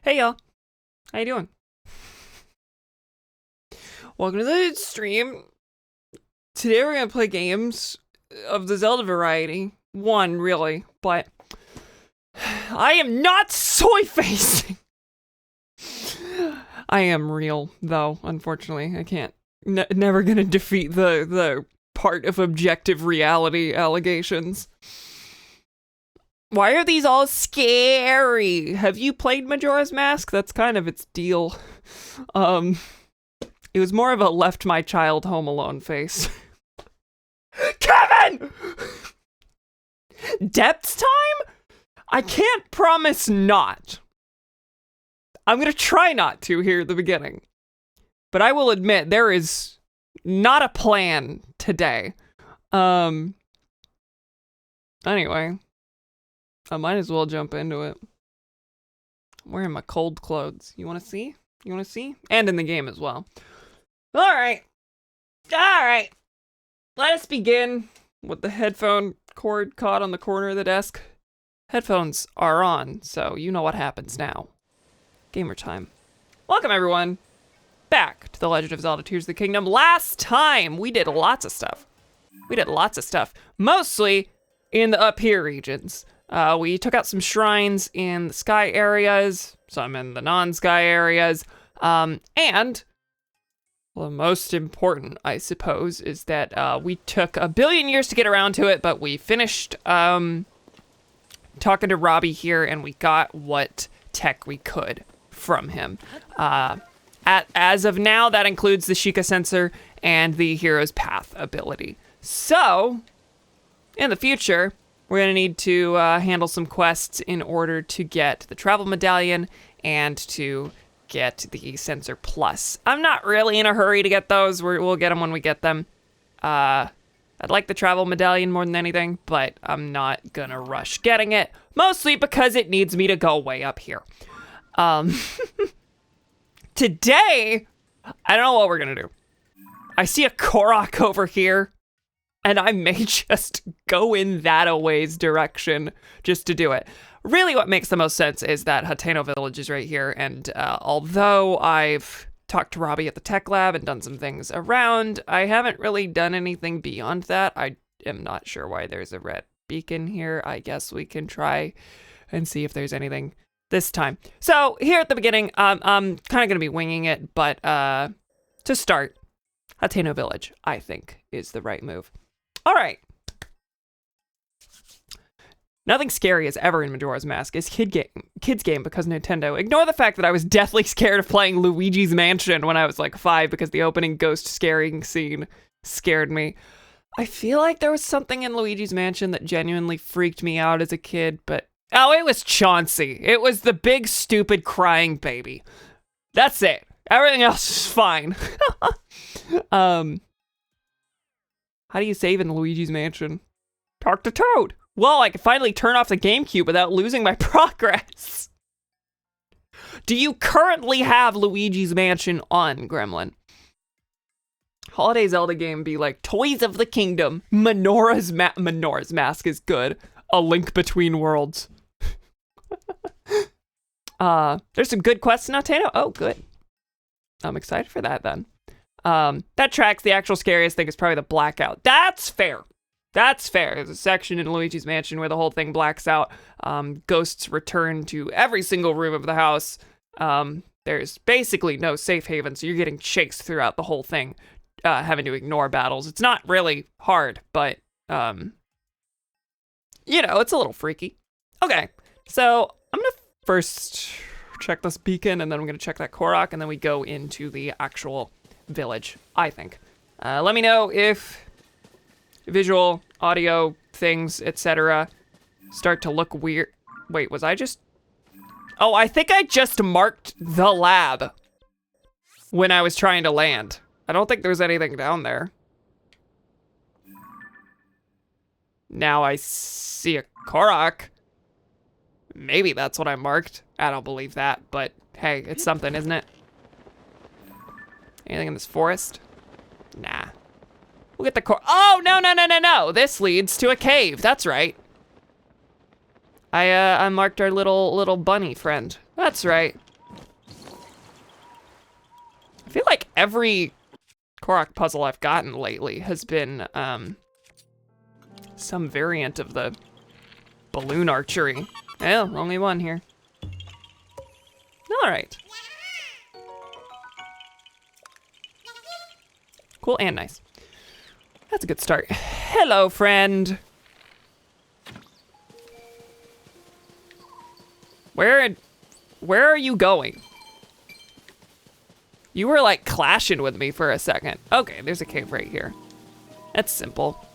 Hey y'all, how you doing? Welcome to the stream. Today we're gonna play games of the Zelda variety. One, really, but I am not soy facing. I am real, though, unfortunately. I can't. Never gonna defeat the part of objective reality allegations. Why are these all scary? Have you played Majora's Mask? That's kind of its deal. It was more of a left my child home alone face. Kevin! Depth time? I can't promise not. I'm gonna try not to here at the beginning. But I will admit, there is not a plan today. Anyway. I might as well jump into it. I'm wearing my cold clothes. You want to see? You want to see? And in the game as well. All right. Let us begin with the headphone cord caught on the corner of the desk. Headphones are on, so you know what happens now. Gamer time. Welcome, everyone, back to The Legend of Zelda Tears of the Kingdom. Last time, we did lots of stuff. Mostly in the up here regions. We took out some shrines in the sky areas, some in the non-sky areas, and the most important, I suppose, is that we took a billion years to get around to it, but we finished talking to Robbie here, and we got what tech we could from him. As of now, that includes the Sheikah sensor and the Hero's Path ability. So, in the future, we're going to need to handle some quests in order to get the travel medallion and to get the sensor plus. I'm not really in a hurry to get those. We'll get them when we get them. I'd like the travel medallion more than anything, but I'm not going to rush getting it, mostly because it needs me to go way up here. Today, I don't know what we're going to do. I see a Korok over here. And I may just go in that a ways direction just to do it. Really what makes the most sense is that Hateno Village is right here. And although I've talked to Robbie at the tech lab and done some things around, I haven't really done anything beyond that. I am not sure why there's a red beacon here. I guess we can try and see if there's anything this time. So here at the beginning, I'm kind of going to be winging it. But to start, Hateno Village, I think, is the right move. All right. Nothing scary as ever in Majora's Mask is kids game because Nintendo. Ignore the fact that I was deathly scared of playing Luigi's Mansion when I was like 5 because the opening ghost scaring scene scared me. I feel like there was something in Luigi's Mansion that genuinely freaked me out as a kid, but oh, it was Chauncey. It was the big stupid crying baby. That's it. Everything else is fine. How do you save in Luigi's Mansion? Talk to Toad. Well, I can finally turn off the GameCube without losing my progress. Do you currently have Luigi's Mansion on, Gremlin? Holiday Zelda game be like Toys of the Kingdom. Minora's Mask is good. A Link Between Worlds. There's some good quests in Hateno. Oh, good. I'm excited for that then. That tracks. The actual scariest thing is probably the blackout. That's fair. There's a section in Luigi's Mansion where the whole thing blacks out. Ghosts return to every single room of the house. There's basically no safe haven, so you're getting chased throughout the whole thing, having to ignore battles. It's not really hard, but, it's a little freaky. Okay, so I'm going to first check this beacon, and then I'm going to check that Korok, and then we go into the actual village, I think. Let me know if visual, audio, things, etc. start to look weird. Wait, was I just... Oh, I think I just marked the lab when I was trying to land. I don't think there's anything down there. Now I see a Korok. Maybe that's what I marked. I don't believe that, but hey, it's something, isn't it? Anything in this forest? Nah. We'll get the Oh, no. This leads to a cave. That's right. I marked our little bunny friend. That's right. feel like every Korok puzzle I've gotten lately has been some variant of the balloon archery. Well, only one here. All right. Cool and nice. That's a good start. Hello, friend. Where are you going? You were like clashing with me for a second. Okay, there's a cave right here. That's simple.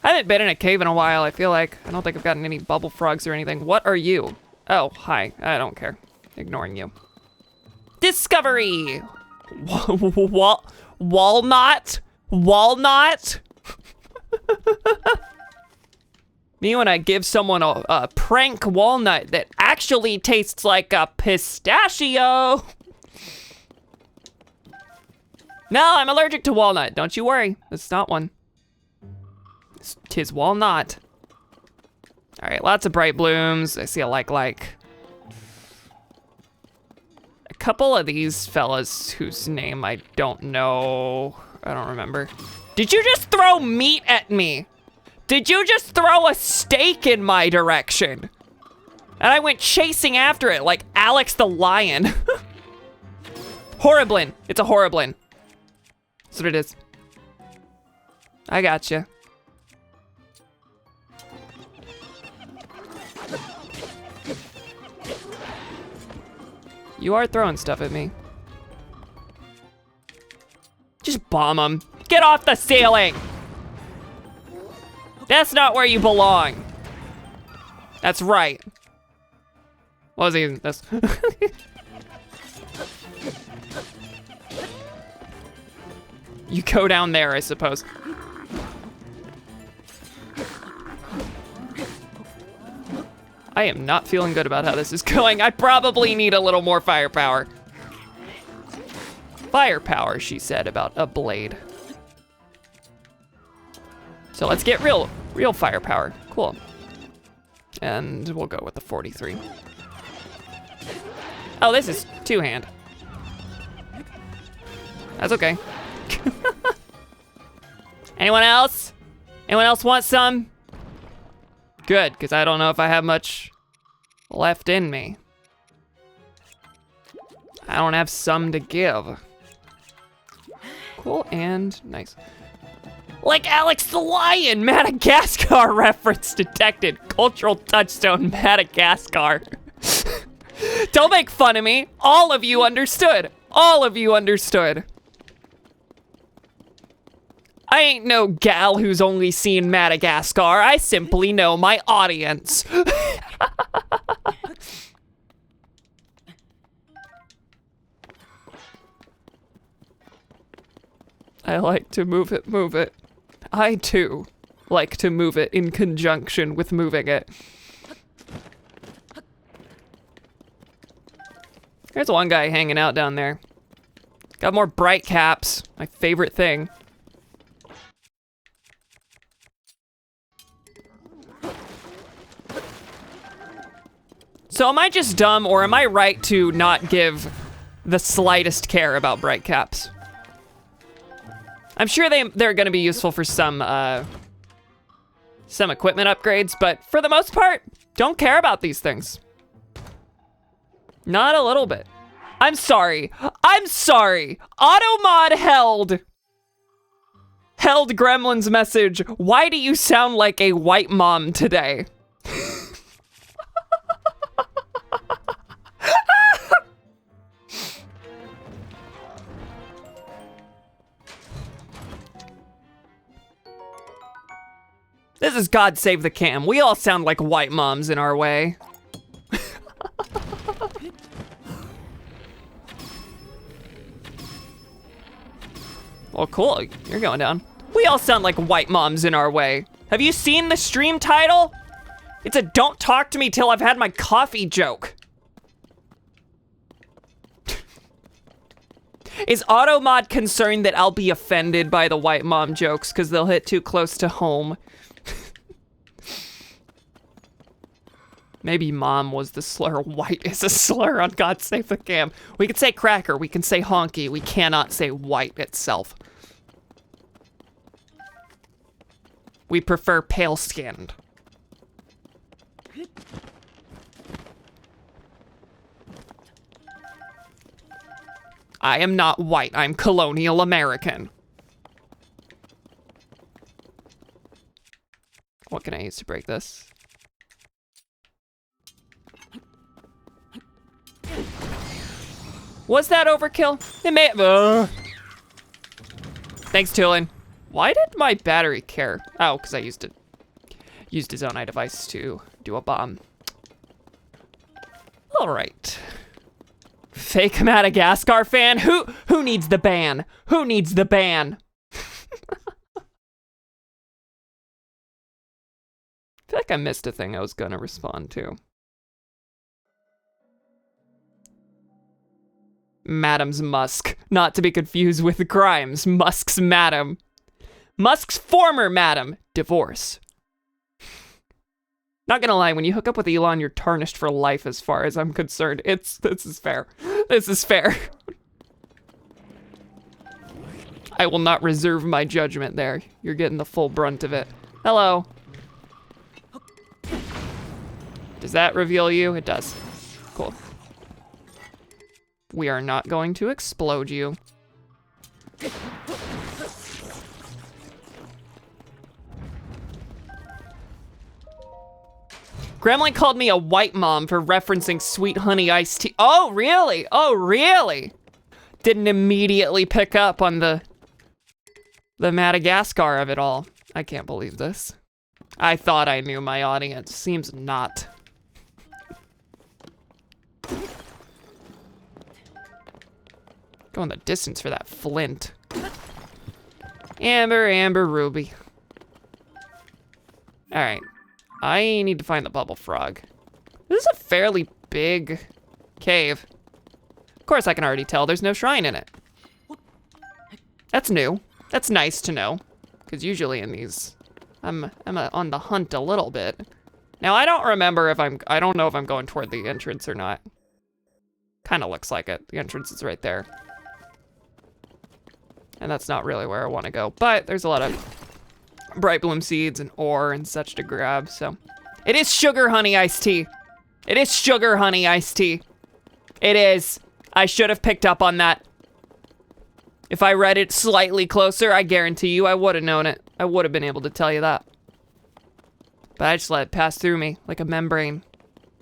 I haven't been in a cave in a while, I feel like. I don't think I've gotten any bubble frogs or anything. What are you? Oh, hi. I don't care. Ignoring you. Discovery! Walnut? Walnut? Me when I give someone a prank walnut that actually tastes like a pistachio. No, I'm allergic to walnut. Don't you worry. It's not one. Tis walnut. All right, lots of bright blooms. I see a like. A couple of these fellas whose name I don't know. I don't remember. Did you just throw meat at me? Did you just throw a steak in my direction? And I went chasing after it like Alex the Lion. Horriblin. It's a Horriblin. That's what it is. I gotcha. You are throwing stuff at me. Just bomb them. Get off the ceiling! That's not where you belong. That's right. What was even this? You go down there, I suppose. I am not feeling good about how this is going. I probably need a little more firepower. Firepower, she said about a blade. So let's get real firepower. Cool. And we'll go with the 43. Oh, this is two-hand. That's okay. Anyone else? Anyone else want some? Good, because I don't know if I have much left in me. I don't have some to give. Cool and nice. Like Alex the Lion, Madagascar reference detected. Cultural touchstone, Madagascar. Don't make fun of me. All of you understood. All of you understood. I ain't no gal who's only seen Madagascar. I simply know my audience. I like to move it, move it. I too like to move it in conjunction with moving it. There's one guy hanging out down there. Got more bright caps, my favorite thing. So am I just dumb, or am I right to not give the slightest care about bright caps? I'm sure they're gonna be useful for some equipment upgrades, but for the most part, don't care about these things. Not a little bit. I'm sorry. I'm sorry. Automod held Gremlin's message. Why do you sound like a white mom today? This is God Save the Cam. We all sound like white moms in our way. Well, cool. You're going down. We all sound like white moms in our way. Have you seen the stream title? It's a don't talk to me till I've had my coffee joke. Is Automod concerned that I'll be offended by the white mom jokes because they'll hit too close to home? Maybe mom was the slur. White is a slur on God Save the Cam. We could say cracker. We can say honky. We cannot say white itself. We prefer pale-skinned. I am not white. I'm colonial American. What can I use to break this? Was that overkill? It may have. Thanks, Tulin. Why did my battery care? Oh, because I used his own device to do a bomb. All right. Fake Madagascar fan? Who needs the ban? Who needs the ban? I feel like I missed a thing I was gonna respond to. Madam's Musk, not to be confused with Grimes. Musk's madam. Musk's former madam. Divorce. Not gonna lie, when you hook up with Elon, you're tarnished for life as far as I'm concerned. This is fair. This is fair. I will not reserve my judgment there. You're getting the full brunt of it. Hello. Does that reveal you? It does. Cool. We are not going to explode you. Gremlin called me a white mom for referencing Sweet Honey Iced Tea. Oh, really? Oh, really? Didn't immediately pick up on the Madagascar of it all. I can't believe this. I thought I knew my audience. Seems not. Going the distance for that flint. Amber, Amber, Ruby. All right. I need to find the bubble frog. This is a fairly big cave. Of course, I can already tell there's no shrine in it. That's new. That's nice to know. Because usually in these, I'm on the hunt a little bit. Now, I don't remember if I don't know if I'm going toward the entrance or not. Kind of looks like it. The entrance is right there. And that's not really where I want to go. But there's a lot of bright bloom seeds and ore and such to grab, so. It is sugar honey iced tea. It is sugar honey iced tea. It is. I should have picked up on that. If I read it slightly closer, I guarantee you I would have known it. I would have been able to tell you that. But I just let it pass through me like a membrane.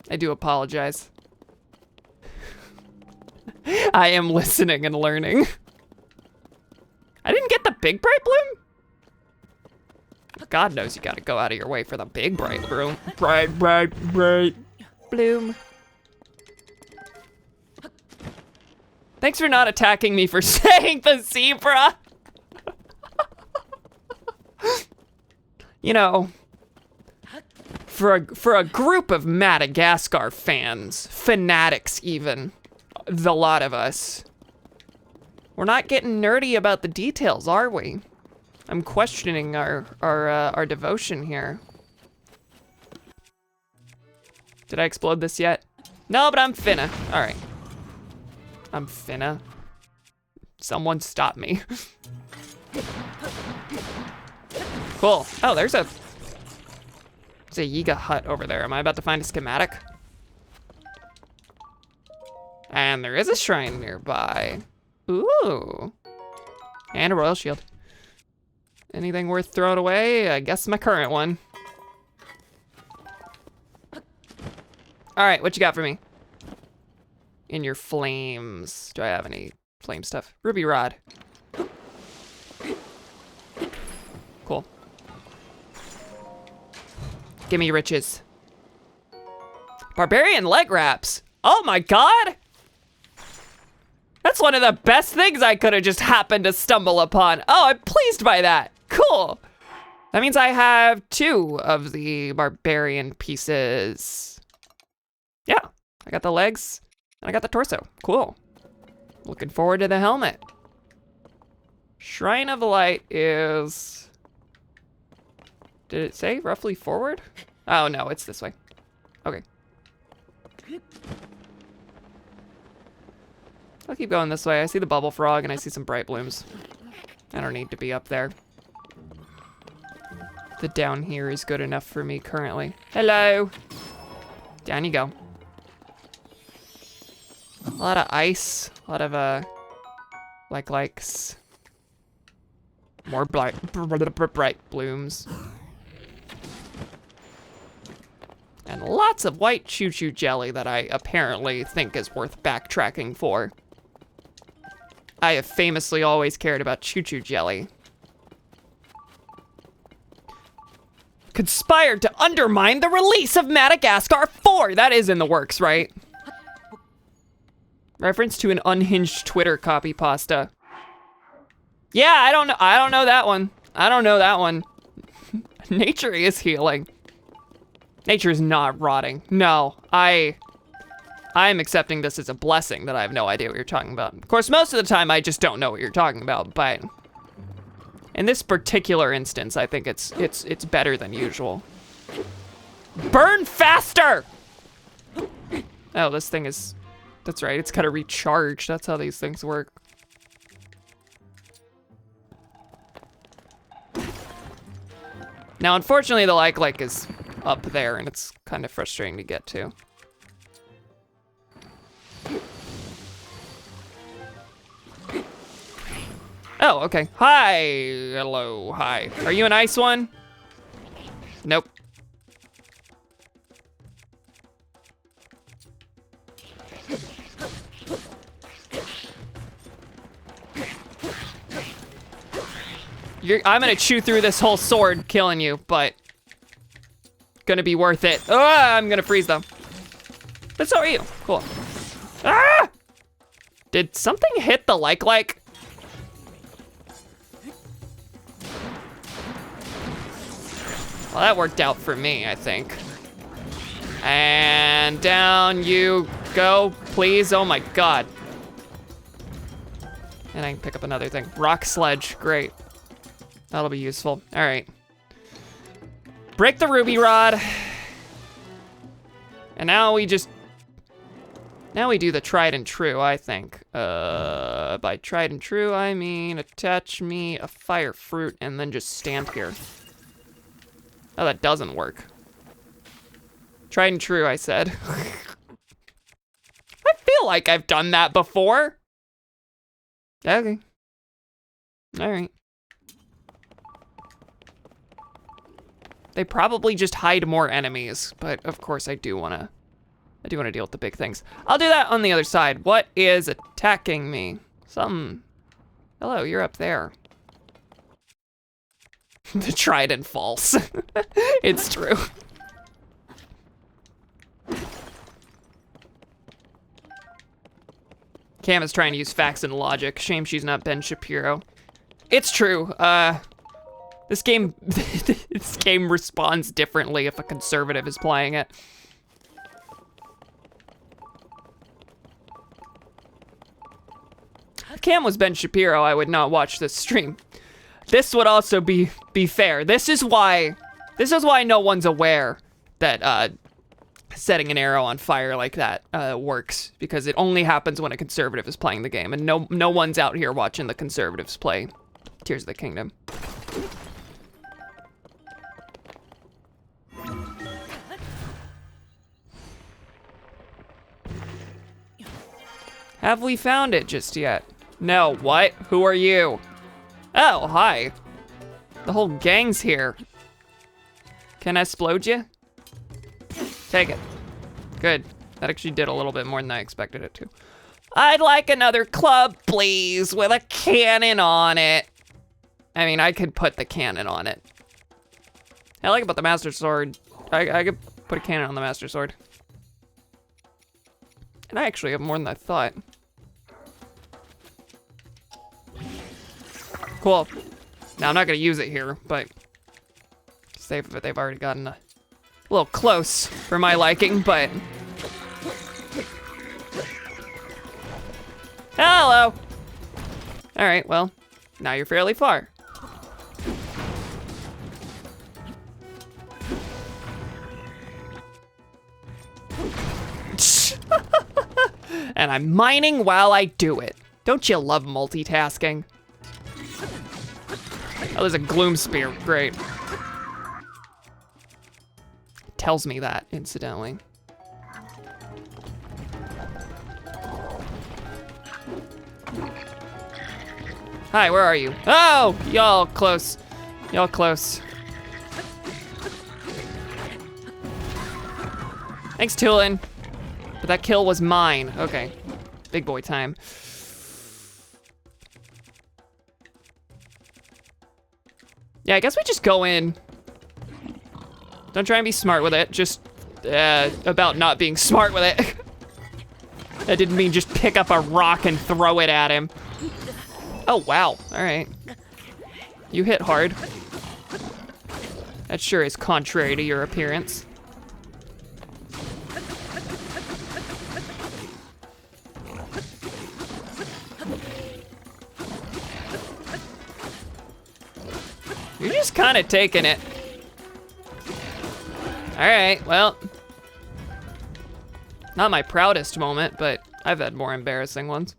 I do apologize. I am listening and learning. I didn't get the big bright bloom? God knows you gotta go out of your way for the big bright bloom. Bright bloom. Thanks for not attacking me for saying the zebra. You know, for a group of Madagascar fans, fanatics even, the lot of us, we're not getting nerdy about the details, are we? I'm questioning our devotion here. Did I explode this yet? No, but I'm finna. All right. I'm finna. Someone stop me. Cool. Oh, there's a Yiga hut over there. Am I about to find a schematic? And there is a shrine nearby. Ooh. And a royal shield. Anything worth throwing away? I guess my current one. All right, what you got for me? In your flames. Do I have any flame stuff? Ruby rod. Cool. Give me riches. Barbarian leg wraps. Oh my God. That's one of the best things I could have just happened to stumble upon. Oh, I'm pleased by that. Cool. That means I have 2 of the barbarian pieces. Yeah, I got the legs and I got the torso. Cool. Looking forward to the helmet. Shrine of the Light is... Did it say roughly forward? Oh no, it's this way. Okay, I'll keep going this way. I see the bubble frog and I see some bright blooms. I don't need to be up there. The down here is good enough for me currently. Hello. Down you go. A lot of ice. A lot of, likes. More bright blooms. And lots of white choo-choo jelly that I apparently think is worth backtracking for. I have famously always cared about choo-choo jelly. Conspired to undermine the release of Madagascar 4. That is in the works, right? Reference to an unhinged Twitter copy pasta. Yeah, I don't know that one. I don't know that one. Nature is healing. Nature is not rotting. No, I'm accepting this as a blessing that I have no idea what you're talking about. Of course, most of the time I just don't know what you're talking about, but in this particular instance, I think it's better than usual. Burn faster! Oh, this thing is, that's right, it's gotta recharge. That's how these things work. Now, unfortunately, the like is up there, and it's kind of frustrating to get to. Oh, okay. Hi. Hello. Hi. Are you an ice one? Nope. I'm gonna chew through this whole sword, killing you, but gonna be worth it. Oh, I'm gonna freeze though. But so are you. Cool. Ah! Did something hit the like? Well, that worked out for me, I think. And down you go, please. Oh my God. And I can pick up another thing. Rock sledge, great. That'll be useful. All right. Break the ruby rod. And now we do the tried and true, I think. By tried and true, I mean attach me a fire fruit and then just stand here. Oh, that doesn't work. Tried and true, I said. I feel like I've done that before. Okay. All right. They probably just hide more enemies, but of course I do wanna deal with the big things. I'll do that on the other side. What is attacking me? Something. Hello, you're up there. The trident false. It's true. Cam is trying to use facts and logic. Shame she's not Ben Shapiro. It's true. This game responds differently if a conservative is playing it. If Cam was Ben Shapiro, I would not watch this stream. This would also be fair. This is why no one's aware that setting an arrow on fire like that works, because it only happens when a conservative is playing the game, and no one's out here watching the conservatives play Tears of the Kingdom. Have we found it just yet? No, what? Who are you? Oh, hi. The whole gang's here. Can I explode you? Take it. Good. That actually did a little bit more than I expected it to. I'd like another club, please, with a cannon on it. I mean, I could put the cannon on it. I like about the Master Sword. I could put a cannon on the Master Sword. And I actually have more than I thought. Cool. Now, I'm not gonna use it here, but they've already gotten a little close for my liking, but... Hello! Alright, well, now you're fairly far. and I'm mining while I do it. Don't you love multitasking? Oh, there's a gloom spear. Great. Tells me that, incidentally. Hi, where are you? Oh, y'all close. Y'all close. Thanks, Tulin. But that kill was mine. Okay, big boy time. Yeah, I guess we just go in. Don't try and be smart with it. Just about not being smart with it. That didn't mean just pick up a rock and throw it at him. Oh, wow. All right. You hit hard. That sure is contrary to your appearance. You're just kind of taking it. All right, well. Not my proudest moment, but I've had more embarrassing ones.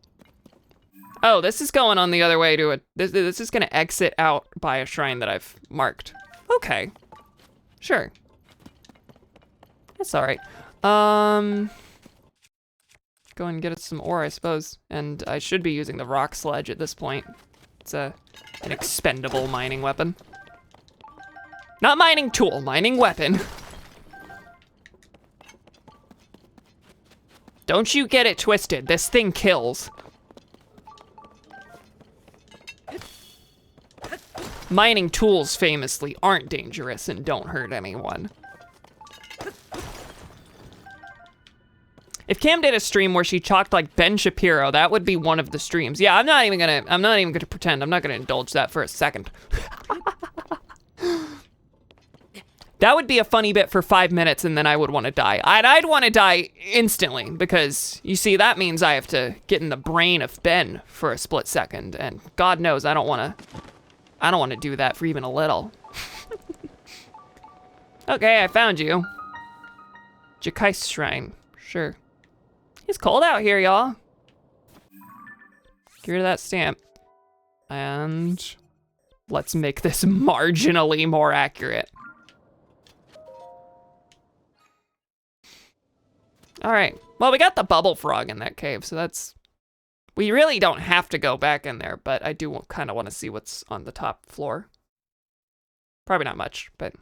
Oh, this is going on the other way to a, this is gonna exit out by a shrine that I've marked. Okay, sure. That's all right. Go and get us some ore, I suppose. And I should be using the rock sledge at this point. It's an expendable mining weapon. Not mining tool, mining weapon. Don't you get it twisted, this thing kills. Mining tools famously aren't dangerous and don't hurt anyone. If Cam did a stream where she talked like Ben Shapiro, that would be one of the streams. Yeah, I'm not even gonna pretend. I'm not gonna indulge that for a second. That would be a funny bit for 5 minutes and then I would want to die. I'd want to die instantly because you see, that means I have to get in the brain of Ben for a split second, and God knows I don't want to do that for even a little. Okay, I found you. Jakai's Shrine, sure. It's cold out here, y'all. Get rid of that stamp. And let's make this marginally more accurate. All right, well, we got the bubble frog in that cave, so that's, we really don't have to go back in there, but I do kind of want to see what's on the top floor. Probably not much, but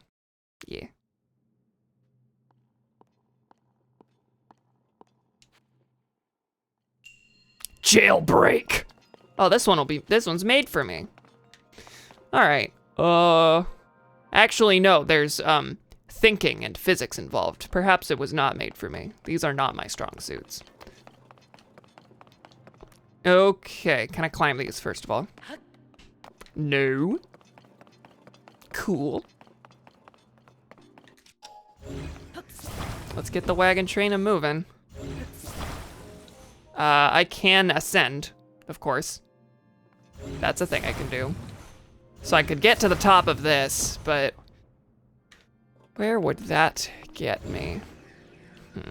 yeah. Jailbreak. Oh, this one's made for me. All right. Actually, no, there's thinking and physics involved. Perhaps it was not made for me. These are not my strong suits. Okay, can I climb these first of all? No. Cool. Let's get the wagon train a moving. I can ascend, of course. That's a thing I can do. So I could get to the top of this, but where would that get me? I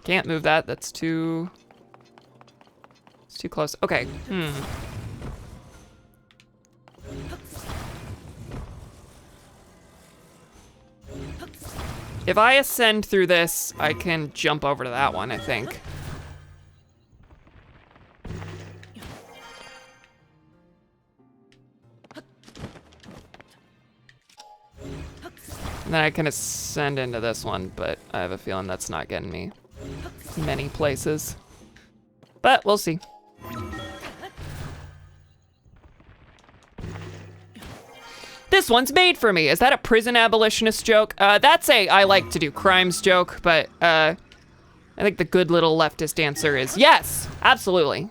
can't move that, that's too, it's too close. Okay, If I ascend through this, I can jump over to that one, I think. And then I can ascend into this one, but I have a feeling that's not getting me many places. But we'll see. This one's made for me. Is that a prison abolitionist joke? That's a I like to do crimes joke, but I think the good little leftist answer is yes, absolutely.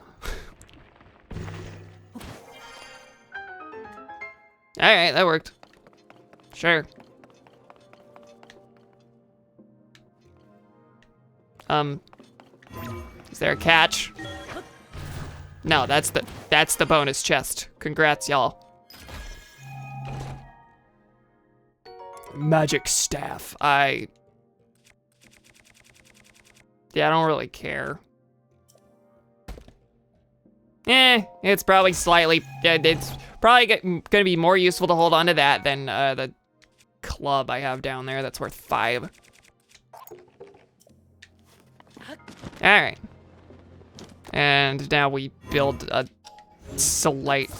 All right, that worked. Sure. Is there a catch? No, that's the bonus chest. Congrats, y'all. Magic staff. Yeah, I don't really care. It's probably slightly, it's probably gonna be more useful to hold on to that than the club I have down there that's worth 5. All right. And now we build a slight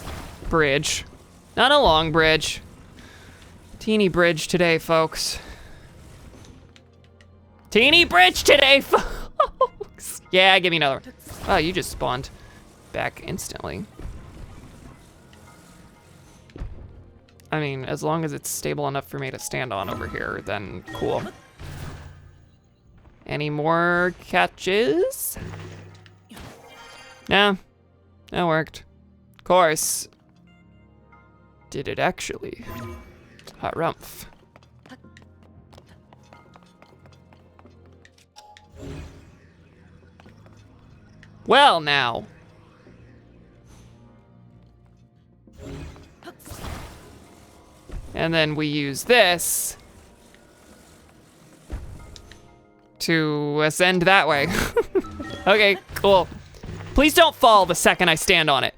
bridge. Not a long bridge. Teeny bridge today, folks. Teeny bridge today, folks. Yeah, give me another one. Oh, you just spawned back instantly. I mean, as long as it's stable enough for me to stand on over here, then cool. Any more catches? No, that worked. Of course. Did it actually? Hot rumph. Well, now. And then we use this to ascend that way. Okay, cool. Please don't fall the second I stand on it.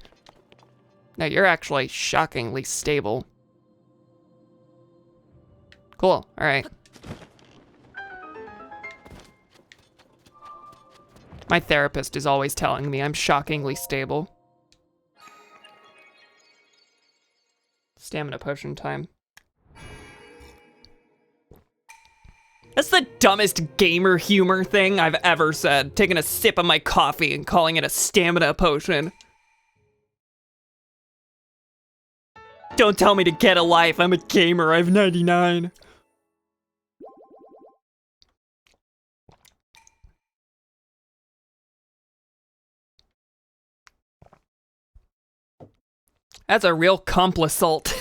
No, you're actually shockingly stable. Cool, all right. My therapist is always telling me I'm shockingly stable. Stamina potion time. That's the dumbest gamer humor thing I've ever said. Taking a sip of my coffee and calling it a stamina potion. Don't tell me to get a life. I'm a gamer. I have 99. That's a real complisalt.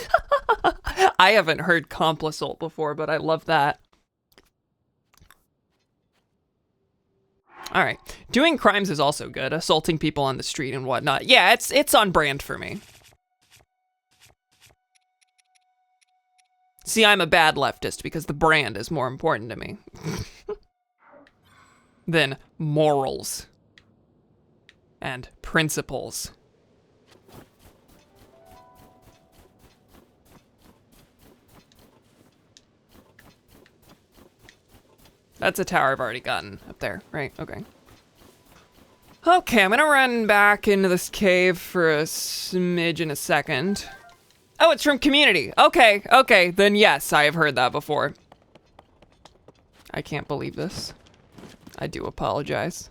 I haven't heard complisalt before, but I love that. All right, doing crimes is also good. Assaulting people on the street and whatnot. Yeah, it's on brand for me. See, I'm a bad leftist because the brand is more important to me than morals and principles. That's a tower I've already gotten up there, right? Okay. Okay, I'm gonna run back into this cave for a smidge in a second. Oh, it's from community. Okay, okay, then yes, I have heard that before. I can't believe this. I do apologize.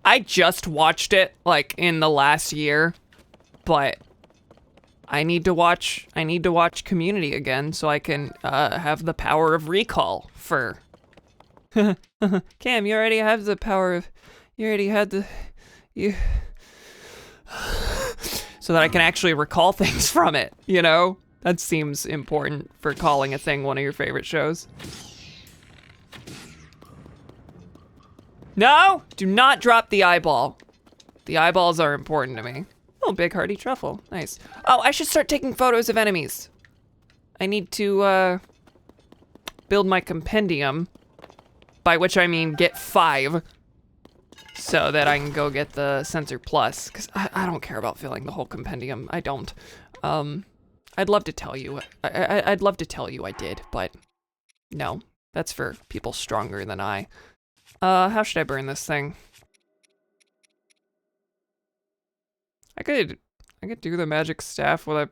I just watched it, like, in the last year, but I need to watch Community again so I can have the power of recall for Cam, you already have the power of so that I can actually recall things from it, you know? That seems important for calling a thing one of your favorite shows. No, do not drop the eyeball. The eyeballs are important to me. Oh, big hearty truffle, nice. Oh, I should start taking photos of enemies. I need to build my compendium, by which I mean get 5, so that I can go get the sensor plus, because I don't care about filling the whole compendium. I don't. I'd love to tell you. I'd love to tell you I did, but no, that's for people stronger than I. How should I burn this thing? I could do the magic staff with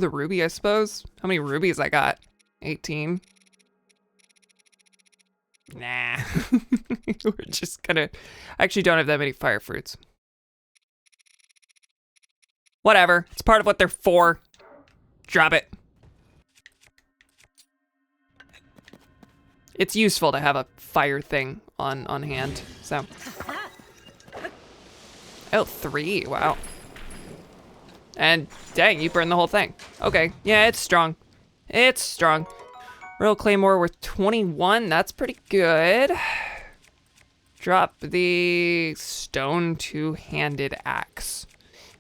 a ruby, I suppose. How many rubies I got? 18. Nah. We're just gonna... I actually don't have that many fire fruits. Whatever. It's part of what they're for. Drop it. It's useful to have a fire thing on hand, so... Oh, 3, wow. And dang, you burned the whole thing. Okay, yeah, it's strong. It's strong. Royal Claymore worth 21, that's pretty good. Drop the stone two-handed axe.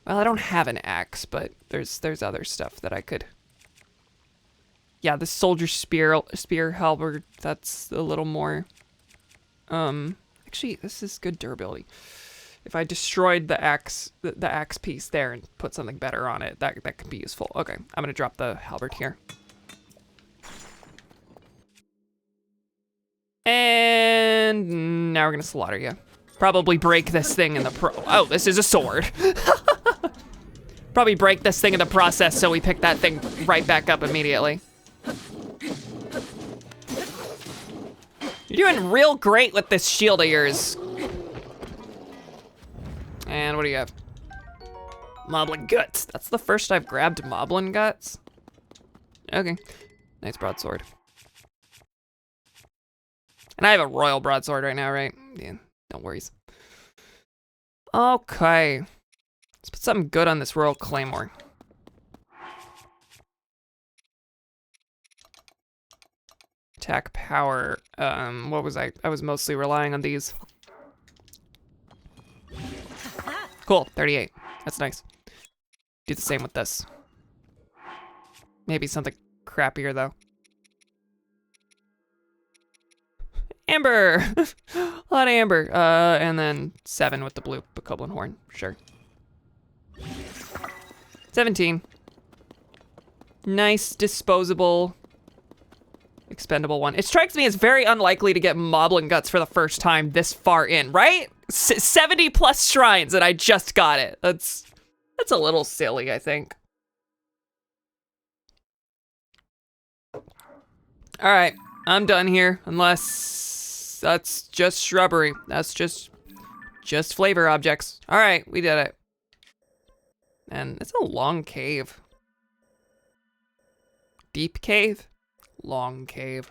Well, I don't have an axe, but there's other stuff that I could Yeah, the soldier spear halberd, that's a little more, actually, this is good durability. If I destroyed the axe piece there and put something better on it, that could be useful. Okay, I'm gonna drop the halberd here. And now we're gonna slaughter you. Probably break this thing in the oh, this is a sword. Probably break this thing in the process so we pick that thing right back up immediately. You're doing real great with this shield of yours. And what do you have? Moblin guts. That's the first I've grabbed moblin guts. Okay, nice broadsword. And I have a royal broadsword right now, right? Yeah, don't worries. Okay, let's put something good on this royal claymore. Attack power, what was I was mostly relying on these. Cool, 38, that's nice. Do the same with this. Maybe something crappier though. Amber! A lot of amber. And then 7 with the blue Bokoblin horn, sure. 17. Nice, disposable, expendable one. It strikes me as very unlikely to get moblin guts for the first time this far in, right? 70 plus shrines and I just got it. That's a little silly, I think. All right, I'm done here, unless that's just shrubbery. That's just flavor objects. All right, we did it. And it's a long cave. Deep cave, long cave.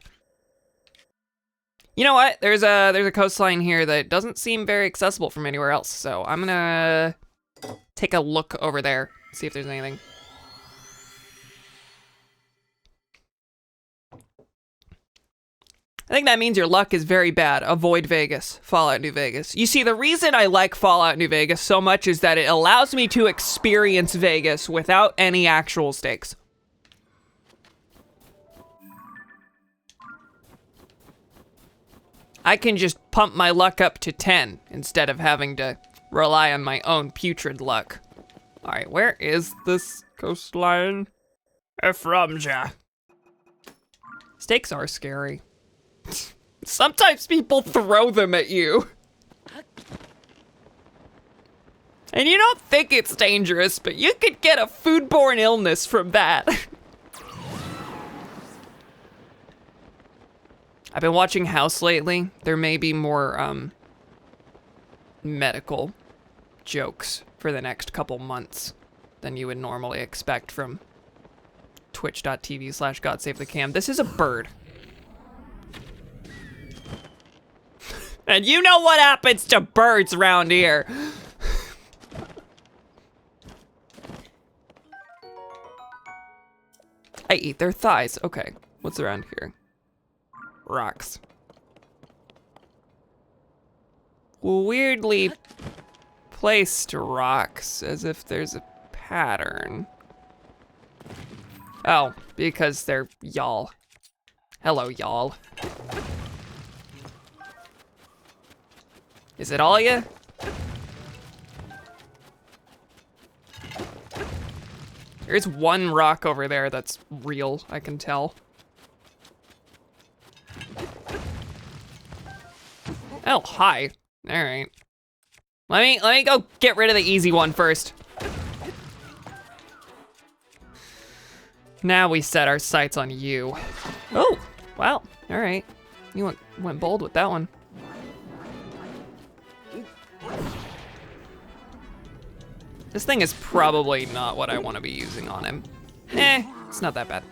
You know what? There's a coastline here that doesn't seem very accessible from anywhere else. So I'm gonna take a look over there, see if there's anything. I think that means your luck is very bad. Avoid Vegas, Fallout New Vegas. You see, the reason I like Fallout New Vegas so much is that it allows me to experience Vegas without any actual stakes. I can just pump my luck up to 10 instead of having to rely on my own putrid luck. All right, where is this coastline? Ephraimja. Stakes are scary. Sometimes people throw them at you. And you don't think it's dangerous, but you could get a foodborne illness from that. I've been watching House lately. There may be more medical jokes for the next couple months than you would normally expect from twitch.tv/GodSaveTheCam. This is a bird. And you know what happens to birds around here. I eat their thighs. Okay, what's around here? Rocks. Weirdly placed rocks, as if there's a pattern. Oh, because they're y'all. Hello, y'all. Is it all ya? There's one rock over there that's real, I can tell. Oh, hi. All right. Let me go get rid of the easy one first. Now we set our sights on you. Oh, wow. All right. You went bold with that one. This thing is probably not what I want to be using on him. It's not that bad.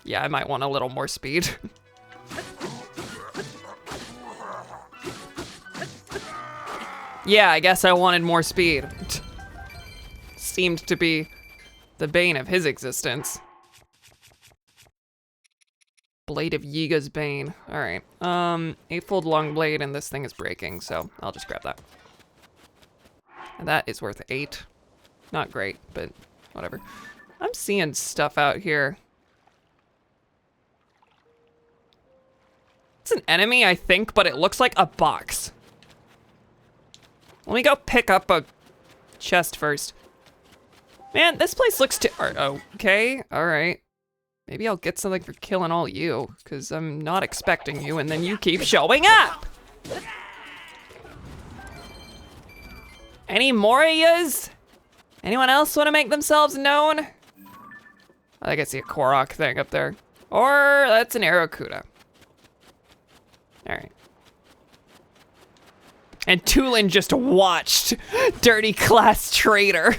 Yeah, I might want a little more speed. Yeah, I guess I wanted more speed. Seemed to be the bane of his existence. Blade of Yiga's Bane. All right. 8-fold long blade, and this thing is breaking, so I'll just grab that. And that is worth 8. Not great, but whatever. I'm seeing stuff out here. It's an enemy, I think, but it looks like a box. Let me go pick up a chest first. Man, this place looks okay, all right. Maybe I'll get something for killing all you, because I'm not expecting you, and then you keep showing up! Any more of yous? Anyone else want to make themselves known? I think I see a Korok thing up there. Or that's an Aracuda. All right. And Tulin just watched Dirty Class Traitor.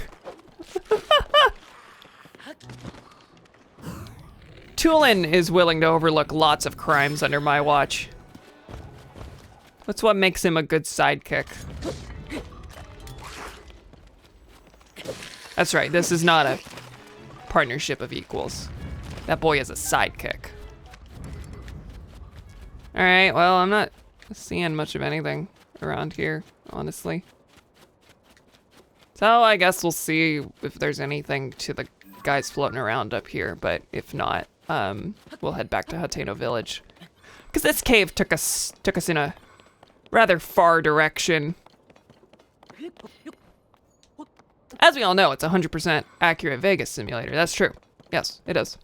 Tulin is willing to overlook lots of crimes under my watch. That's what makes him a good sidekick. That's right, this is not a partnership of equals. That boy is a sidekick. All right, well, I'm not seeing much of anything around here, honestly. So I guess we'll see if there's anything to the guys floating around up here, but if not, we'll head back to Hateno Village. Because this cave took us in a rather far direction. As we all know, it's a 100% accurate Vegas simulator. That's true. Yes, it is.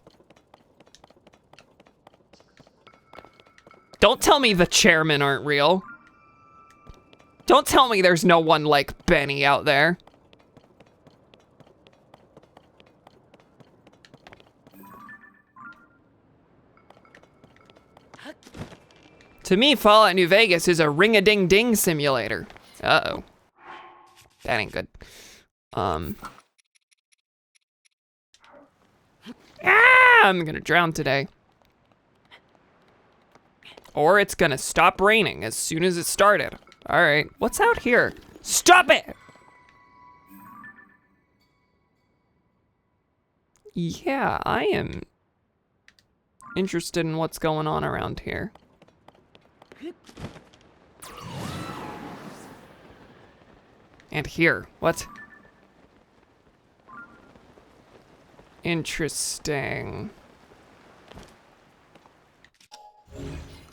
Don't tell me the chairmen aren't real. Don't tell me there's no one like Benny out there. To me, Fallout New Vegas is a ring-a-ding-ding simulator. Uh-oh. That ain't good. I'm gonna drown today. Or it's gonna stop raining as soon as it started. All right, what's out here? Stop it! Yeah, I am interested in what's going on around here. And here, what? Interesting.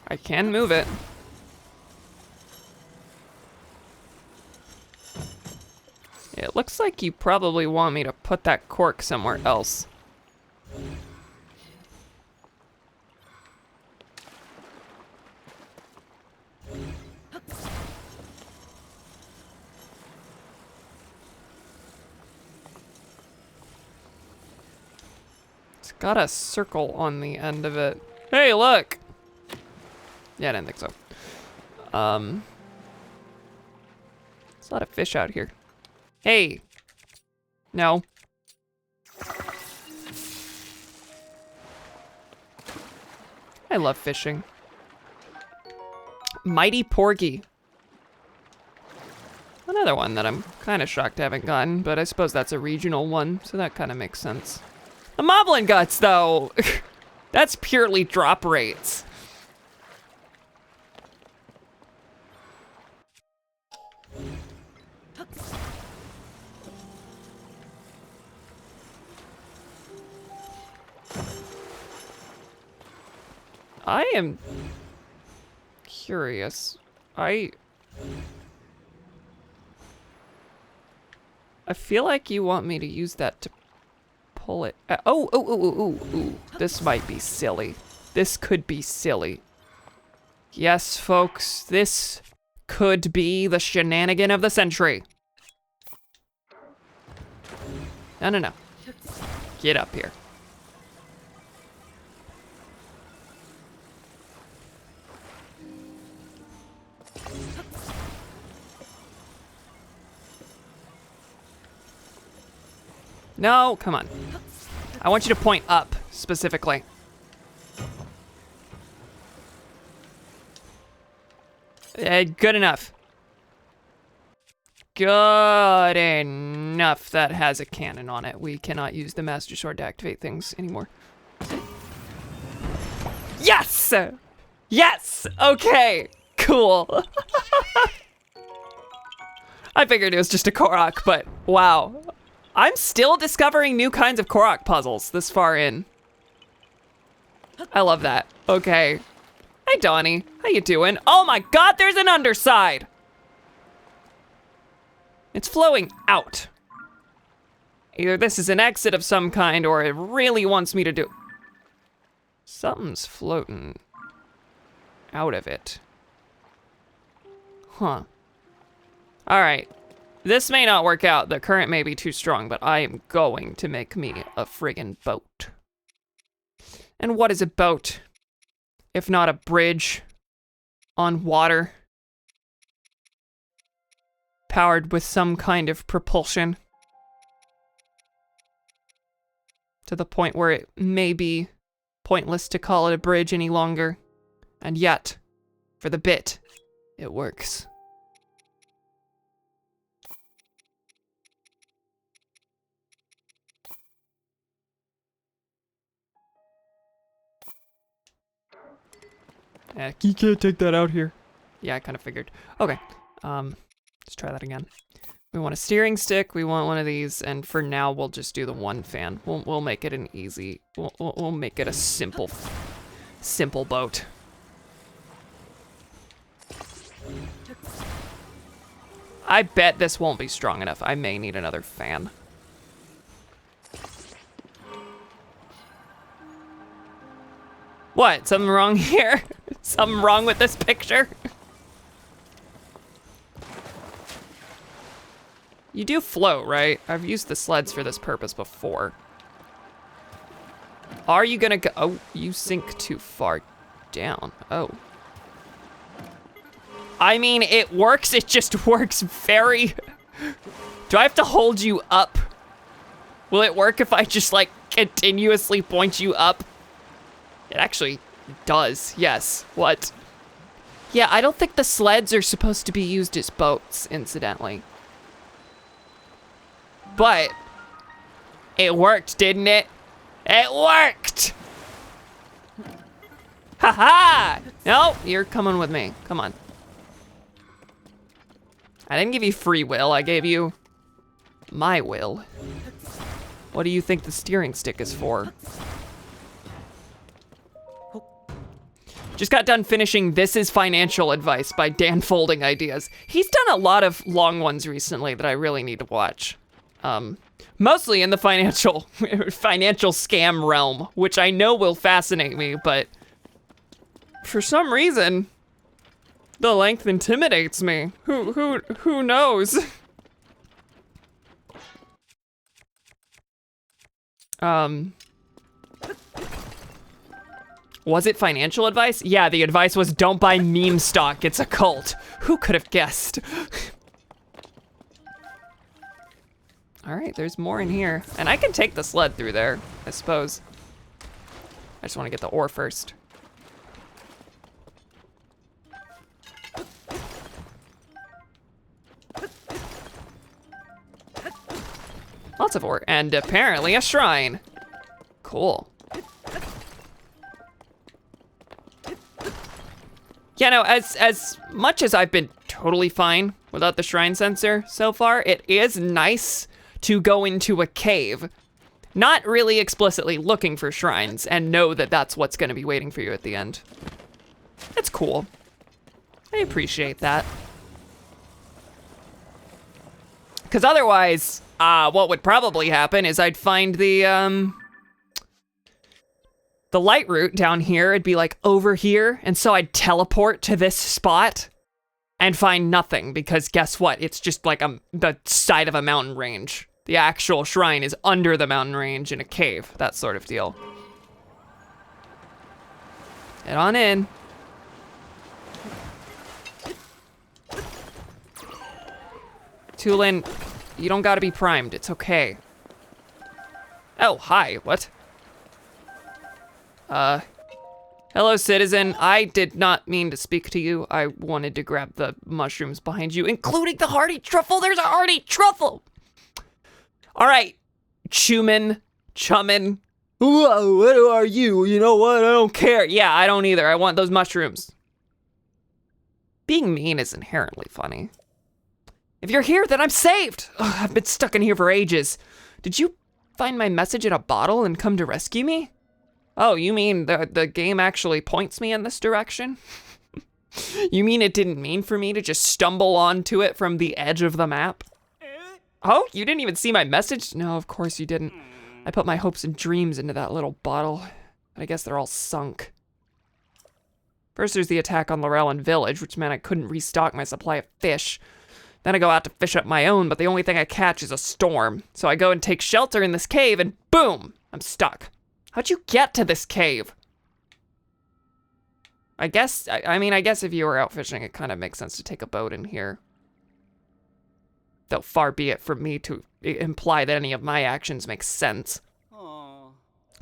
I can move it. It looks like you probably want me to put that cork somewhere else. It's got a circle on the end of it. Hey, look! Yeah, I didn't think so. There's a lot of fish out here. Hey! No. I love fishing. Mighty Porgy. Another one that I'm kind of shocked I haven't gotten, but I suppose that's a regional one, so that kind of makes sense. The Moblin Guts, though! That's purely drop rates. I am curious. I feel like you want me to use that to pull it. Ooh. This might be silly. This could be silly. Yes, folks, this could be the shenanigan of the century. No. Get up here. No, come on. I want you to point up, specifically. Good enough. Good enough. That has a cannon on it. We cannot use the Master Sword to activate things anymore. Yes! Yes! Okay, cool. I figured it was just a Korok, but wow. I'm still discovering new kinds of Korok puzzles this far in. I love that. Okay. Hey, Donnie. How you doing? Oh my God, there's an underside. It's flowing out. Either this is an exit of some kind or it really wants me to do... Something's floating out of it. Huh. All right. This may not work out. The current may be too strong, but I am going to make me a friggin' boat. And what is a boat? If not a bridge on water, powered with some kind of propulsion, to the point where it may be pointless to call it a bridge any longer. And yet, for the bit, it works. You can't take that out here. Yeah, I kind of figured. Okay, let's try that again. We want a steering stick, we want one of these, and for now we'll just do the one fan. We'll make it an easy, we'll make it a simple boat. I bet this won't be strong enough. I may need another fan. What, something wrong here? Something wrong with this picture? You do float, right? I've used the sleds for this purpose before. Are you gonna go? Oh, you sink too far down. Oh. I mean, it works, it just works very... Do I have to hold you up? Will it work if I just like continuously point you up? It actually does, yes. What? Yeah, I don't think the sleds are supposed to be used as boats, incidentally. But it worked, didn't it? It worked! Haha! No, you're coming with me. Come on. I didn't give you free will, I gave you my will. What do you think the steering stick is for? Just got done finishing This Is Financial Advice by Dan Folding Ideas. He's done a lot of long ones recently that I really need to watch. Mostly in the financial scam realm, which I know will fascinate me, but for some reason, the length intimidates me. Who knows? Was it financial advice? Yeah, the advice was don't buy meme stock, it's a cult. Who could have guessed? All right, there's more in here. And I can take the sled through there, I suppose. I just want to get the ore first. Lots of ore, and apparently a shrine. Cool. Yeah, no, as much as I've been totally fine without the shrine sensor so far, it is nice to go into a cave, not really explicitly looking for shrines, and know that that's what's gonna be waiting for you at the end. It's cool. I appreciate that. Because otherwise, what would probably happen is I'd find the light route down here. It'd be like over here, and so I'd teleport to this spot and find nothing, because guess what? It's just like the side of a mountain range. The actual shrine is under the mountain range in a cave, that sort of deal. Get on in. Tulin, you don't gotta be primed, it's okay. Oh, hi, what? Hello, citizen. I did not mean to speak to you. I wanted to grab the mushrooms behind you, including the hardy truffle. There's a hardy truffle! All right, Chumin, Whoa, what are you? You know what? I don't care. Yeah, I don't either. I want those mushrooms. Being mean is inherently funny. If you're here, then I'm saved. Ugh, I've been stuck in here for ages. Did you find my message in a bottle and come to rescue me? Oh, you mean the game actually points me in this direction? You mean it didn't mean for me to just stumble onto it from the edge of the map? Oh, you didn't even see my message? No, of course you didn't. I put my hopes and dreams into that little bottle. I guess they're all sunk. First there's the attack on Laurelin Village, which meant I couldn't restock my supply of fish. Then I go out to fish up my own, but the only thing I catch is a storm. So I go and take shelter in this cave and boom, I'm stuck. How'd you get to this cave? I guess if you were out fishing, it kind of makes sense to take a boat in here. Though far be it from me to imply that any of my actions make sense. Aww.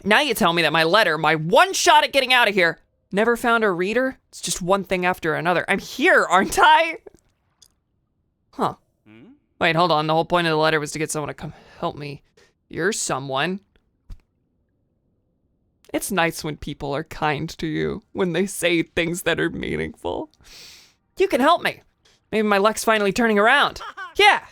Now you tell me that my letter, my one shot at getting out of here, never found a reader? It's just one thing after another. I'm here, aren't I? Huh. Wait, hold on. The whole point of the letter was to get someone to come help me. You're someone. It's nice when people are kind to you, when they say things that are meaningful. You can help me. Maybe my luck's finally turning around. Yeah,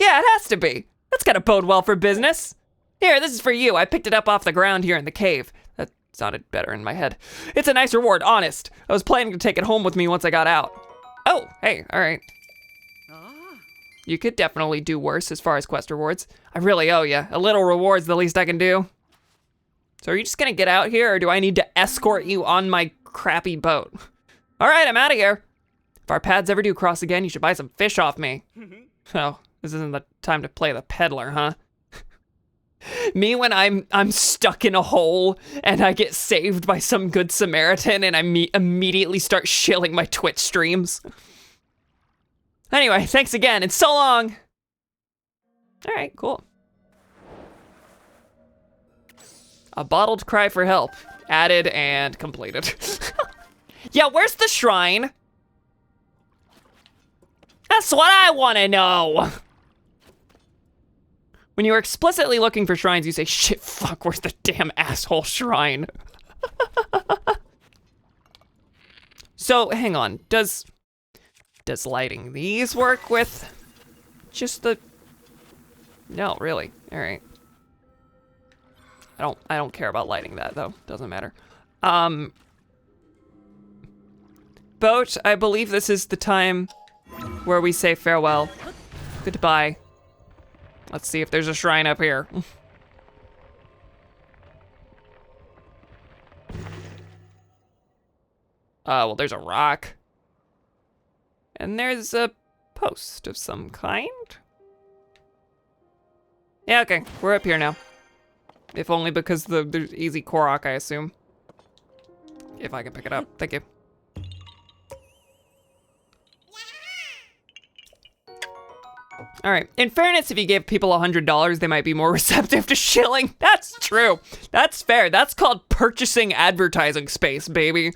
it has to be. That's gotta bode well for business. Here, this is for you. I picked it up off the ground here in the cave. That sounded better in my head. It's a nice reward, honest. I was planning to take it home with me once I got out. Oh, hey, all right. You could definitely do worse as far as quest rewards. I really owe you. A little reward's the least I can do. So are you just gonna get out here, or do I need to escort you on my crappy boat? All right, I'm out of here. If our paths ever do cross again, you should buy some fish off me. Oh, this isn't the time to play the peddler, huh? Me when I'm stuck in a hole and I get saved by some good Samaritan and I immediately start shilling my Twitch streams. Anyway, thanks again, and so long. All right, cool. A bottled cry for help. Added and completed. Yeah, where's the shrine? That's what I wanna know. When you are explicitly looking for shrines, you say, shit, fuck, where's the damn asshole shrine? So, hang on, does lighting these work with just the... No, really, all right. I don't care about lighting that though, doesn't matter. Boat, I believe this is the time where we say farewell. Goodbye. Let's see if there's a shrine up here. Well, there's a rock. And there's a post of some kind. Yeah, okay, we're up here now. If only because there's easy Korok, I assume. If I can pick it up, thank you. All right, in fairness, if you gave people $100, they might be more receptive to shilling. That's true, that's fair. That's called purchasing advertising space, baby.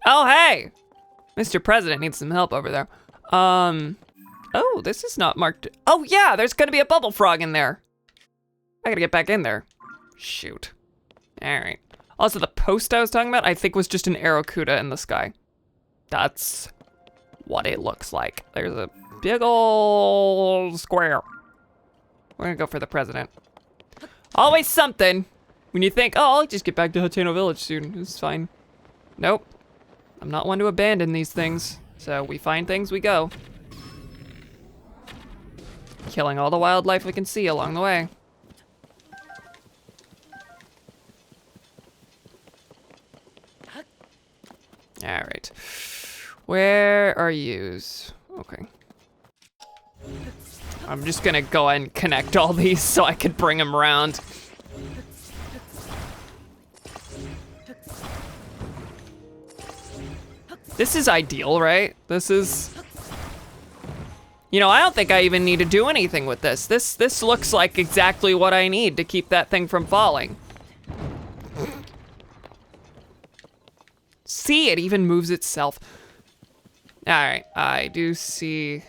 Oh, hey, Mr. President needs some help over there. Oh, this is not marked. Oh yeah, there's gonna be a bubble frog in there. I gotta get back in there. Shoot. All right. Also, the post I was talking about, I think was just an Arrokuda in the sky. That's what it looks like. There's a big old square. We're gonna go for the president. Always something. When you think, oh, I'll just get back to Hateno Village soon, it's fine. Nope. I'm not one to abandon these things. So we find things, we go. Killing all the wildlife we can see along the way. All right, where are yous? Okay. I'm just gonna go ahead and connect all these so I could bring them around. This is ideal, right? This is, you know, I don't think I even need to do anything with this. This looks like exactly what I need to keep that thing from falling. See, it even moves itself. All right, I do see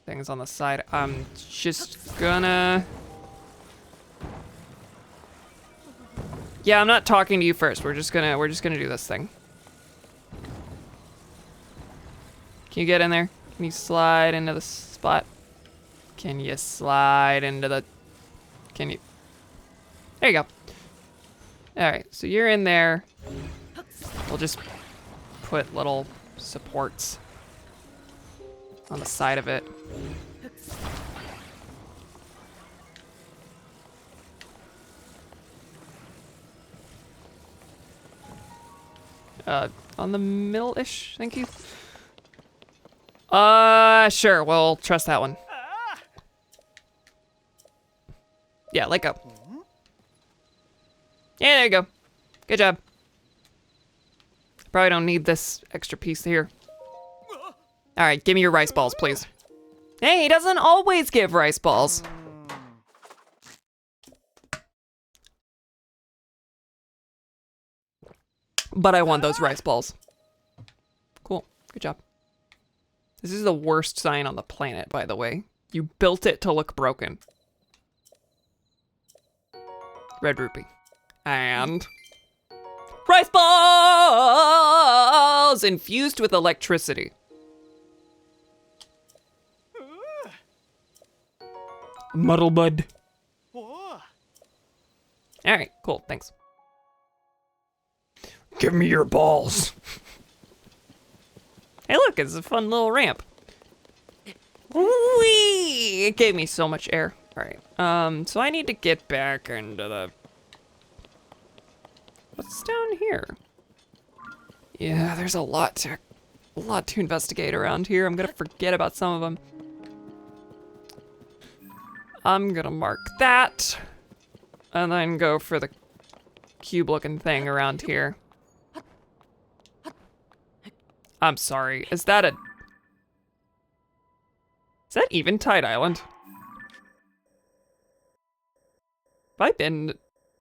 things on the side. I'm just gonna... Yeah, I'm not talking to you first. We're just gonna do this thing. Can you get in there? Can you slide into the spot? Can you slide into the... Can you... There you go. Alright, so you're in there. We'll just put little supports on the side of it. On the middle-ish, thank you. Sure, we'll trust that one. Yeah, let go. Yeah, there you go. Good job. Probably don't need this extra piece here. All right, give me your rice balls, please. Hey, he doesn't always give rice balls. But I want those rice balls. Cool, good job. This is the worst sign on the planet, by the way. You built it to look broken. Red rupee. And... rice balls! Infused with electricity. Muddle bud. Alright, cool, thanks. Give me your balls. Hey look, it's a fun little ramp. Whee! It gave me so much air. Alright, so I need to get back into the... What's down here? Yeah, there's a lot to investigate around here. I'm gonna forget about some of them. I'm gonna mark that. And then go for the cube-looking thing around here. I'm sorry, is that Eventide Island? Have I been?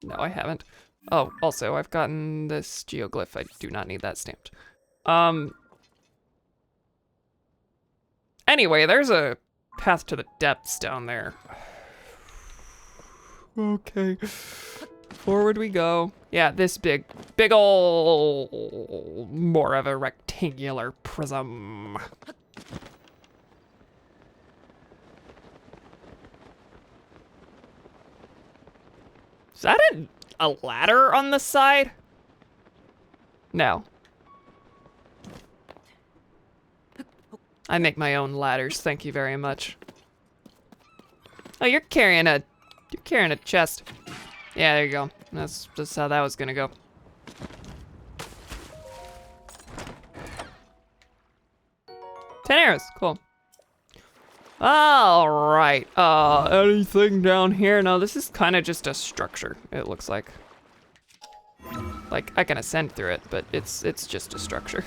No, I haven't. Oh, also, I've gotten this geoglyph. I do not need that stamped. Anyway, there's a path to the depths down there. Okay. Forward we go. Yeah, this big ol' more of a rectangular prism. Is that a ladder on the side? No. I make my own ladders, thank you very much. Oh, you're carrying a chest. Yeah, there you go. That's just how that was gonna go. Ten arrows, cool. All right, anything down here? No, this is kind of just a structure, it looks like. Like, I can ascend through it, but it's just a structure.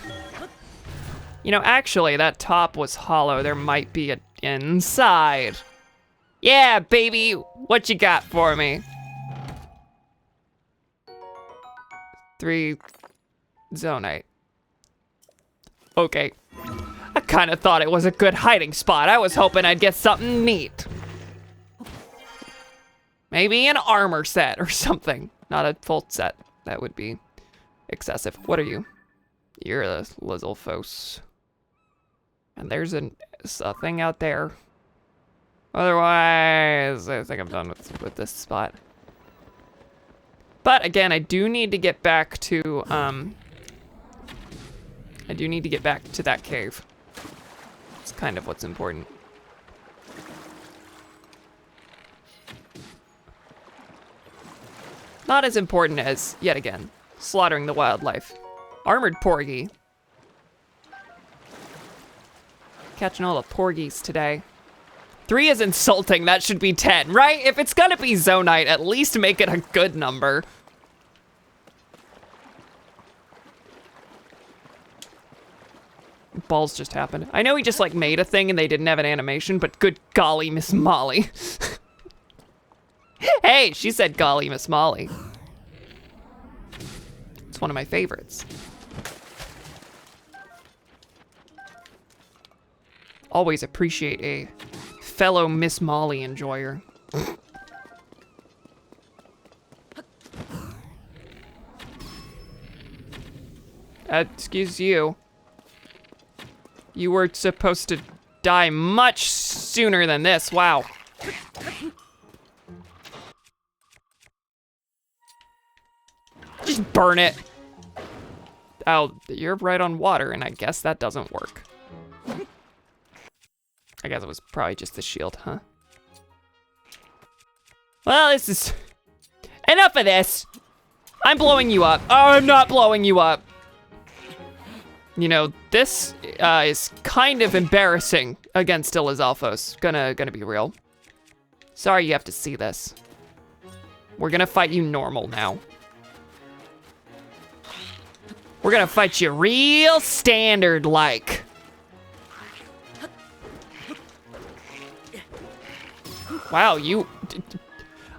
You know, actually, that top was hollow. There might be an inside. Yeah, baby, what you got for me? 3 zonite. Okay. I kind of thought it was a good hiding spot. I was hoping I'd get something neat. Maybe an armor set or something. Not a full set. That would be excessive. What are you? You're a Lizalfos. And there's a thing out there. Otherwise, I think I'm done with this spot. But again, I do need to get back to that cave. It's kind of what's important. Not as important as, yet again, slaughtering the wildlife. Armored porgy. Catching all the porgies today. 3 is insulting, that should be 10, right? If it's gonna be zonite, at least make it a good number. Balls just happened. I know he just like made a thing and they didn't have an animation, but good golly, Miss Molly. Hey, she said golly, Miss Molly. It's one of my favorites. Always appreciate a fellow Miss Molly enjoyer. Excuse you. You were supposed to die much sooner than this. Wow. Just burn it. Oh, you're right on water, and I guess that doesn't work. I guess it was probably just the shield, huh? Well, this is... Enough of this. I'm blowing you up. Oh, I'm not blowing you up. You know, this is kind of embarrassing against Elizalphos. Gonna be real. Sorry you have to see this. We're gonna fight you normal now. We're gonna fight you real standard-like. Wow, you...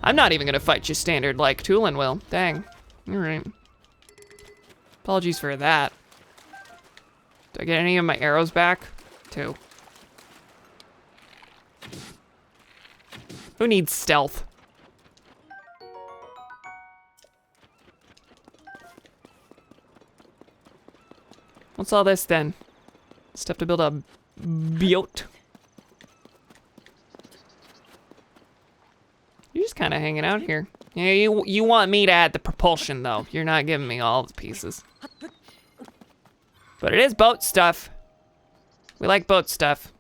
I'm not even gonna fight you standard-like. Tulin will. Dang. Alright. Apologies for that. Do I get any of my arrows back? 2. Who needs stealth? What's all this then? Stuff to build a boat. You're just kind of hanging out here. Yeah, you want me to add the propulsion though. You're not giving me all the pieces. But it is boat stuff. We like boat stuff.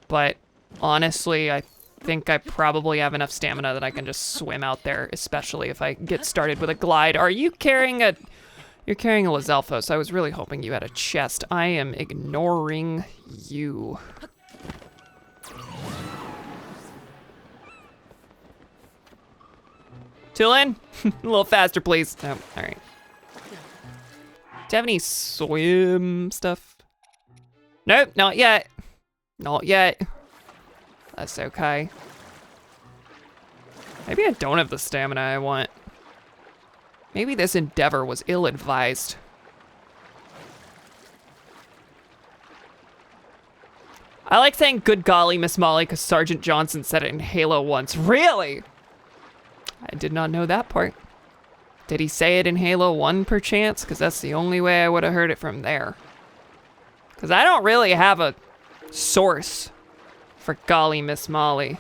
But honestly, I think I probably have enough stamina that I can just swim out there, especially if I get started with a glide. Are you carrying a... You're carrying a Lizalphos. I was really hoping you had a chest. I am ignoring you. Tulin? A little faster, please. Oh, all right. Do you have any swim stuff? Nope, not yet. Not yet. That's okay. Maybe I don't have the stamina I want. Maybe this endeavor was ill-advised. I like saying good golly, Miss Molly, because Sergeant Johnson said it in Halo once. Really? I did not know that part. Did he say it in Halo 1 perchance? Because that's the only way I would have heard it from there. Because I don't really have a source for golly, Miss Molly.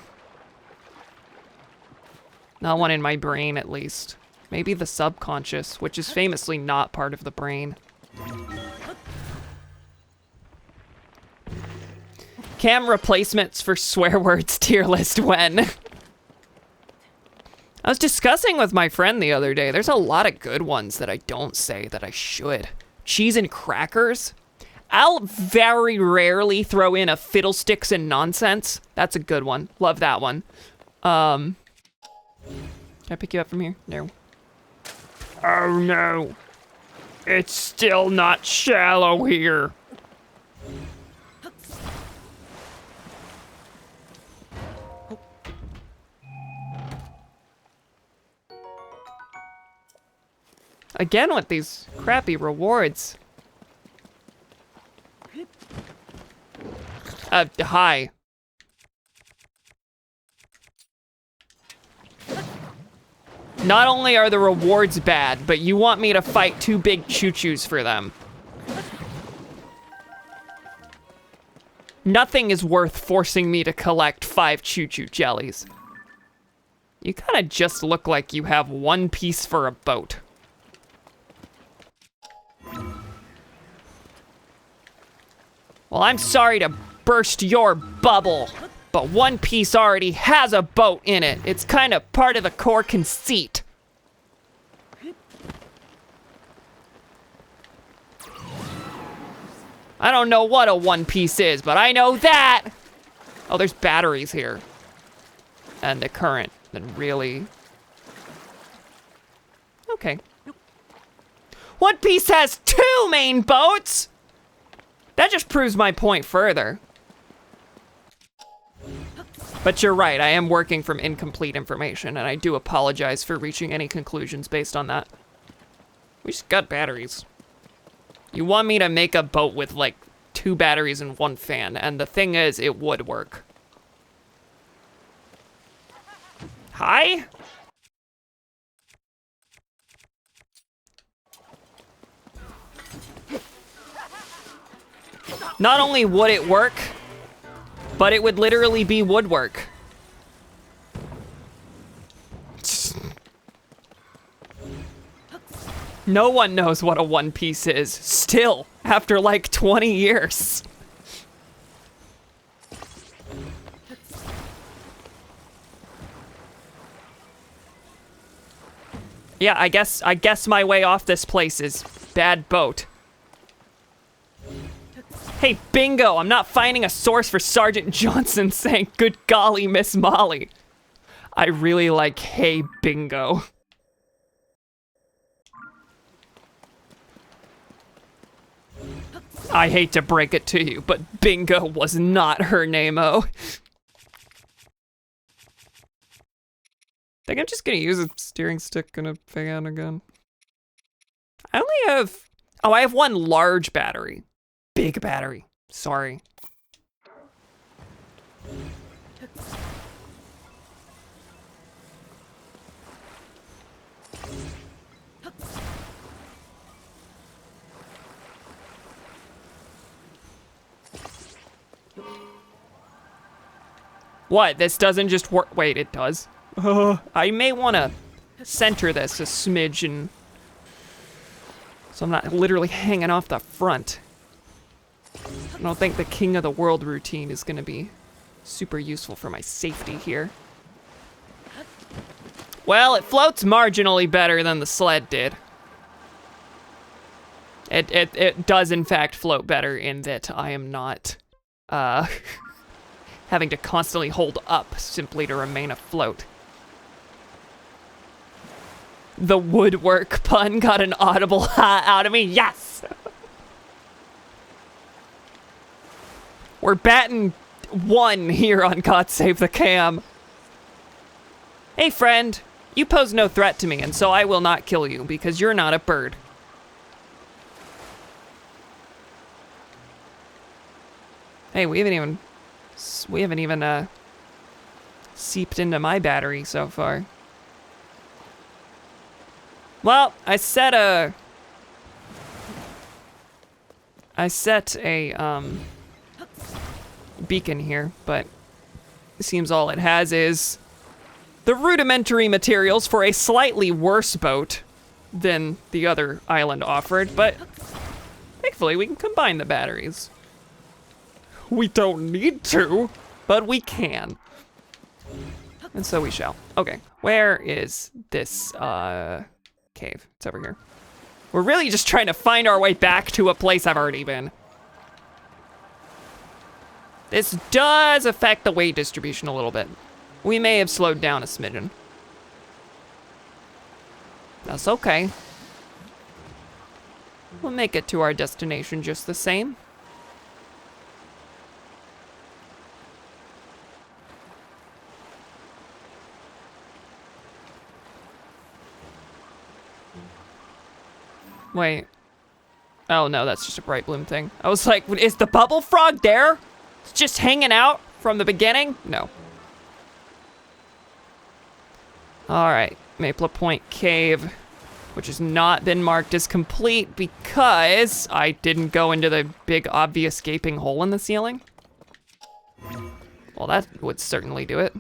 Not one in my brain, at least. Maybe the subconscious, which is famously not part of the brain. Cam replacements for swear words tier list when? I was discussing with my friend the other day, there's a lot of good ones that I don't say that I should. Cheese and crackers. I'll very rarely throw in a fiddlesticks and nonsense. That's a good one. Love that one. Can I pick you up from here? No. Oh no. It's still not shallow here. Again with these crappy rewards. Hi. Not only are the rewards bad, but you want me to fight 2 big choo-choos for them. Nothing is worth forcing me to collect 5 choo-choo jellies. You kind of just look like you have 1 piece for a boat. Well, I'm sorry to burst your bubble, but One Piece already has a boat in it. It's kind of part of the core conceit. I don't know what a One Piece is, but I know that. Oh, there's batteries here. And the current, then really. Okay. One Piece has 2 main boats! That just proves my point further. But you're right, I am working from incomplete information, and I do apologize for reaching any conclusions based on that. We just got batteries. You want me to make a boat with, like, 2 batteries and 1 fan, and the thing is, it would work. Hi? Not only would it work, but it would literally be woodwork. No one knows what a One Piece is, still, after like 20 years. Yeah, I guess my way off this place is bad boat. Hey, bingo, I'm not finding a source for Sergeant Johnson saying, "Good golly, Miss Molly." I really like "Hey, bingo." I hate to break it to you, but bingo was not her name-o. I think I'm just gonna use a steering stick and a fan again. I only have, oh, I have one large battery. Big battery, sorry. What, this doesn't just work? Wait, it does. I may want to center this a smidgen so I'm not literally hanging off the front. I don't think the King of the World routine is going to be super useful for my safety here. Well, it floats marginally better than the sled did. It does in fact float better in that I am not having to constantly hold up simply to remain afloat. The woodwork pun got an audible ha out of me. Yes! We're batting 1 here on God Save the Cam. Hey friend, you pose no threat to me, and so I will not kill you because you're not a bird. Hey, we haven't even seeped into my battery so far. Well, I set a beacon here, but it seems all it has is the rudimentary materials for a slightly worse boat than the other island offered, but thankfully we can combine the batteries. We don't need to, but we can. And so we shall. Okay, where is this cave? It's over here. We're really just trying to find our way back to a place I've already been. This does affect the weight distribution a little bit. We may have slowed down a smidgen. That's okay. We'll make it to our destination just the same. Wait. Oh no, that's just a bright bloom thing. I was like, is the bubble frog there? It's just hanging out from the beginning? No. All right, Maple Point Cave, which has not been marked as complete because I didn't go into the big obvious gaping hole in the ceiling. Well, that would certainly do it.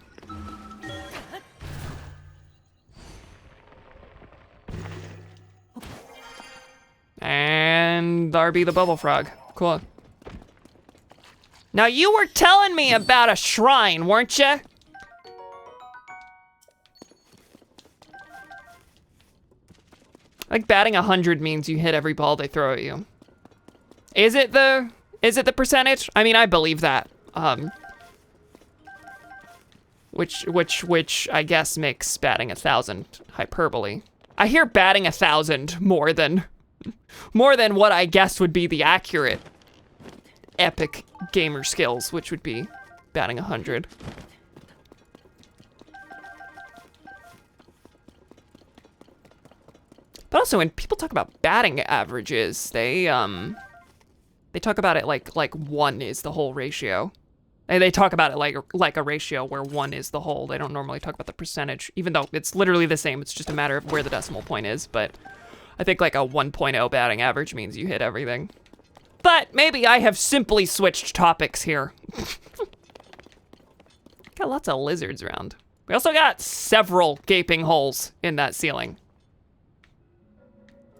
And there be the bubble frog. Cool. Now you were telling me about a shrine, weren't you? Like batting 100 means you hit every ball they throw at you. Is it the percentage? I mean, I believe that. Which I guess makes batting 1,000 hyperbole. I hear batting 1,000 more than what I guess would be the accurate epic gamer skills, which would be batting 100. But also, when people talk about batting averages, they talk about it like 1 is the whole ratio. They talk about it like a ratio where 1 is the whole. They don't normally talk about the percentage, even though it's literally the same. It's just a matter of where the decimal point is. But I think like a 1.0 batting average means you hit everything. But maybe I have simply switched topics here. Got lots of lizards around. We also got several gaping holes in that ceiling.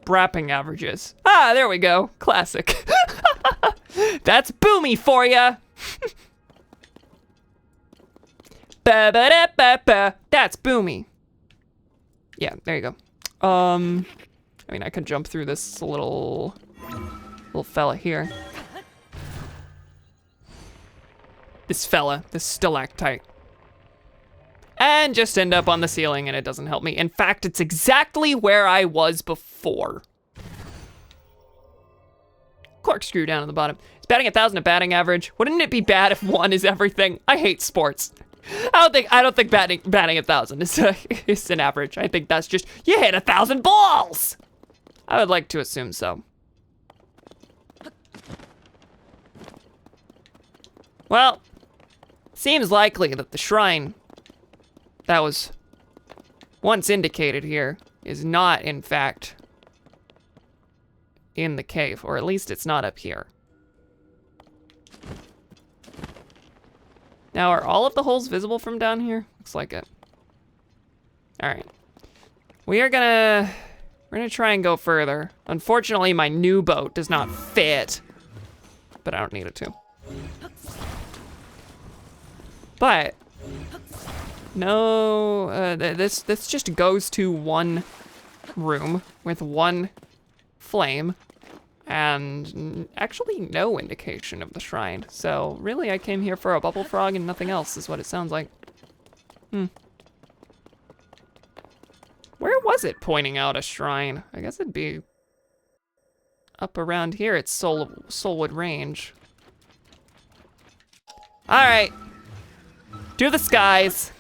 Brapping averages. Ah, there we go. Classic. That's boomy for ya. Ba-ba-da-ba-ba. That's boomy. Yeah, there you go. I mean, I could jump through this little fella here. This stalactite. And just end up on the ceiling, and it doesn't help me. In fact, it's exactly where I was before. Corkscrew down at the bottom. Is batting 1,000 a batting average? Wouldn't it be bad if 1 is everything? I hate sports. I don't think batting 1,000 is an average. I think that's just, you hit 1,000 balls! I would like to assume so. Well, seems likely that the shrine that was once indicated here is not, in fact, in the cave, or at least it's not up here. Now, are all of the holes visible from down here? Looks like it. All right. We're gonna try and go further. Unfortunately, my new boat does not fit, but I don't need it to. But no, this just goes to one room with one flame and actually no indication of the shrine. So really I came here for a bubble frog and nothing else is what it sounds like. Where was it pointing out a shrine? I guess it'd be up around here at Soulwood Range. All right, to the skies.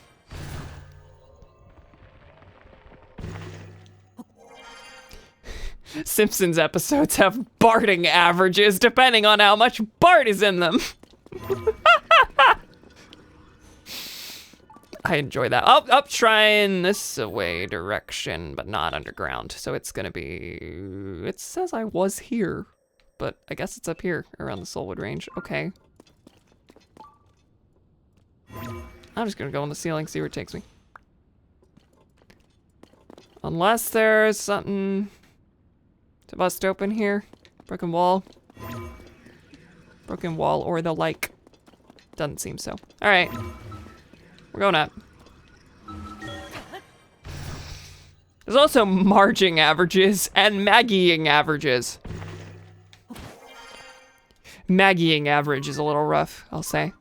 Simpsons episodes have barding averages depending on how much Bart is in them. I enjoy that. Up shrine this way direction, but not underground. So it's gonna be, it says I was here, but I guess it's up here around the Soulwood Range. Okay. I'm just gonna go on the ceiling, see where it takes me. Unless there's something to bust open here. Broken wall or the like. Doesn't seem so. All right, we're going up. There's also marging averages and Maggieing averages. Maggieing average is a little rough, I'll say.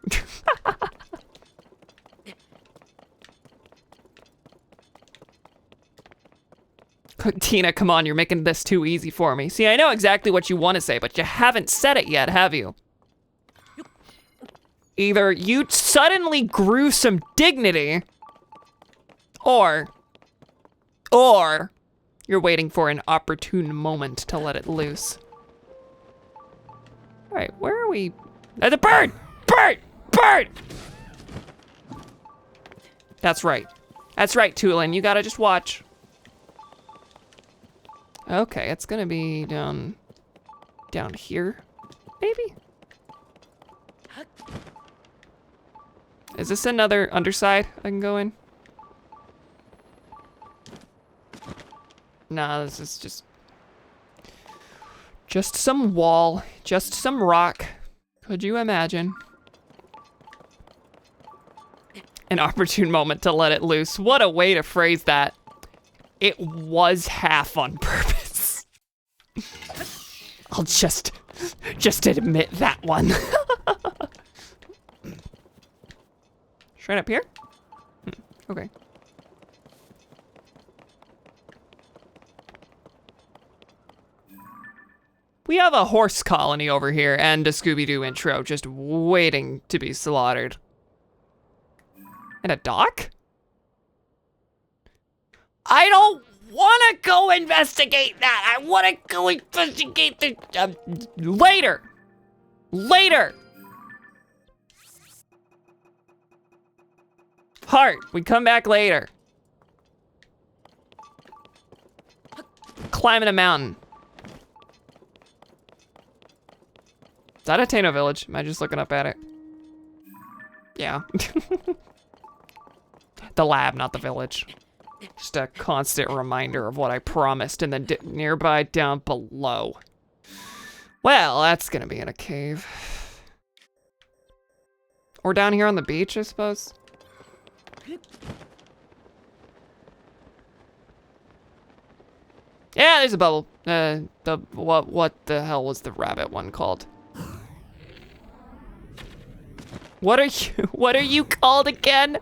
Tina, come on, you're making this too easy for me. See, I know exactly what you want to say, but you haven't said it yet, have you? Either you suddenly grew some dignity, or you're waiting for an opportune moment to let it loose. All right, where are we? The bird! Bird! Bird! That's right. That's right, Tulin, you gotta just watch. Okay, it's gonna be down here, maybe? Is this another underside I can go in? Nah, this is just some wall, just some rock. Could you imagine? An opportune moment to let it loose. What a way to phrase that. It was half on purpose. I'll just admit that one. Shrine up here? Okay. We have a horse colony over here and a Scooby-Doo intro just waiting to be slaughtered. And a dock? I don't want to go investigate that. I want to go investigate the later. Later. Heart, we come back later. Climbing a mountain. Is that a Tano village? Am I just looking up at it? Yeah. The lab, not the village. Just a constant reminder of what I promised and then nearby down below. Well, that's gonna be in a cave. Or down here on the beach, I suppose. Yeah, there's a bubble. What the hell was the rabbit one called? What are you called again?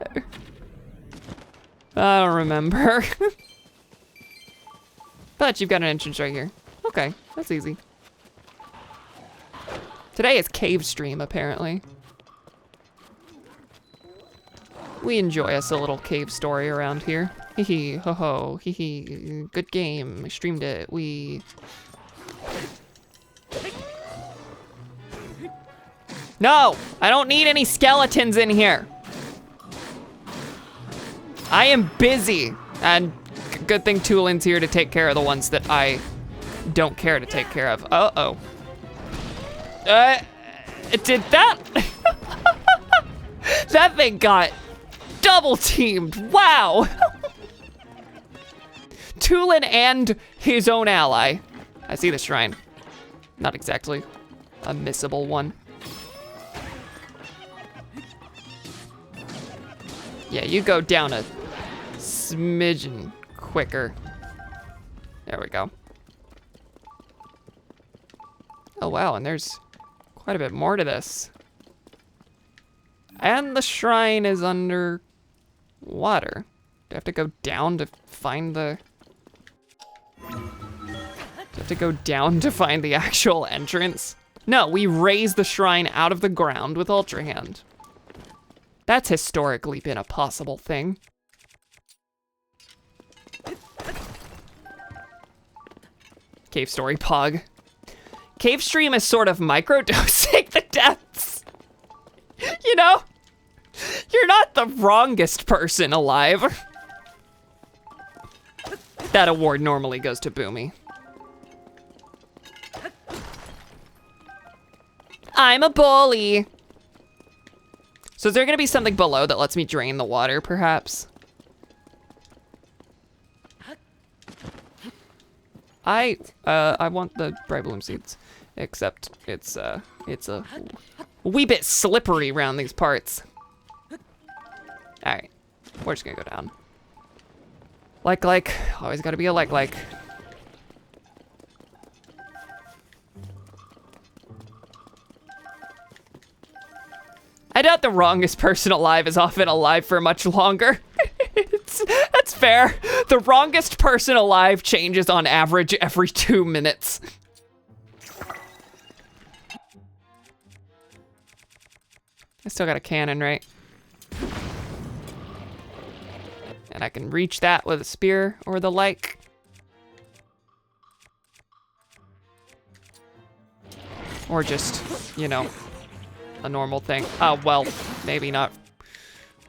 I don't remember. But you've got an entrance right here. Okay, that's easy. Today is cave stream, apparently. We enjoy us a little cave story around here. Hee hee, ho ho, hee hee, good game, I streamed it, No, I don't need any skeletons in here. I am busy, and good thing Tulin's here to take care of the ones that I don't care to take care of. Uh-oh. Did that? That thing got double teamed, wow. Tulin and his own ally. I see the shrine. Not exactly a missable one. Yeah, you go down a smidgen quicker. There we go. Oh wow, and there's quite a bit more to this. And the shrine is under water. Do I have to go down to find the... Do I have to go down to find the actual entrance? No, we raise the shrine out of the ground with Ultra Hand. That's historically been a possible thing. Cave story, Pog. Cave stream is sort of microdosing the depths. You know? You're not the wrongest person alive. That award normally goes to Boomy. I'm a bully. So is there gonna be something below that lets me drain the water, perhaps? I want the bright bloom seeds, except it's a wee bit slippery around these parts. All right, we're just gonna go down. Like, always gotta be a like. I doubt the wrongest person alive is often alive for much longer. That's fair. The wrongest person alive changes on average every 2 minutes. I still got a cannon, right? And I can reach that with a spear or the like. Or just, you know, a normal thing. Oh, well, maybe not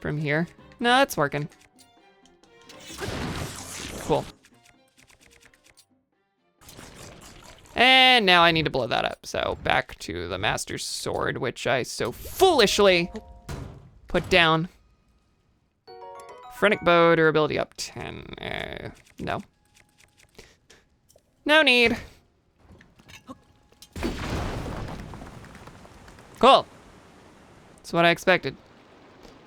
from here. No, it's working. Cool. And now I need to blow that up. So back to the Master's Sword, which I so foolishly put down. Phrenic Bow, durability up 10. No. No need. Cool. That's what I expected.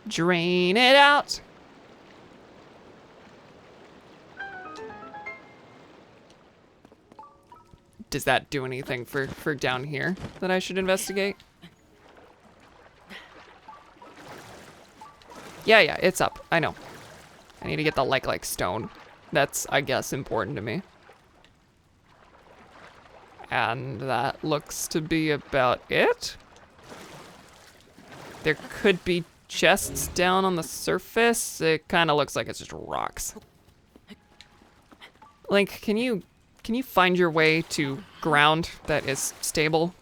Drain it out. Does that do anything for down here that I should investigate? Yeah, it's up. I know. I need to get the like stone. That's, I guess, important to me. And that looks to be about it. There could be chests down on the surface. It kind of looks like it's just rocks. Link, can you find your way to ground that is stable?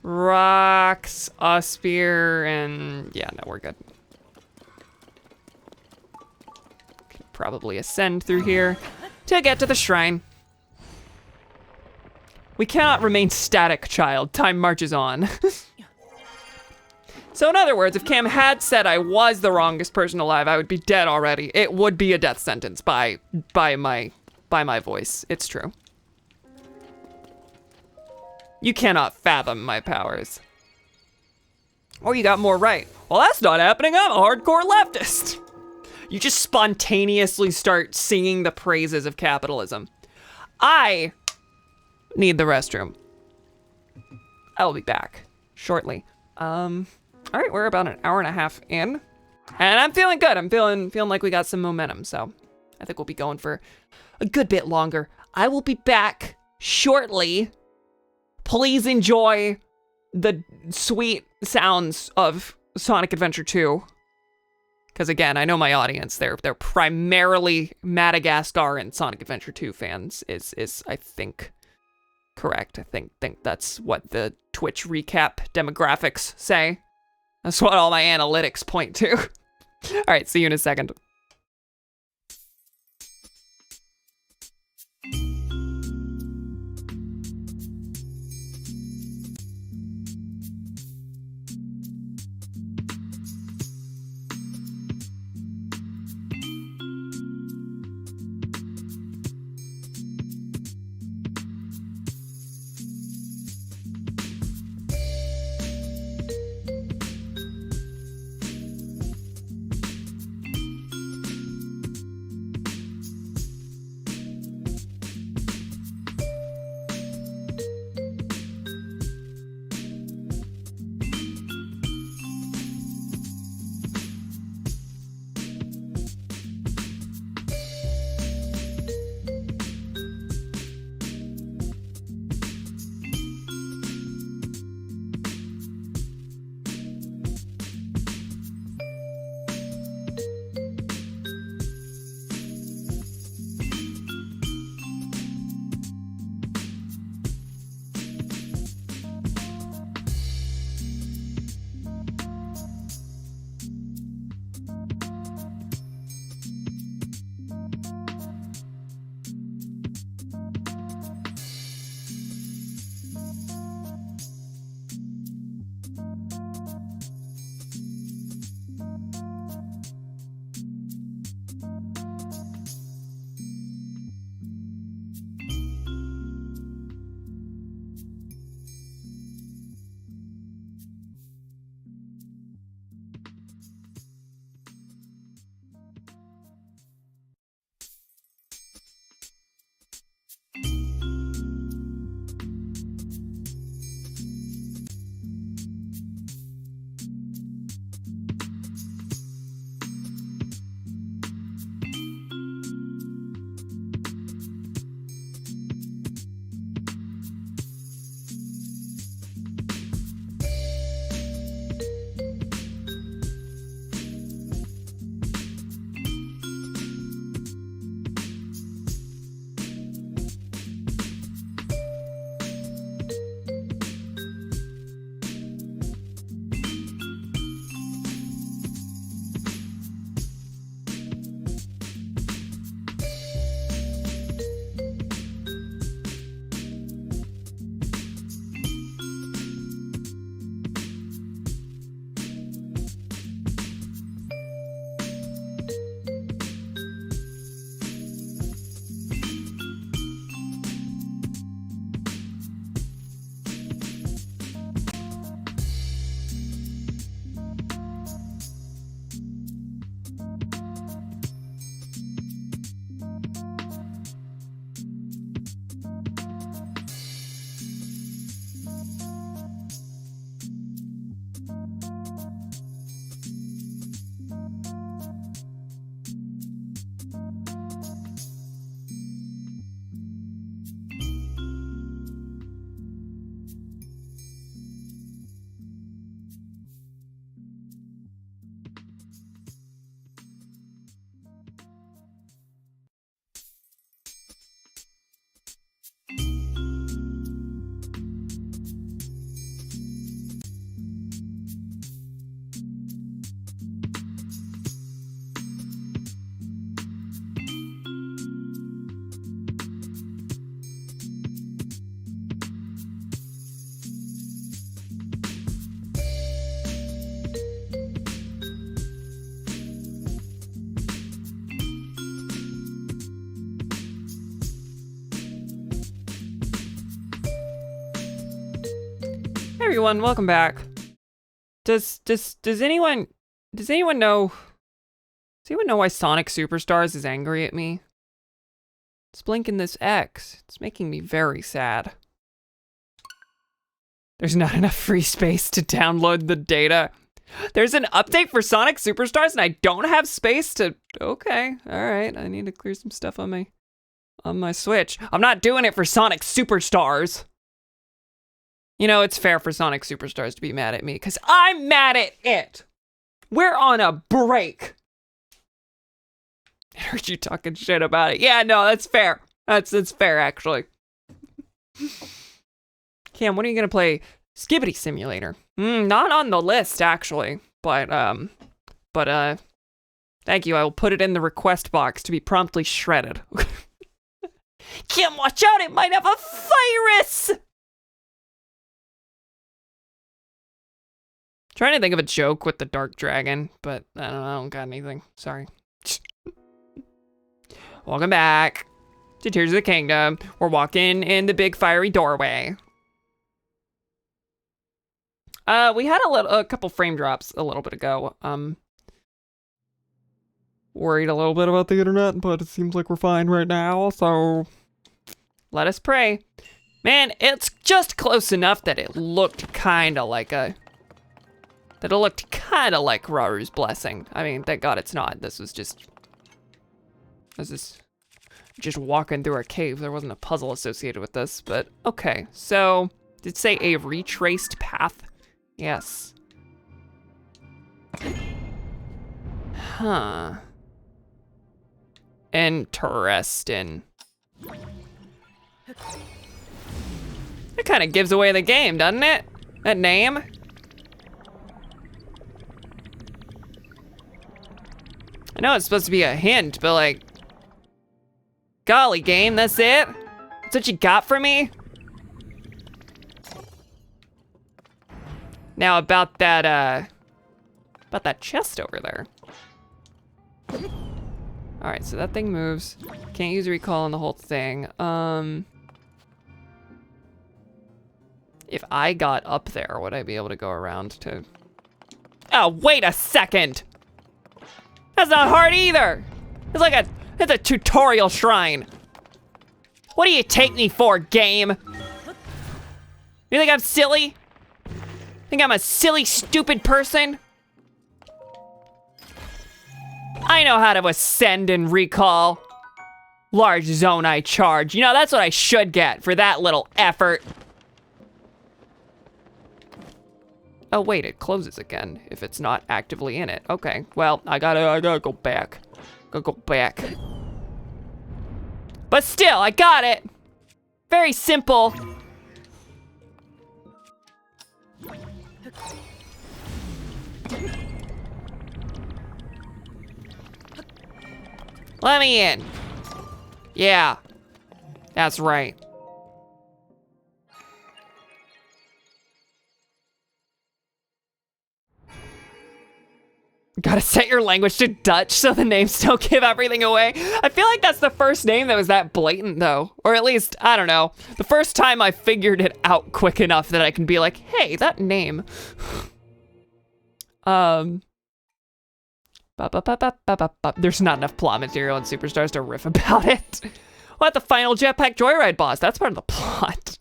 Rocks, a spear, and yeah, no, we're good. Can probably ascend through here to get to the shrine. We cannot remain static, child. Time marches on. So in other words, if Cam had said I was the wrongest person alive, I would be dead already. It would be a death sentence by my voice. It's true. You cannot fathom my powers. Or you got more right. Well, that's not happening. I'm a hardcore leftist. You just spontaneously start singing the praises of capitalism. I need the restroom. I will be back shortly. All right, we're about an hour and a half in, and I'm feeling good. I'm feeling like we got some momentum, so I think we'll be going for a good bit longer. I will be back shortly. Please enjoy the sweet sounds of Sonic Adventure 2. Because again, I know my audience, they're primarily Madagascar and Sonic Adventure 2 fans, is I think correct. I think that's what the Twitch recap demographics say. That's what all my analytics point to. All right, see you in a second. everyone, welcome back. Does anyone know why Sonic Superstars is angry at me? It's blinking this X. It's making me very sad. There's not enough free space to download the data. There's an update for Sonic Superstars and I don't have space to... Okay, alright, I need to clear some stuff on my Switch. I'm not doing it for Sonic Superstars. You know, it's fair for Sonic Superstars to be mad at me, because I'm mad at it! We're on a break! I heard you talking shit about it. Yeah, no, that's fair. That's fair, actually. Cam, when are you gonna play Skibbity Simulator? Not on the list, actually. But, thank you. I will put it in the request box to be promptly shredded. Cam, watch out! It might have a virus! Trying to think of a joke with the Dark Dragon, but I don't got anything. Sorry. Welcome back to Tears of the Kingdom. We're walking in the big fiery doorway. We had a couple frame drops a little bit ago. Worried a little bit about the internet, but it seems like we're fine right now, so let us pray. Man, it's just close enough that it looked kind of like Raru's blessing. I mean, thank God it's not. This is just walking through a cave. There wasn't a puzzle associated with this, but okay. So, did it say a retraced path? Yes. Huh. Interesting. That kind of gives away the game, doesn't it? That name? I know it's supposed to be a hint, but like, golly, game, that's it? That's what you got for me? Now about that chest over there. All right, so that thing moves. Can't use recall on the whole thing. If I got up there, would I be able to go around to... Oh, wait a second! That's not hard either! It's a tutorial shrine. What do you take me for, game? You think I'm silly? Think I'm a silly, stupid person? I know how to ascend and recall. Large zone I charge. You know, that's what I should get for that little effort. Oh wait, it closes again if it's not actively in it. Okay, well, I gotta go back. Go back. But still, I got it. Very simple. Let me in. Yeah, that's right. Gotta set your language to Dutch so the names don't give everything away. I feel like that's the first name that was that blatant though. Or at least, I don't know. The first time I figured it out quick enough that I can be like, hey, that name. There's not enough plot material in Superstars to riff about it. What, the final Jetpack Joyride boss? That's part of the plot.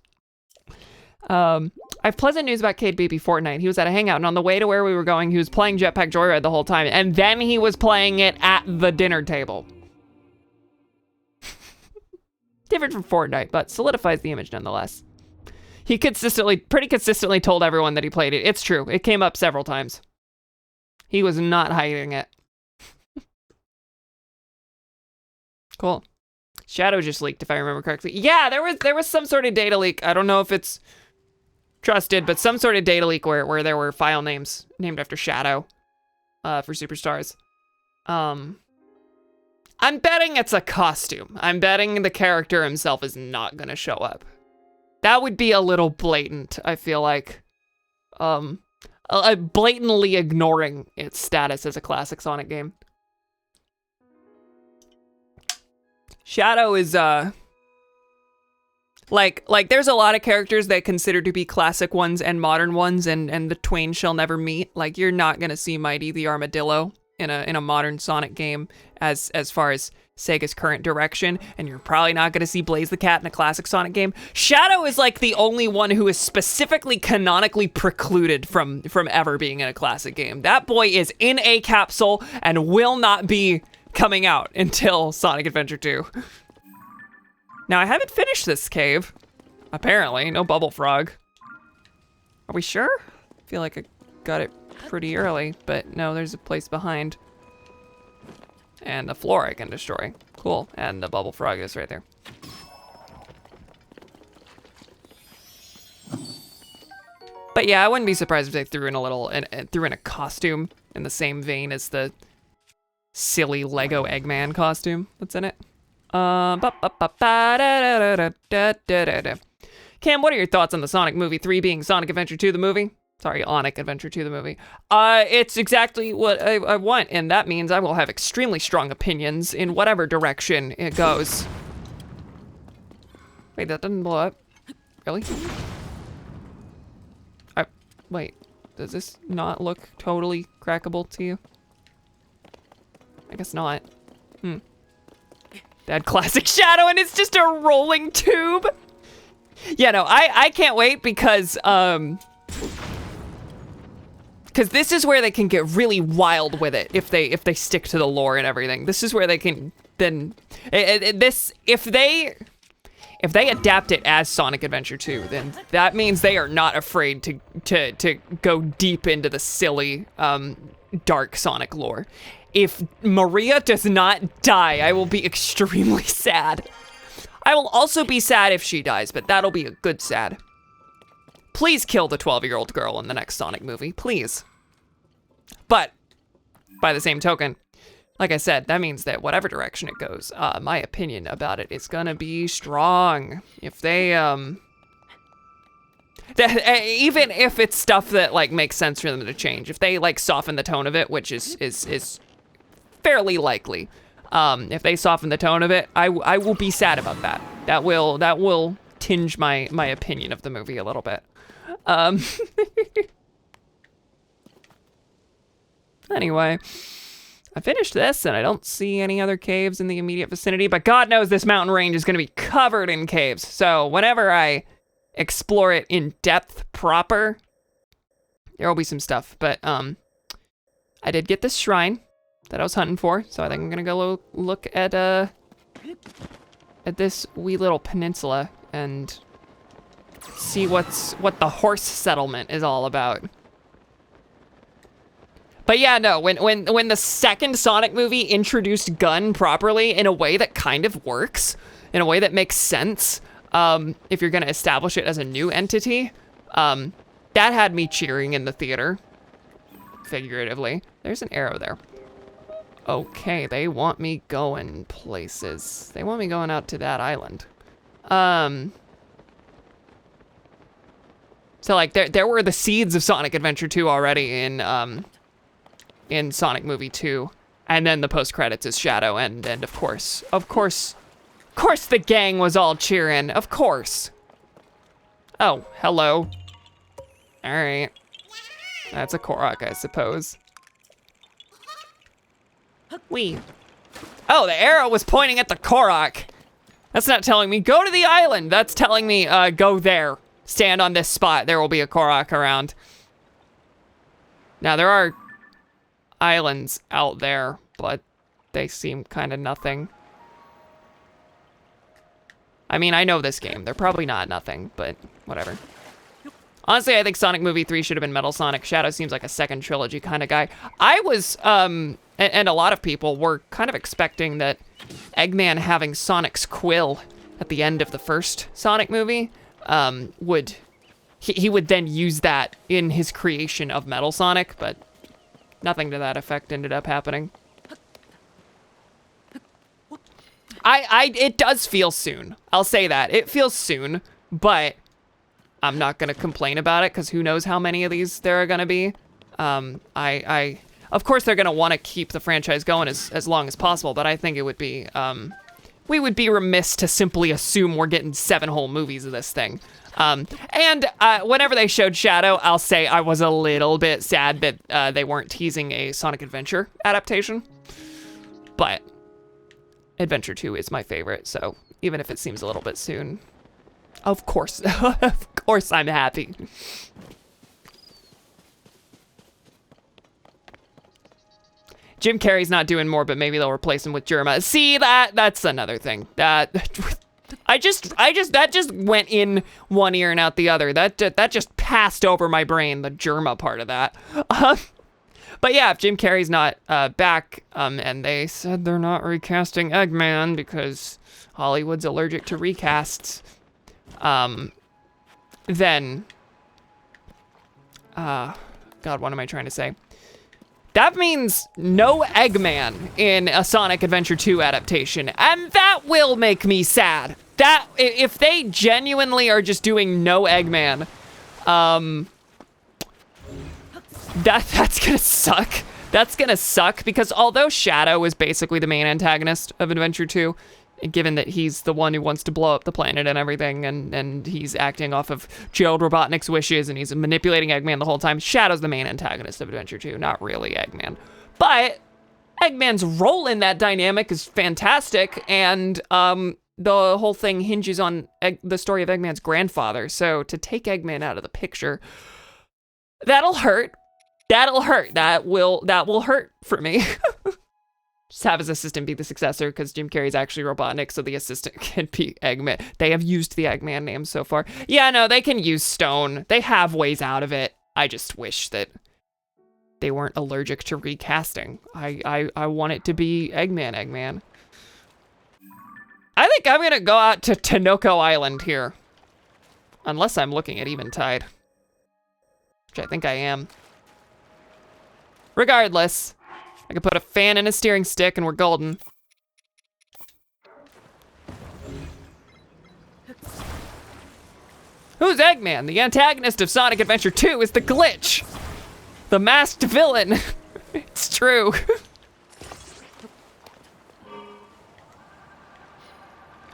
I have pleasant news about Cade Baby Fortnite. He was at a hangout, and on the way to where we were going, he was playing Jetpack Joyride the whole time, and then he was playing it at the dinner table. Different from Fortnite, but solidifies the image nonetheless. He pretty consistently told everyone that he played it. It's true. It came up several times. He was not hiding it. Cool. Shadow just leaked, if I remember correctly. Yeah, there was some sort of data leak. I don't know if it's trusted, but some sort of data leak where there were file names named after Shadow for Superstars. I'm betting it's a costume. I'm betting the character himself is not gonna show up. That would be a little blatant, I feel like. Blatantly ignoring its status as a classic Sonic game. Shadow is Like there's a lot of characters that consider to be classic ones and modern ones, and the twain shall never meet. Like, you're not gonna see Mighty the Armadillo in a modern Sonic game as far as Sega's current direction, and you're probably not gonna see Blaze the Cat in a classic Sonic game. Shadow is like the only one who is specifically canonically precluded from ever being in a classic game. That boy is in a capsule and will not be coming out until Sonic Adventure 2. Now, I haven't finished this cave. Apparently, no bubble frog. Are we sure? I feel like I got it pretty early, but no, there's a place behind. And the floor I can destroy. Cool, and the bubble frog is right there. But yeah, I wouldn't be surprised if they threw in a costume in the same vein as the silly Lego Eggman costume that's in it. Cam, what are your thoughts on the Sonic movie 3 being Sonic Adventure 2 the movie? Sorry, Sonic Adventure 2 the movie. It's exactly what I want, and that means I will have extremely strong opinions in whatever direction it goes. Wait, that doesn't blow up. Really? Wait, does this not look totally crackable to you? I guess not. That classic Shadow, and it's just a rolling tube. Yeah, no, I can't wait because this is where they can get really wild with it if they stick to the lore and everything. This is where they can then if they adapt it as Sonic Adventure 2, then that means they are not afraid to go deep into the silly dark Sonic lore. If Maria does not die, I will be extremely sad. I will also be sad if she dies, but that'll be a good sad. Please kill the 12-year-old girl in the next Sonic movie, please. But, by the same token, like I said, that means that whatever direction it goes, my opinion about it is gonna be strong. If they, even if it's stuff that, like, makes sense for them to change, if they, like, soften the tone of it, which is fairly likely, if they soften the tone of it, I will be sad about that. That will tinge my opinion of the movie a little bit. Anyway, I finished this and I don't see any other caves in the immediate vicinity, but God knows this mountain range is gonna be covered in caves. So whenever I explore it in depth proper, there will be some stuff. But I did get this shrine that I was hunting for, so I think I'm gonna go look at this wee little peninsula and see what the horse settlement is all about. But yeah, no, when the second Sonic movie introduced Gun properly in a way that kind of works, in a way that makes sense, if you're gonna establish it as a new entity, that had me cheering in the theater, figuratively. There's an arrow there. Okay, they want me going places. They want me going out to that island. So like there were the seeds of Sonic Adventure 2 already in Sonic Movie 2, and then the post credits is Shadow, and of course the gang was all cheering, of course. Oh, hello. All right, that's a Korok, I suppose. Wee. Oh, the arrow was pointing at the Korok. That's not telling me go to the island. That's telling me go there. Stand on this spot. There will be a Korok around. Now there are islands out there, but they seem kind of nothing. I mean, I know this game. They're probably not nothing, but whatever. Honestly, I think Sonic Movie 3 should have been Metal Sonic. Shadow seems like a second trilogy kind of guy. I was, and a lot of people were kind of expecting that Eggman having Sonic's quill at the end of the first Sonic movie he would then use that in his creation of Metal Sonic, but nothing to that effect ended up happening. It does feel soon. I'll say that. It feels soon, but I'm not gonna complain about it because who knows how many of these there are gonna be. Of course they're gonna want to keep the franchise going as long as possible, but I think it would be we would be remiss to simply assume we're getting 7 whole movies of this thing. Whenever they showed Shadow, I'll say I was a little bit sad that they weren't teasing a Sonic Adventure adaptation. But Adventure 2 is my favorite, so even if it seems a little bit soon, of course, of course I'm happy. Jim Carrey's not doing more, but maybe they'll replace him with Germa. See, that's another thing. That just went in one ear and out the other. That just passed over my brain, the Germa part of that. But yeah, if Jim Carrey's not back, and they said they're not recasting Eggman because Hollywood's allergic to recasts, then, God, what am I trying to say? That means no Eggman in a Sonic Adventure 2 adaptation, and that will make me sad. That, if they genuinely are just doing no Eggman, that's gonna suck. That's gonna suck, because although Shadow is basically the main antagonist of Adventure 2, given that he's the one who wants to blow up the planet and everything, and he's acting off of Gerald Robotnik's wishes, and he's manipulating Eggman the whole time, Shadow's the main antagonist of Adventure 2, not really Eggman. But Eggman's role in that dynamic is fantastic, and the whole thing hinges on the story of Eggman's grandfather, so to take Eggman out of the picture, that'll hurt. That'll hurt. That will hurt for me. Just have his assistant be the successor, because Jim Carrey's actually Robotnik, so the assistant can be Eggman. They have used the Eggman name so far. Yeah, no, they can use Stone. They have ways out of it. I just wish that they weren't allergic to recasting. I want it to be Eggman. I think I'm gonna go out to Tinoco Island here. Unless I'm looking at Eventide. Which I think I am. Regardless, I could put a fan in a steering stick and we're golden. Who's Eggman? The antagonist of Sonic Adventure 2 is the Glitch. The masked villain. It's true.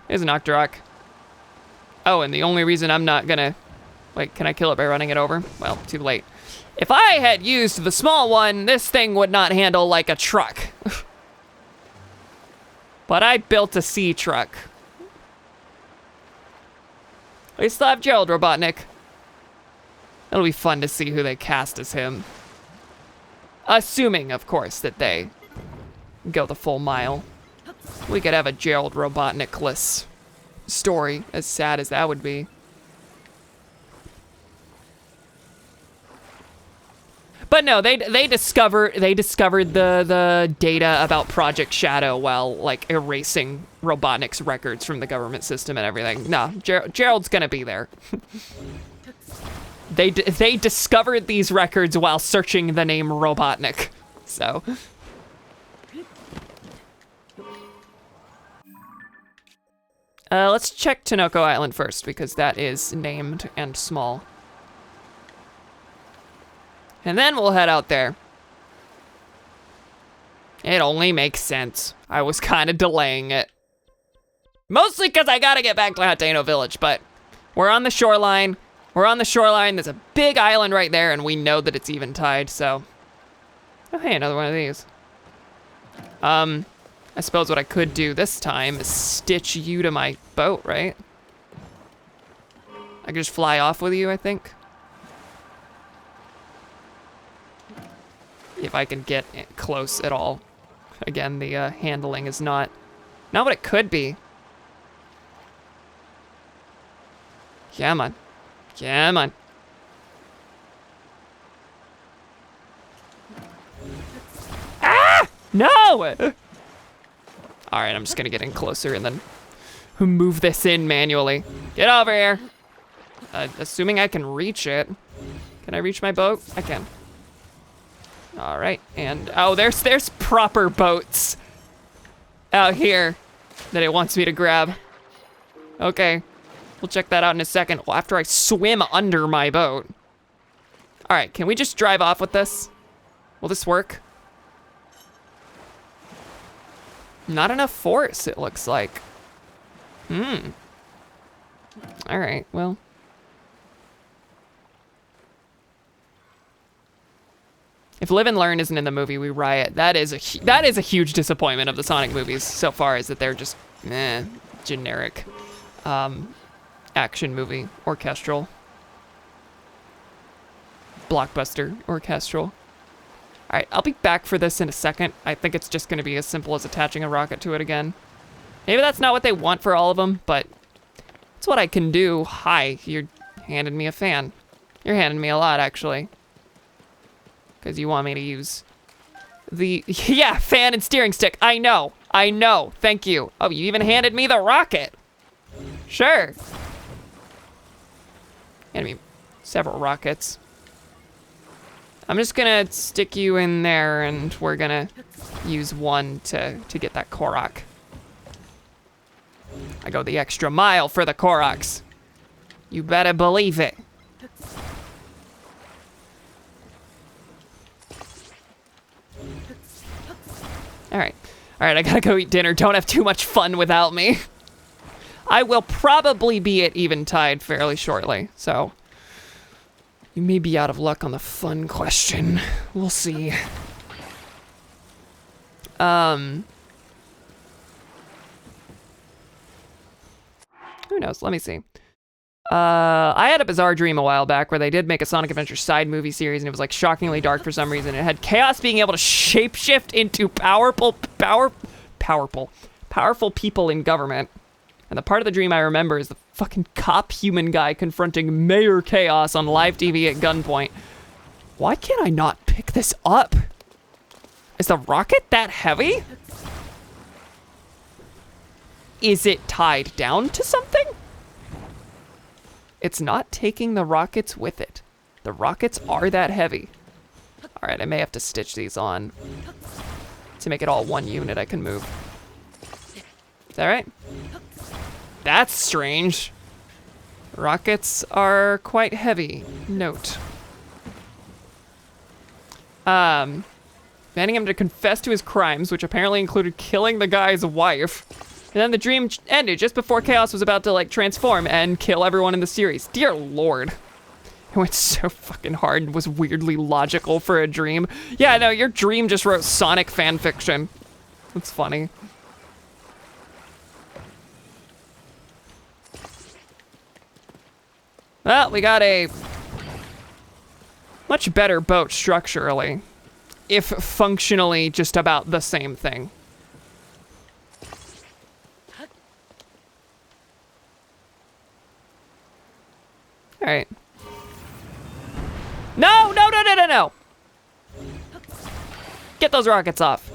Here's an Octorok. Oh, and the only reason I'm not gonna... Wait, can I kill it by running it over? Well, too late. If I had used the small one, this thing would not handle like a truck. But I built a sea truck. We still have Gerald Robotnik. It'll be fun to see who they cast as him. Assuming, of course, that they go the full mile. We could have a Gerald Robotnik-less story, as sad as that would be. But no, they discovered the data about Project Shadow while like erasing Robotnik's records from the government system and everything. No, Gerald's gonna be there. They discovered these records while searching the name Robotnik. So. Let's check Tinoco Island first, because that is named and small. And then we'll head out there. It only makes sense. I was kind of delaying it. Mostly because I gotta get back to Hateno Village, but we're on the shoreline. We're on the shoreline. There's a big island right there, and we know that it's Eventide, so. Oh, hey, another one of these. I suppose what I could do this time is stitch you to my boat, right? I could just fly off with you, I think. If I can get close at all. Again, the handling is not what it could be. Yeah, man. Yeah, man. Ah! No! Alright, I'm just gonna get in closer and then move this in manually. Get over here. Assuming I can reach it. Can I reach my boat? I can. All right, and oh, there's proper boats out here that it wants me to grab. Okay, we'll check that out in a second. Well, after I swim under my boat. All right, can we just drive off with this? Will this work? Not enough force, it looks like. All right, well. If Live and Learn isn't in the movie, we riot. That is a huge disappointment of the Sonic movies so far, is that they're just generic action movie, orchestral, blockbuster, orchestral. All right, I'll be back for this in a second. I think it's just gonna be as simple as attaching a rocket to it again. Maybe that's not what they want for all of them, but it's what I can do. Hi, you're handing me a fan. You're handing me a lot, actually. Because you want me to use the, yeah, fan and steering stick. I know, thank you. Oh, you even handed me the rocket. Sure. Handed me several rockets. I'm just gonna stick you in there and we're gonna use one to get that Korok. I go the extra mile for the Koroks. You better believe it. All right, I gotta go eat dinner. Don't have too much fun without me. I will probably be at eventide fairly shortly, so you may be out of luck on the fun question. We'll see. Who knows? Let me see. I had a bizarre dream a while back where they did make a Sonic Adventure side movie series, and it was like shockingly dark for some reason. It had Chaos being able to shapeshift into powerful people in government. And the part of the dream I remember is the fucking cop human guy confronting Mayor Chaos on live TV at gunpoint. Why can't I not pick this up? Is the rocket that heavy? Is it tied down to something? It's not taking the rockets with it. The rockets are that heavy. All right, I may have to stitch these on to make it all one unit I can move. Is that right? That's strange. Rockets are quite heavy. Note. Demanding him to confess to his crimes, which apparently included killing the guy's wife. And then the dream ended just before Chaos was about to like transform and kill everyone in the series. Dear Lord. It went so fucking hard and was weirdly logical for a dream. Yeah, no, your dream just wrote Sonic fan fiction. That's funny. Well, we got a much better boat structurally, if functionally just about the same thing. All right. No, no, no, no, no, no. Get those rockets off.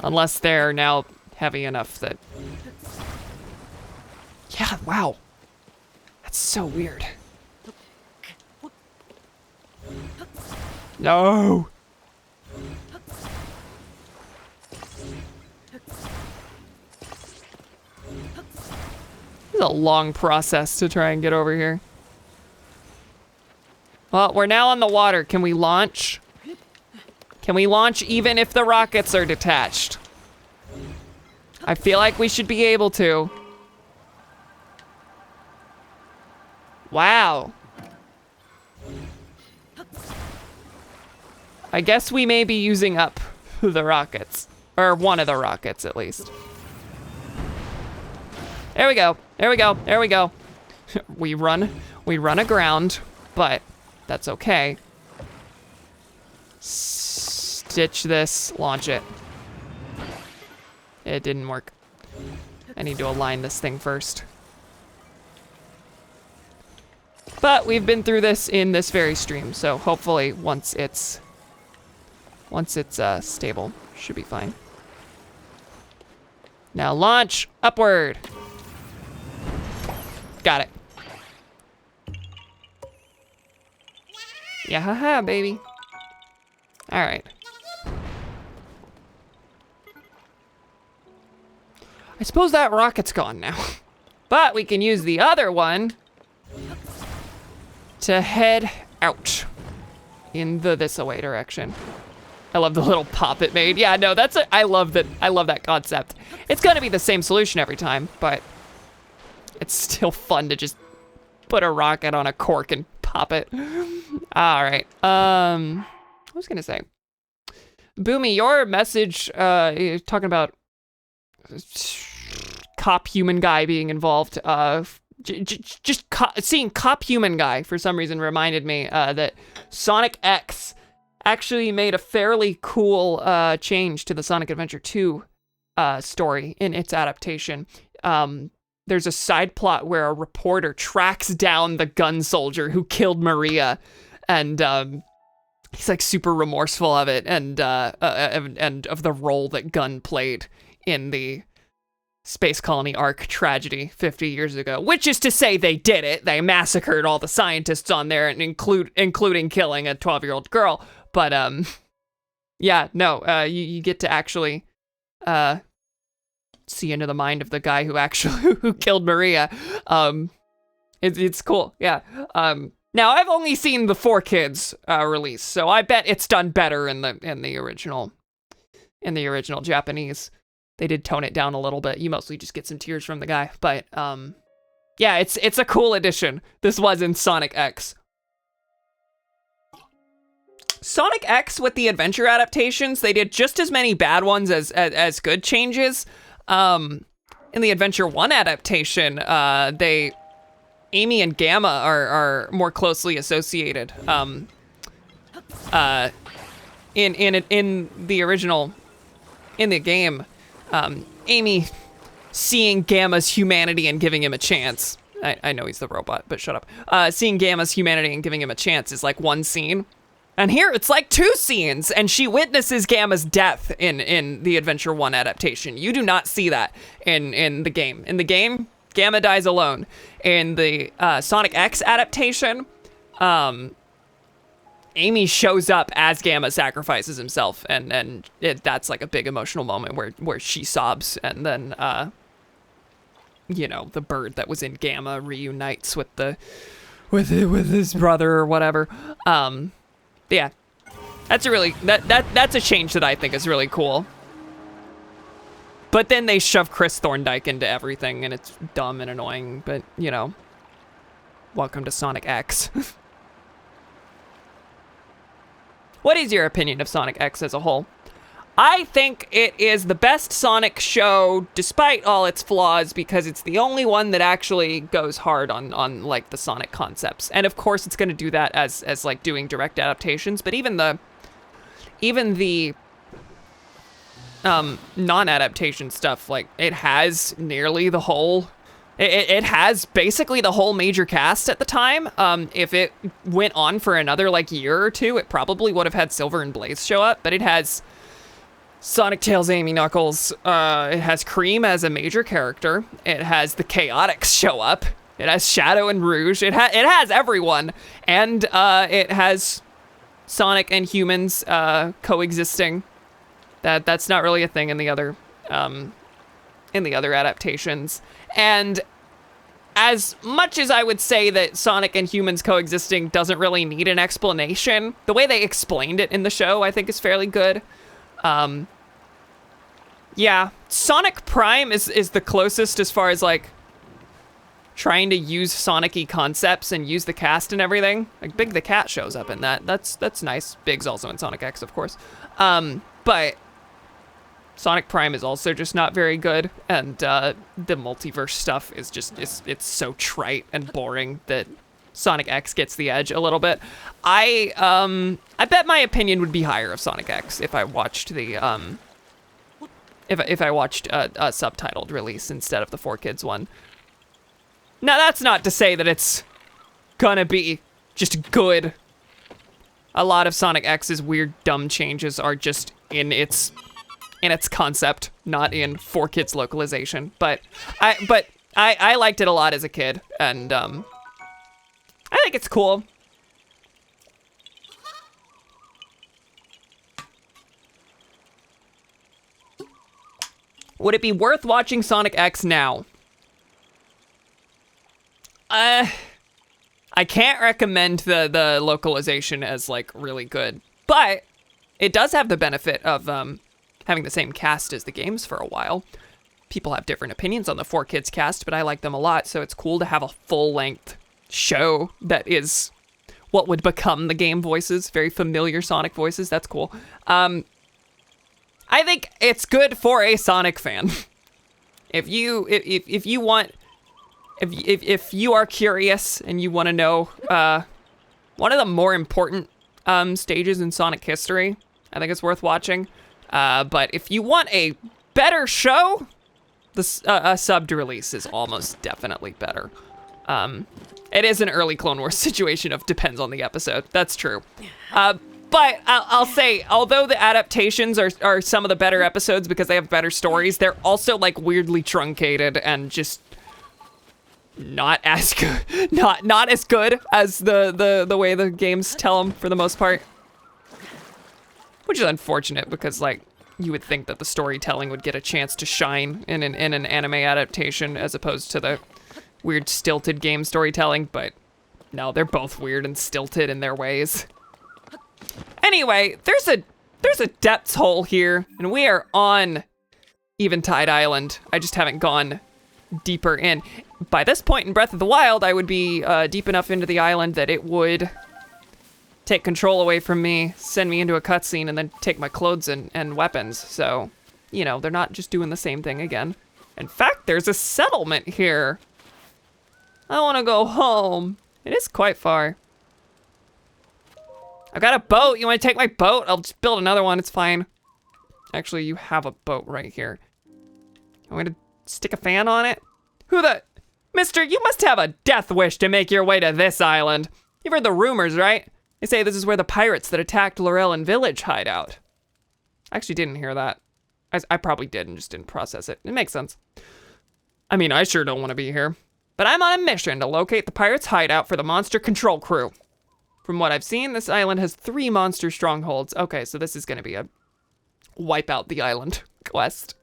Unless they're now heavy enough that... Yeah, wow. That's so weird. No. This is a long process to try and get over here. Well, we're now on the water. Can we launch? Can we launch even if the rockets are detached? I feel like we should be able to. Wow. I guess we may be using up the rockets. Or one of the rockets, at least. There we go. There we go. There we go. We run aground, but that's okay. Stitch this, launch it. It didn't work. I need to align this thing first. But we've been through this in this very stream, so hopefully once it's stable, should be fine. Now launch upward. Got it. Yeah, haha, baby. All right. I suppose that rocket's gone now. But we can use the other one to head out in the this-a-way direction. I love the little pop it made. Yeah, no, I love that concept. It's gonna be the same solution every time, but it's still fun to just put a rocket on a cork and pop it. All right. What was I gonna say? Boomy, your message, talking about cop human guy being involved. Seeing cop human guy for some reason reminded me that Sonic X actually made a fairly cool change to the Sonic Adventure 2 story in its adaptation. There's a side plot where a reporter tracks down the gun soldier who killed Maria, and he's like super remorseful of it, and of the role that Gun played in the Space Colony Ark tragedy 50 years ago, which is to say they did it. They massacred all the scientists on there, and including killing a 12-year-old girl. But yeah, no, you get to actually see into the mind of the guy who actually who killed Maria. It's cool, yeah. Now I've only seen the 4Kids release, so I bet it's done better in the original Japanese. They did tone it down a little bit. You mostly just get some tears from the guy, but yeah, it's a cool addition. This was in Sonic X. Sonic X with the adventure adaptations, they did just as many bad ones as good changes. In the Adventure 1 adaptation, Amy and Gamma are more closely associated. In the original, in the game, Amy seeing Gamma's humanity and giving him a chance. I know he's the robot, but shut up. Seeing Gamma's humanity and giving him a chance is like one scene. And here it's like 2 scenes, and she witnesses Gamma's death in the Adventure 1 adaptation. You do not see that in the game. In the game, Gamma dies alone. In the Sonic X adaptation, Amy shows up as Gamma sacrifices himself, and that's like a big emotional moment where she sobs, and then you know, the bird that was in Gamma reunites with his brother or whatever. Yeah, that's a really that's a change that I think is really cool. But then they shove Chris Thorndike into everything, and it's dumb and annoying. But you know, welcome to Sonic X. What is your opinion of Sonic X as a whole? I think it is the best Sonic show, despite all its flaws, because it's the only one that actually goes hard on like the Sonic concepts. And of course, it's going to do that as like doing direct adaptations. But even the non-adaptation stuff, like it has nearly the whole. It has basically the whole major cast at the time. If it went on for another like year or two, it probably would have had Silver and Blaze show up. But it has Sonic, Tails, Amy, Knuckles. It has Cream as a major character. It has the Chaotix show up. It has Shadow and Rouge. It has everyone, and it has Sonic and humans coexisting. That's not really a thing in the other adaptations. And as much as I would say that Sonic and humans coexisting doesn't really need an explanation, the way they explained it in the show, I think, is fairly good. Yeah, Sonic Prime is the closest as far as like trying to use Sonic-y concepts and use the cast and everything. Like Big the Cat shows up in that. That's nice. Big's also in Sonic X, of course. But Sonic Prime is also just not very good, and the multiverse stuff is just it's so trite and boring that Sonic X gets the edge a little bit. I bet my opinion would be higher of Sonic X if I watched the if I watched a subtitled release instead of the 4Kids one. Now that's not to say that it's gonna be just good. A lot of Sonic X's weird dumb changes are just in its concept, not in 4Kids localization. But I liked it a lot as a kid, and I think it's cool. Would it be worth watching Sonic X now? I can't recommend the localization as like really good, but It does have the benefit of having the same cast as the games for a while. People have different opinions on the 4Kids cast, but I like them a lot, so it's cool to have a full-length show that is what would become the game voices, very familiar Sonic voices. That's cool. I think it's good for a Sonic fan. If you are curious and you want to know one of the more important stages in Sonic history, I think it's worth watching. But if you want a better show, the subbed release is almost definitely better. It is an early Clone Wars situation of depends on the episode. That's true. But I'll say, although the adaptations are some of the better episodes because they have better stories, they're also like weirdly truncated and just not as good, not as good as the way the games tell them for the most part. Which is unfortunate because like you would think that the storytelling would get a chance to shine in an anime adaptation as opposed to the weird stilted game storytelling, but no, they're both weird and stilted in their ways. Anyway, there's a depths hole here, and we are on Eventide Island. I just haven't gone deeper in. By this point in Breath of the Wild, I would be deep enough into the island that it would take control away from me, send me into a cutscene, and then take my clothes and weapons. So, you know, they're not just doing the same thing again. In fact, there's a settlement here. I want to go home. It is quite far. I've got a boat. You want to take my boat? I'll just build another one. It's fine. Actually, you have a boat right here. You want me to stick a fan on it? Who the... Mister, you must have a death wish to make your way to this island. You've heard the rumors, right? They say this is where the pirates that attacked Laurelin Village hide out. I actually didn't hear that. I probably did and just didn't process it. It makes sense. I mean, I sure don't want to be here. But I'm on a mission to locate the pirates' hideout for the monster control crew. From what I've seen, this island has 3 monster strongholds. Okay, so this is going to be a wipe out the island quest.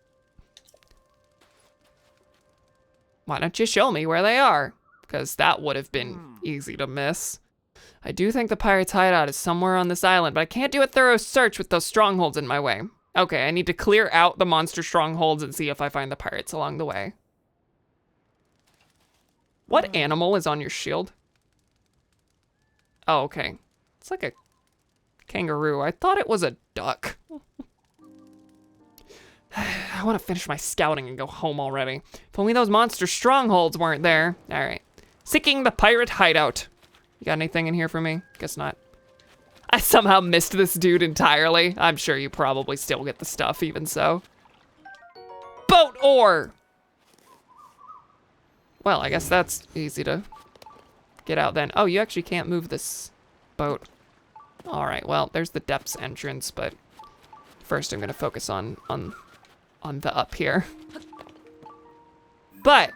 Why don't you show me where they are? Because that would have been easy to miss. I do think the pirates' hideout is somewhere on this island, but I can't do a thorough search with those strongholds in my way. Okay, I need to clear out the monster strongholds and see if I find the pirates along the way. What animal is on your shield? Oh, okay. It's like a kangaroo. I thought it was a duck. I want to finish my scouting and go home already. If only those monster strongholds weren't there. All right. Seeking the pirate hideout. You got anything in here for me? Guess not. I somehow missed this dude entirely. I'm sure you probably still get the stuff even so. Boat ore! Well, I guess that's easy to get out then. Oh, you actually can't move this boat. All right, well, there's the depths entrance, but first I'm gonna focus on the up here. But,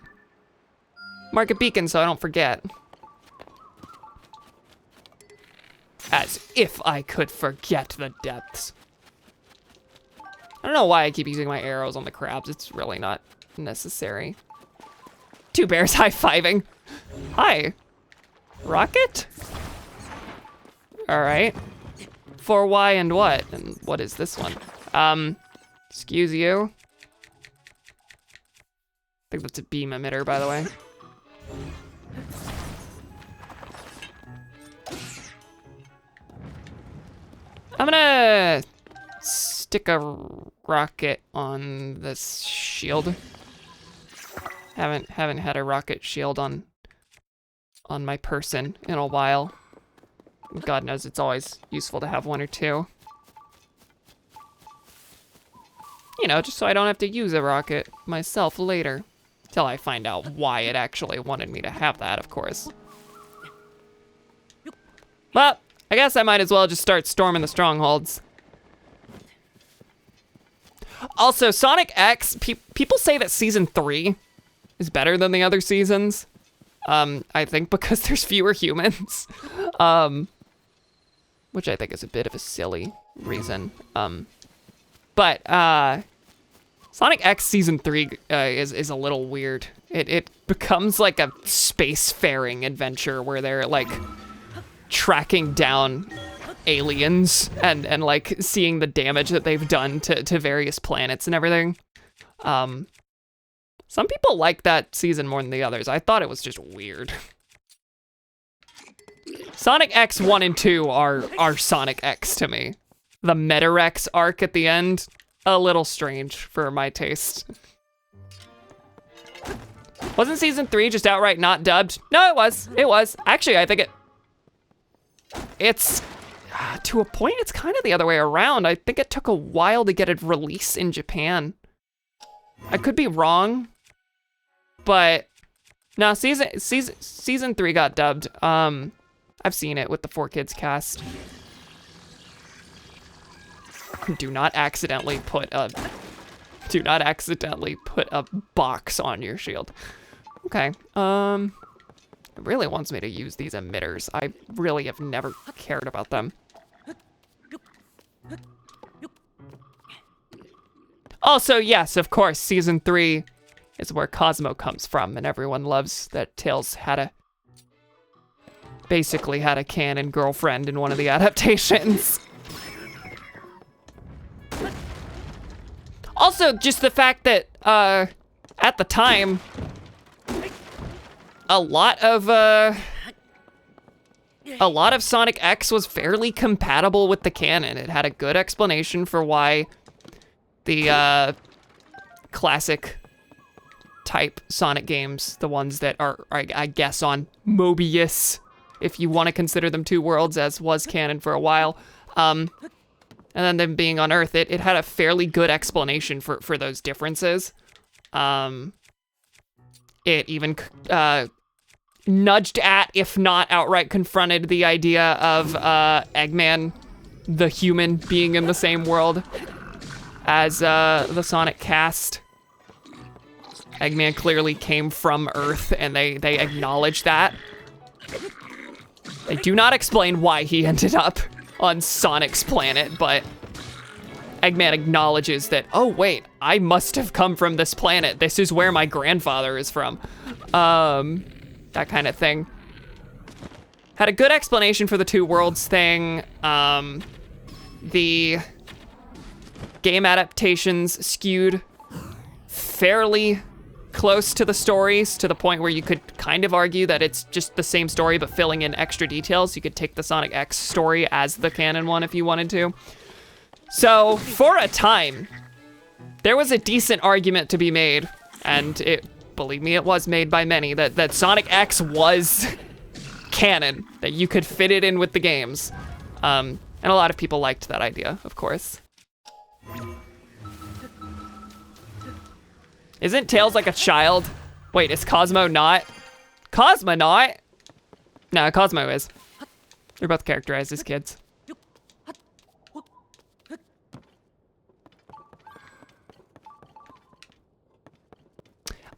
mark a beacon so I don't forget. As if I could forget the depths. I don't know why I keep using my arrows on the crabs. It's really not necessary. 2 bears high-fiving. Hi. Rocket? All right. For why and what? And what is this one? Excuse you. I think that's a beam emitter, by the way. I'm gonna stick a rocket on this shield. Haven't had a rocket shield on my person in a while. God knows it's always useful to have 1 or 2. You know, just so I don't have to use a rocket myself later. Till I find out why it actually wanted me to have that, of course. Well, I guess I might as well just start storming the strongholds. Also, Sonic X, people say that Season 3 is better than the other seasons. I think because there's fewer humans. Which I think is a bit of a silly reason. But Sonic X Season 3 is a little weird. It becomes like a spacefaring adventure where they're like tracking down aliens and like seeing the damage that they've done to various planets and everything. Some people like that season more than the others. I thought it was just weird. Sonic X 1 and 2 are Sonic X to me. The Metarex arc at the end, a little strange for my taste. Wasn't season 3 just outright not dubbed? No, it was. It was. Actually, I think it's to a point, it's kind of the other way around. I think it took a while to get a release in Japan. I could be wrong, but no, season 3 got dubbed. I've seen it with the 4Kids cast. Do not accidentally put a box on your shield. Okay. It really wants me to use these emitters. I really have never cared about them. Also, yes, of course, season 3 is where Cosmo comes from, and everyone loves that Tails basically had a canon girlfriend in one of the adaptations. Also, just the fact that, at the time, a lot of Sonic X was fairly compatible with the canon. It had a good explanation for why the, classic type Sonic games, the ones that are, I guess, on Mobius, if you want to consider them two worlds, as was canon for a while, and then them being on Earth, it had a fairly good explanation for those differences. It even nudged at, if not outright confronted, the idea of Eggman, the human, being in the same world as the Sonic cast. Eggman clearly came from Earth, and they acknowledge that. They do not explain why he ended up on Sonic's planet, but Eggman acknowledges that, oh wait, I must have come from this planet. This is where my grandfather is from. That kind of thing. Had a good explanation for the two worlds thing. The game adaptations skewed fairly close to the stories, to the point where you could kind of argue that it's just the same story but filling in extra details. You could take the Sonic X story as the canon one if you wanted to. So, for a time, there was a decent argument to be made, and believe me, it was made by many, that Sonic X was canon, that you could fit it in with the games. And a lot of people liked that idea, of course. Isn't Tails like a child? Wait, is Cosmo not? Cosmo not? No, Cosmo is. They're both characterized as kids.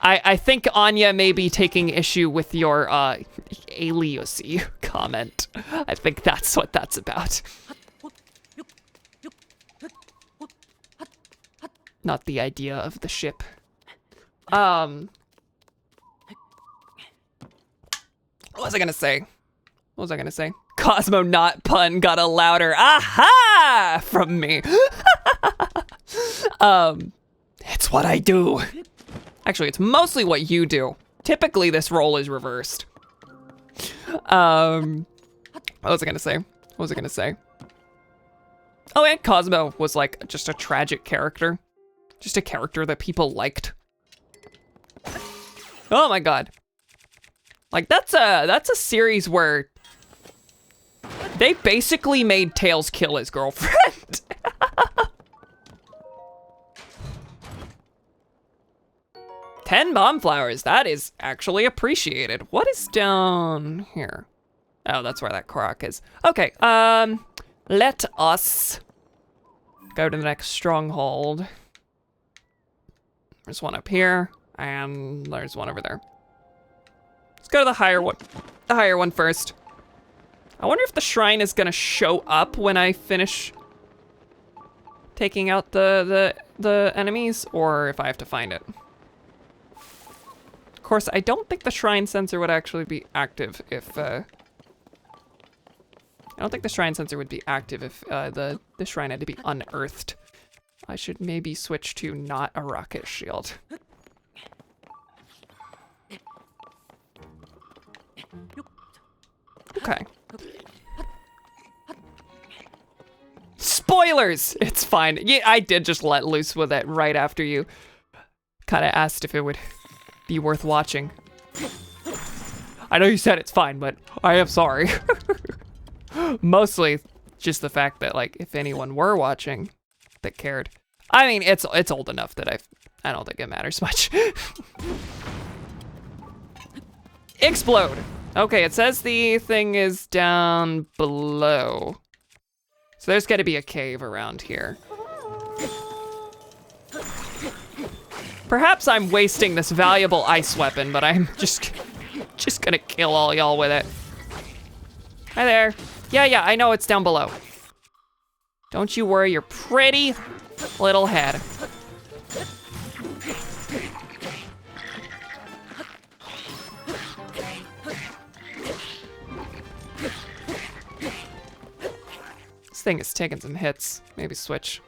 I think Anya may be taking issue with your aliasy comment. I think that's what that's about. Not the idea of the ship. What was I gonna say? Cosmo not pun got a louder aha from me. It's what I do. Actually, it's mostly what you do. Typically, this role is reversed. What was I gonna say? Oh, and Cosmo was like just a tragic character. Just a character that people liked. Oh my god. Like, that's a series where they basically made Tails kill his girlfriend. 10 bomb flowers, that is actually appreciated. What is down here? Oh, that's where that Korok is. Okay, let us go to the next stronghold. There's one up here, and there's one over there. Let's go to the higher one first. I wonder if the shrine is gonna show up when I finish taking out the enemies, or if I have to find it. Of course, I don't think the shrine sensor would actually be active if, I don't think the shrine sensor would be active if the shrine had to be unearthed. I should maybe switch to not a rocket shield. Okay. Spoilers! It's fine. Yeah, I did just let loose with it right after you kind of asked if it would be worth watching. I know you said it's fine, but I am sorry. Mostly just the fact that, like, if anyone were watching that cared. I mean, it's old enough that I don't think it matters much. Explode! Okay, it says the thing is down below. So there's gotta be a cave around here. Perhaps I'm wasting this valuable ice weapon, but I'm just gonna kill all y'all with it. Hi there. Yeah, I know it's down below. Don't you worry your pretty little head. This thing is taking some hits. Maybe switch.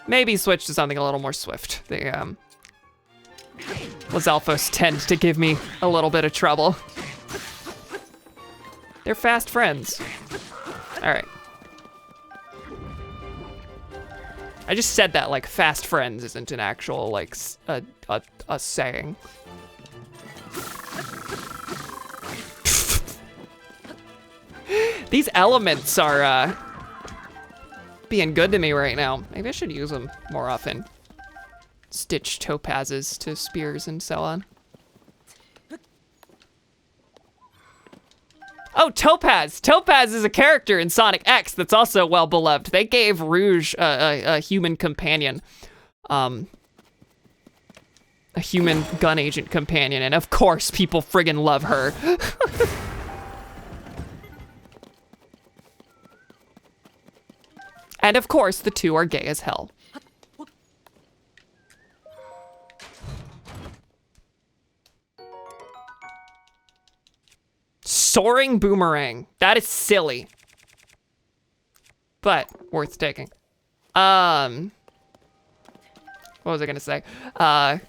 Maybe switch to something a little more swift. The Lizalfos tend to give me a little bit of trouble. They're fast friends. All right. I just said that like fast friends isn't an actual like a saying. These elements are being good to me right now. Maybe I should use them more often. Stitch topazes to spears and so on. Oh, Topaz! Topaz is a character in Sonic X that's also well beloved. They gave Rouge a human companion. A human gun agent companion, and of course people friggin' love her. And of course the two are gay as hell. Soaring boomerang. That is silly. But worth taking. What was I gonna say? By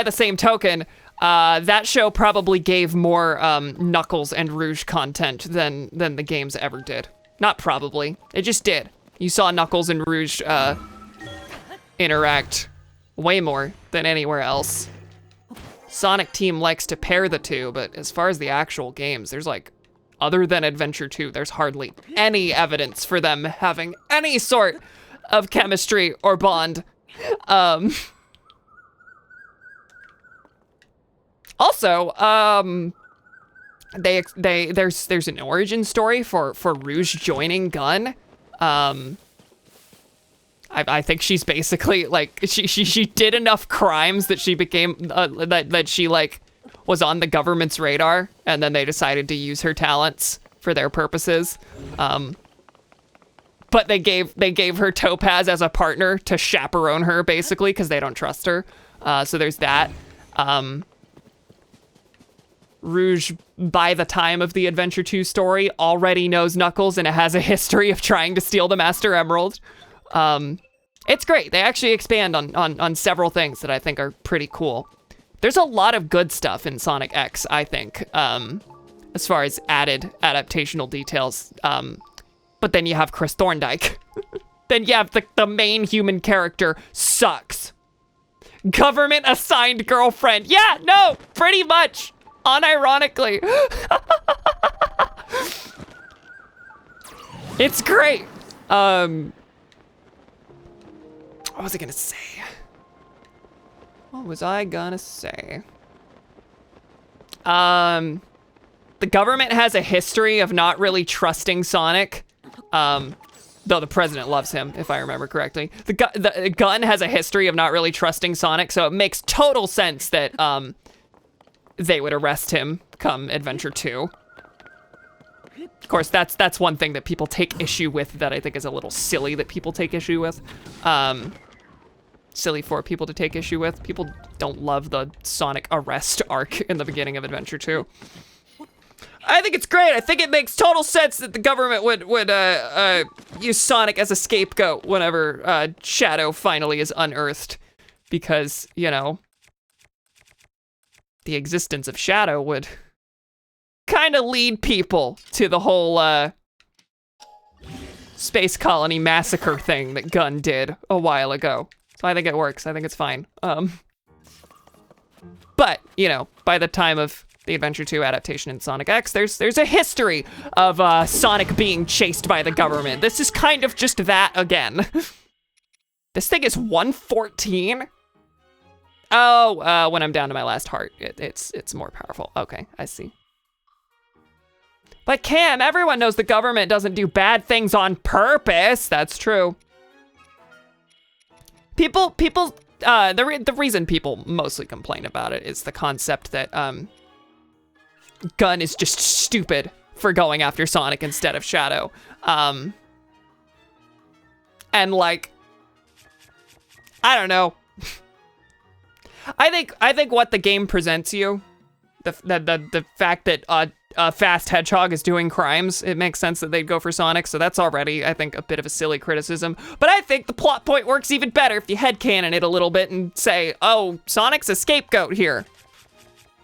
the same token, that show probably gave more Knuckles and Rouge content than the games ever did. Not probably. It just did. You saw Knuckles and Rouge interact way more than anywhere else. Sonic Team likes to pair the two, but as far as the actual games, there's like, other than Adventure 2, there's hardly any evidence for them having any sort of chemistry or bond. Also, there's an origin story for Rouge joining Gun. I think she's basically like she did enough crimes that she became that she like was on the government's radar, and then they decided to use her talents for their purposes. But they gave her Topaz as a partner to chaperone her basically because they don't trust her. So there's that. Rouge, by the time of the Adventure 2 story, already knows Knuckles and it has a history of trying to steal the Master Emerald. It's great. They actually expand on several things that I think are pretty cool. There's a lot of good stuff in Sonic X, I think, as far as added adaptational details. But then you have Chris Thorndike. Then you have the main human character sucks. Government assigned girlfriend. Yeah, no, pretty much. Unironically. It's great. What was I gonna say? What was I gonna say? The government has a history of not really trusting Sonic. Though the president loves him, if I remember correctly. The Gun has a history of not really trusting Sonic, so it makes total sense that they would arrest him come Adventure 2. Of course, that's one thing that people take issue with that I think is a little silly that people take issue with. Silly for people to take issue with. People don't love the Sonic arrest arc in the beginning of Adventure 2. I think it's great. I think it makes total sense that the government would use Sonic as a scapegoat whenever Shadow finally is unearthed, because you know the existence of Shadow would kind of lead people to the whole space colony massacre thing that Gunn did a while ago. So I think it works. I think it's fine. But you know, by the time of the Adventure 2 adaptation in Sonic X, there's a history of Sonic being chased by the government. This is kind of just that again. This thing is 114? Oh, when I'm down to my last heart, it's more powerful. Okay, I see. But Cam, everyone knows the government doesn't do bad things on purpose. That's true. The reason people mostly complain about it is the concept that Gunn is just stupid for going after Sonic instead of Shadow. And like, I don't know. I think what the game presents you, the fact that a fast hedgehog is doing crimes, it makes sense that they'd go for Sonic, so that's already, I think, a bit of a silly criticism. But I think the plot point works even better if you headcanon it a little bit and say, oh, Sonic's a scapegoat here.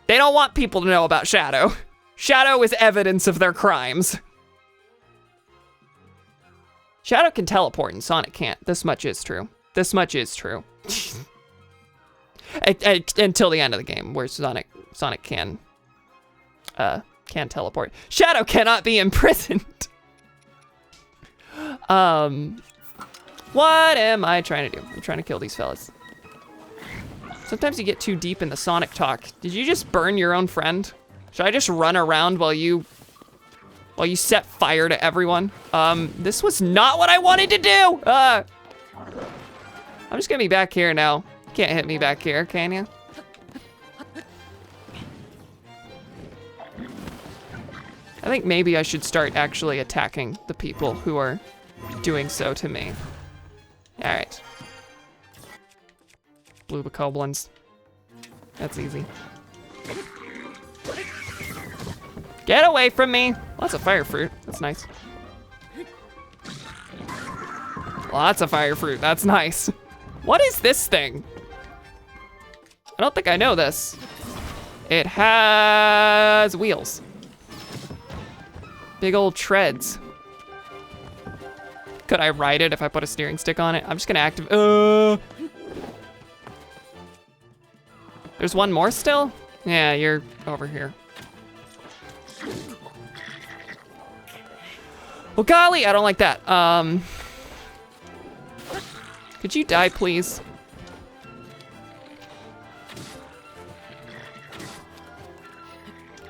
They don't want people to know about Shadow. Shadow is evidence of their crimes. Shadow can teleport and Sonic can't. This much is true. This much is true. Until the end of the game, where Sonic can teleport. Shadow cannot be imprisoned. What am I trying to do? I'm trying to kill these fellas. Sometimes you get too deep in the Sonic talk. Did you just burn your own friend? Should I just run around while you set fire to everyone? This was not what I wanted to do. I'm just gonna be back here now. You can't hit me back here, can you? I think maybe I should start actually attacking the people who are doing so to me. All right. Blue bokoblins. That's easy. Get away from me. Lots of fire fruit. That's nice. Lots of fire fruit. That's nice. What is this thing? I don't think I know this. It has wheels. Big old treads. Could I ride it if I put a steering stick on it? I'm just gonna activate. There's one more still? Yeah, you're over here. Well, golly, I don't like that. Could you die, please?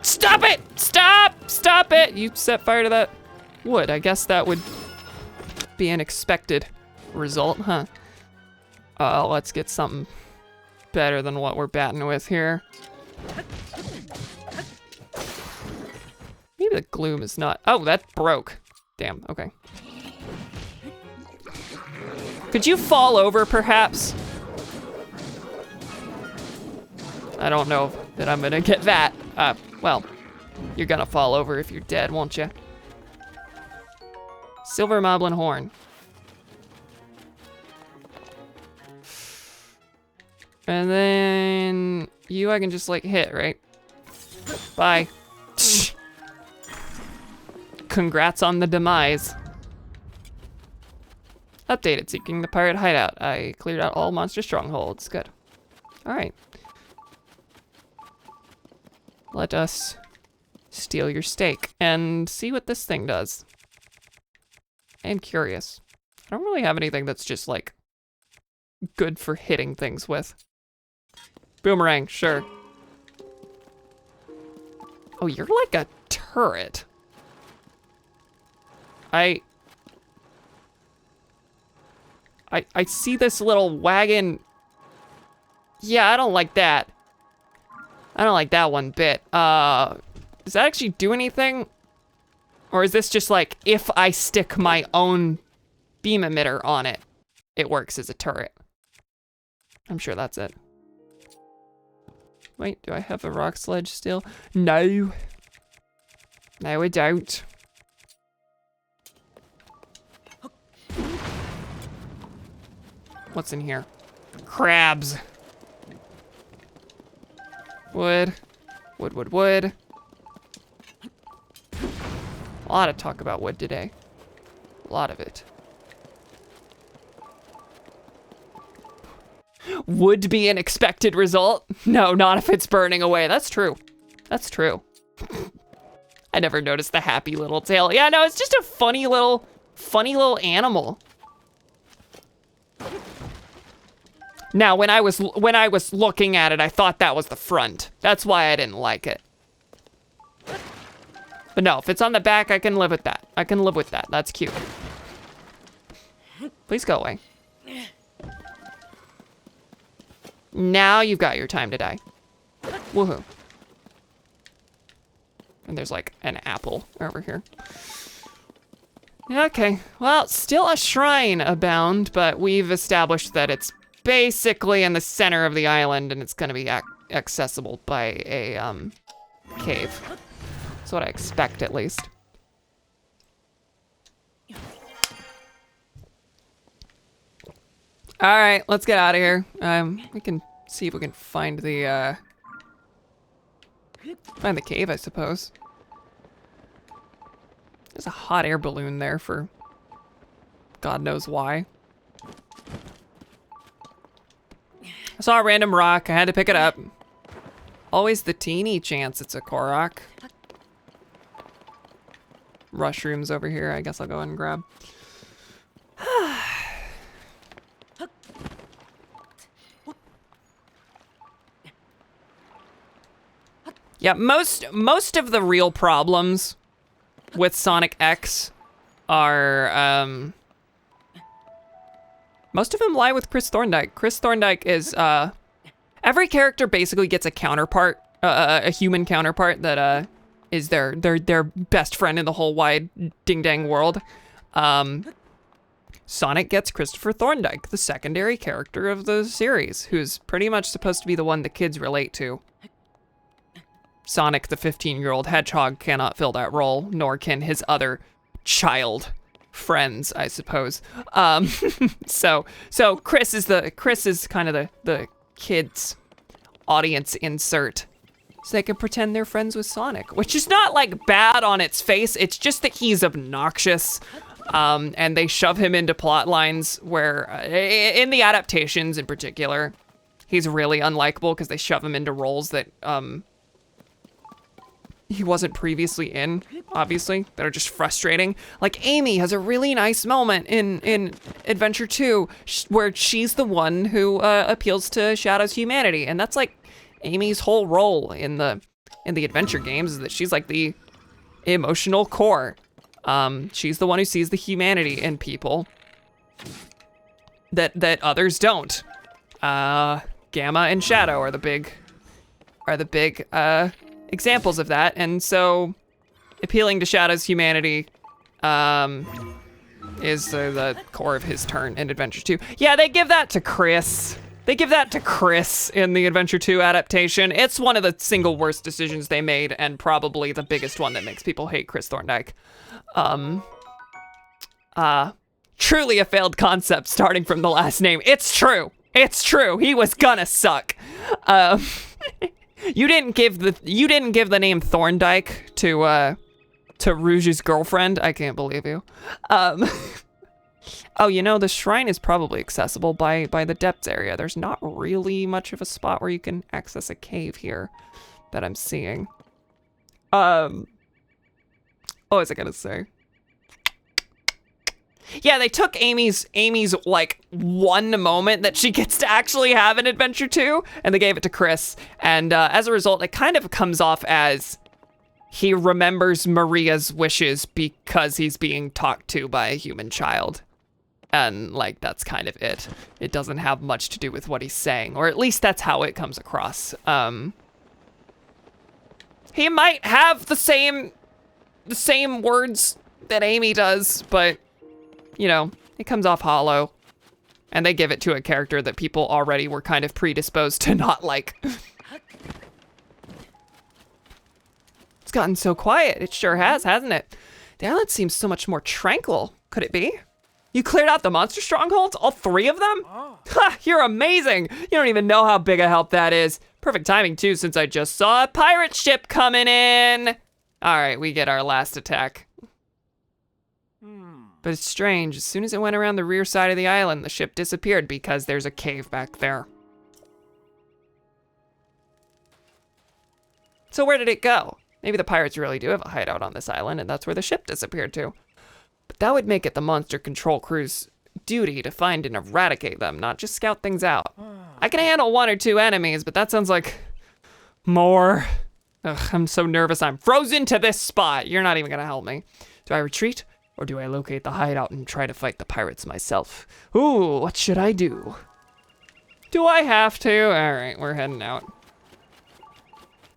Stop it! Stop! Stop it! You set fire to that wood. I guess that would be an expected result, huh? Let's get something better than what we're batting with here. Maybe the gloom is not. Oh, that broke. Damn, okay. Could you fall over, perhaps? I don't know that I'm gonna get that. Well, you're gonna fall over if you're dead, won't you? Silver Moblin Horn. And then you I can just like hit, right? Bye. Congrats on the demise. Updated, seeking the pirate hideout. I cleared out all monster strongholds. Good. All right. Let us steal your steak and see what this thing does. I'm curious. I don't really have anything that's just like good for hitting things with. Boomerang, sure. Oh, you're like a turret. I see this little wagon. Yeah, I don't like that. I don't like that one bit. Does that actually do anything? Or is this just like, if I stick my own beam emitter on it, it works as a turret? I'm sure that's it. Wait, do I have a rock sledge still? No. No, we don't. What's in here? Crabs. Wood. Wood, wood, wood. A lot of talk about wood today. A lot of it. Would be an expected result? No, not if it's burning away. That's true. That's true. I never noticed the happy little tail. Yeah, no, it's just a funny little animal. Now, when I was looking at it, I thought that was the front. That's why I didn't like it. But no, if it's on the back, I can live with that. I can live with that. That's cute. Please go away. Now you've got your time to die. Woohoo. And there's like an apple over here. Okay, well, still a shrine abound, but we've established that it's basically in the center of the island and it's gonna be accessible by a cave. That's what I expect, at least. All right, let's get out of here. We can see if we can find the cave, I suppose. There's a hot air balloon there for God knows why. I saw a random rock, I had to pick it up. Always the teeny chance it's a Korok. Mushrooms over here, I guess I'll go ahead and grab. Yeah, most of the real problems with Sonic X are, most of them lie with Chris Thorndike. Chris Thorndike is, every character basically gets a counterpart, a human counterpart that, is their best friend in the whole wide ding-dang world. Sonic gets Christopher Thorndike, the secondary character of the series, who's pretty much supposed to be the one the kids relate to. Sonic, the 15-year-old hedgehog, cannot fill that role, nor can his other child friends, I suppose. So Chris is kind of the kids' audience insert. So they can pretend they're friends with Sonic, which is not like bad on its face. It's just that he's obnoxious. And they shove him into plot lines where, in the adaptations in particular, he's really unlikable because they shove him into roles that, he wasn't previously in, obviously, that are just frustrating. Like Amy has a really nice moment in Adventure 2 where she's the one who appeals to Shadow's humanity, and that's like Amy's whole role in the adventure games is that she's like the emotional core. She's the one who sees the humanity in people that others don't. Gamma and Shadow are the big examples of that, and so appealing to Shadow's humanity is the core of his turn in Adventure 2. Yeah, they give that to Chris. They give that to Chris in the Adventure 2 adaptation. It's one of the single worst decisions they made, and probably the biggest one that makes people hate Chris Thorndike. Truly a failed concept starting from the last name. It's true. It's true. He was gonna suck. You didn't give the name Thorndike to Rouge's girlfriend. I can't believe you. Oh, you know, the shrine is probably accessible by the depths area. There's not really much of a spot where you can access a cave here that I'm seeing. What was I gonna say? Yeah, they took Amy's like one moment that she gets to actually have in Adventure 2, and they gave it to Chris. And as a result, it kind of comes off as he remembers Maria's wishes because he's being talked to by a human child. And like, that's kind of it. It doesn't have much to do with what he's saying, or at least that's how it comes across. He might have the same words that Amy does, but you know, it comes off hollow, and they give it to a character that people already were kind of predisposed to not like. Let's gotten so quiet. It sure has, hasn't it? The island seems so much more tranquil. Could it be? You cleared out the monster strongholds? All 3 of them? Ha, you're amazing. You don't even know how big a help that is. Perfect timing too, since I just saw a pirate ship coming in. All right, we get our last attack. But it's strange, as soon as it went around the rear side of the island, the ship disappeared because there's a cave back there. So where did it go? Maybe the pirates really do have a hideout on this island and that's where the ship disappeared to. But that would make it the monster control crew's duty to find and eradicate them, not just scout things out. I can handle 1 or 2 enemies, but that sounds like more. Ugh, I'm so nervous, I'm frozen to this spot. You're not even gonna help me. Do I retreat? Or do I locate the hideout and try to fight the pirates myself? Ooh, what should I do? Do I have to? All right, we're heading out.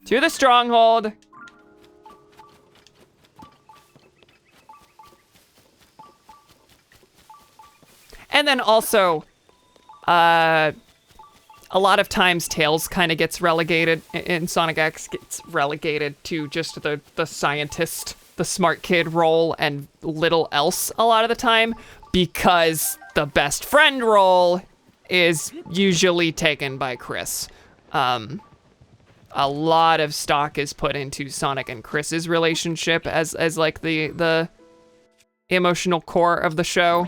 To the stronghold. And then also, a lot of times Tails kind of gets relegated, in Sonic X gets relegated to just the scientist, the smart kid role and little else a lot of the time, because the best friend role is usually taken by Chris. A lot of stock is put into Sonic and Chris's relationship as like the emotional core of the show,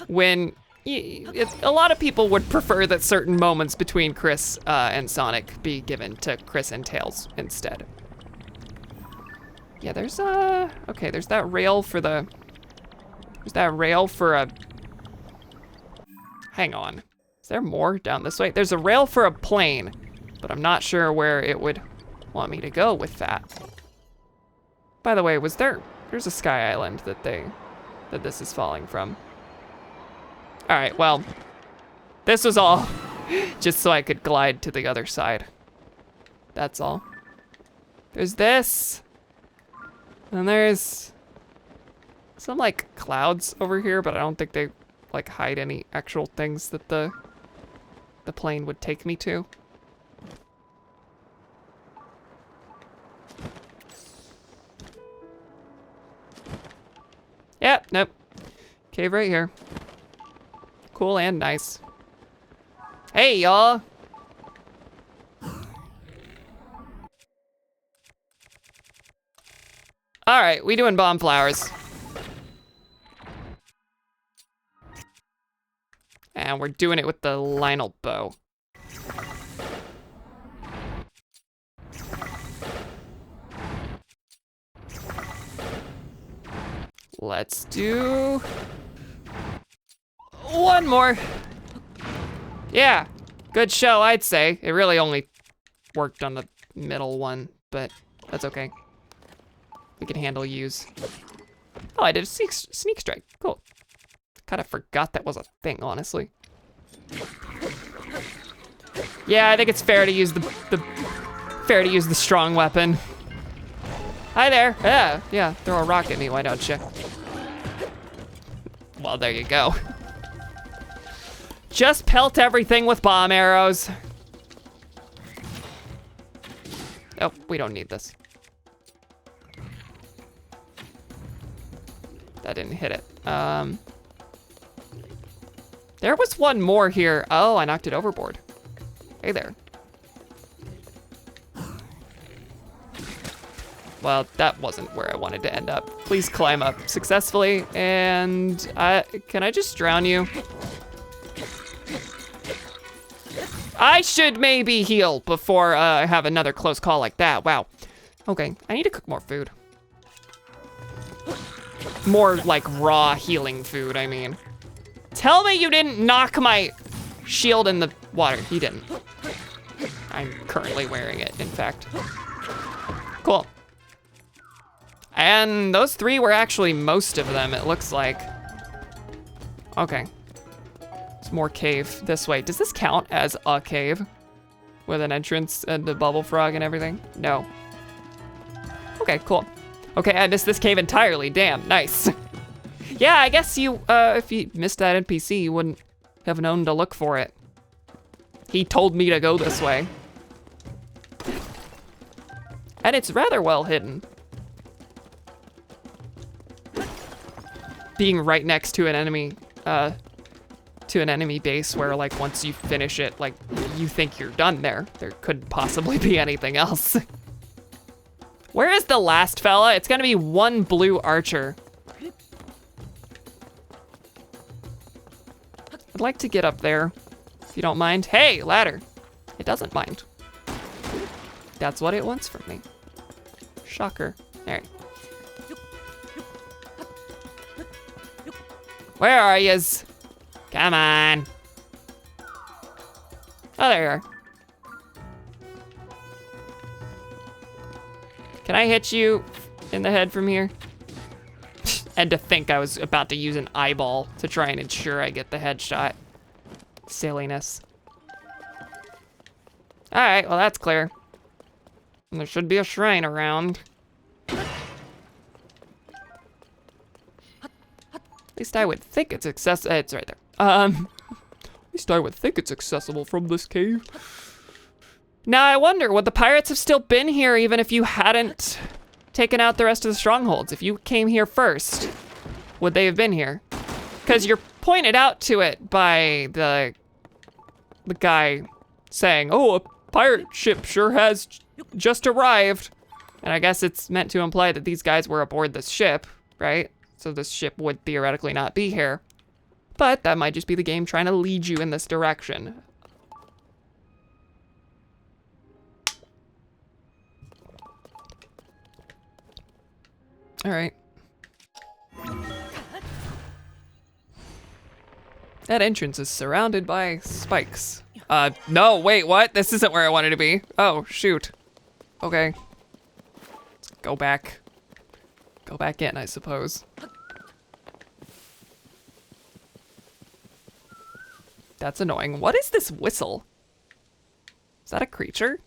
when a lot of people would prefer that certain moments between Chris and Sonic be given to Chris and Tails instead. Yeah, there's okay, there's that rail for a, hang on. Is there more down this way? There's a rail for a plane, but I'm not sure where it would want me to go with that. By the way, there's a sky island that this is falling from. All right, well, this was all just so I could glide to the other side. That's all. There's this. And there's some like clouds over here, but I don't think they like hide any actual things that the plane would take me to. Yep, nope. Cave right here. Cool and nice. Hey, y'all. All right, we doing bomb flowers. And we're doing it with the Lionel bow. Let's do 1 more. Yeah, good show, I'd say. It really only worked on the middle one, but that's okay. We can handle use. Oh, I did a sneak strike. Cool. Kind of forgot that was a thing, honestly. Yeah, I think it's fair to use the strong weapon. Hi there. Yeah, throw a rock at me, why don't you? Well, there you go. Just pelt everything with bomb arrows. Oh, we don't need this. That didn't hit it. There was 1 more here. Oh, I knocked it overboard. Hey there. Well, that wasn't where I wanted to end up. Please climb up successfully, and can I just drown you? I should maybe heal before I have another close call like that. Wow. Okay, I need to cook more food. More like raw healing food, I mean. Tell me you didn't knock my shield in the water. You didn't. I'm currently wearing it, in fact. Cool. And those 3 were actually most of them, it looks like. Okay. There's more cave this way. Does this count as a cave? With an entrance and a bubble frog and everything? No. Okay, cool. Okay, I missed this cave entirely. Damn, nice. Yeah, I guess you, if you missed that NPC, you wouldn't have known to look for it. He told me to go this way. And it's rather well hidden. being right next to an enemy base where like once you finish it, like you think you're done there. There couldn't possibly be anything else. Where is the last fella? It's gonna be one blue archer. I'd like to get up there, if you don't mind. Hey, ladder. It doesn't mind. That's what it wants from me. Shocker. All right. Where are yous? Come on. Oh, there you are. Can I hit you in the head from here? And to think I was about to use an eyeball to try and ensure I get the headshot. Silliness. All right, well that's clear. And there should be a shrine around. At least I would think it's accessible. It's right there. At least I would think it's accessible from this cave. Now I wonder, would the pirates have still been here even if you hadn't taken out the rest of the strongholds? If you came here first, would they have been here? Because you're pointed out to it by the guy saying, oh, a pirate ship sure has just arrived. And I guess it's meant to imply that these guys were aboard this ship, right? So this ship would theoretically not be here. But that might just be the game trying to lead you in this direction. All right. That entrance is surrounded by spikes. No, wait, what? This isn't where I wanted to be. Oh, shoot. Okay. Let's go back. Go back in, I suppose. That's annoying. What is this whistle? Is that a creature?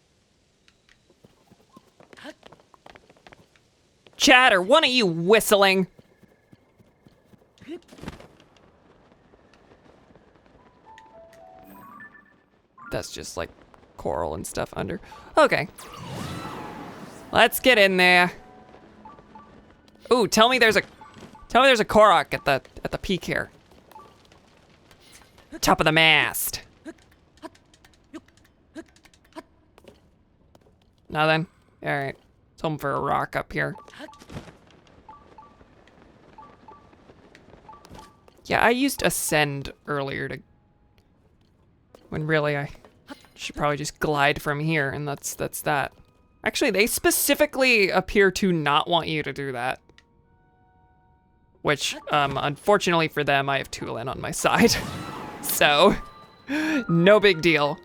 Chad, are one of you whistling? That's just like coral and stuff under. Okay. Let's get in there. Ooh, tell me there's a Korok at the peak here. Top of the mast. Nothing? Alright. Let's home for a rock up here. Yeah, I used Ascend earlier to... when really I should probably just glide from here, and that's that. Actually, they specifically appear to not want you to do that. Which, unfortunately for them, I have Tulin on my side. So, no big deal.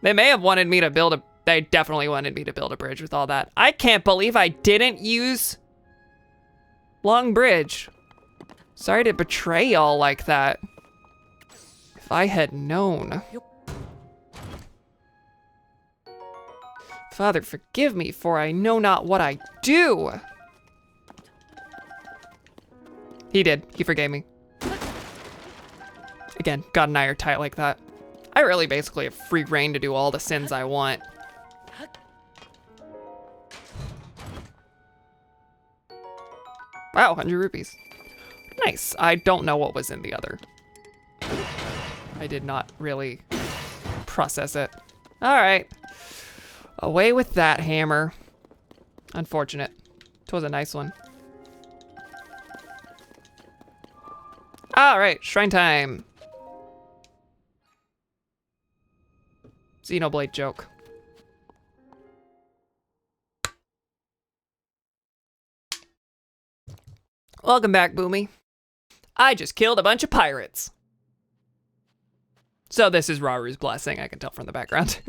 They may have wanted me to build a... They definitely wanted me to build a bridge with all that. I can't believe I didn't use Long Bridge. Sorry to betray y'all like that. If I had known. Father, forgive me, for I know not what I do. He did. He forgave me. Again, God and I are tight like that. I really basically have free reign to do all the sins I want. Wow, 100 rupees. Nice. I don't know what was in the other. I did not really process it. All right. Away with that hammer. Unfortunate. It was a nice one. All right, shrine time. Xenoblade joke. Welcome back, Boomy. I just killed a bunch of pirates. So this is Raru's blessing, I can tell from the background.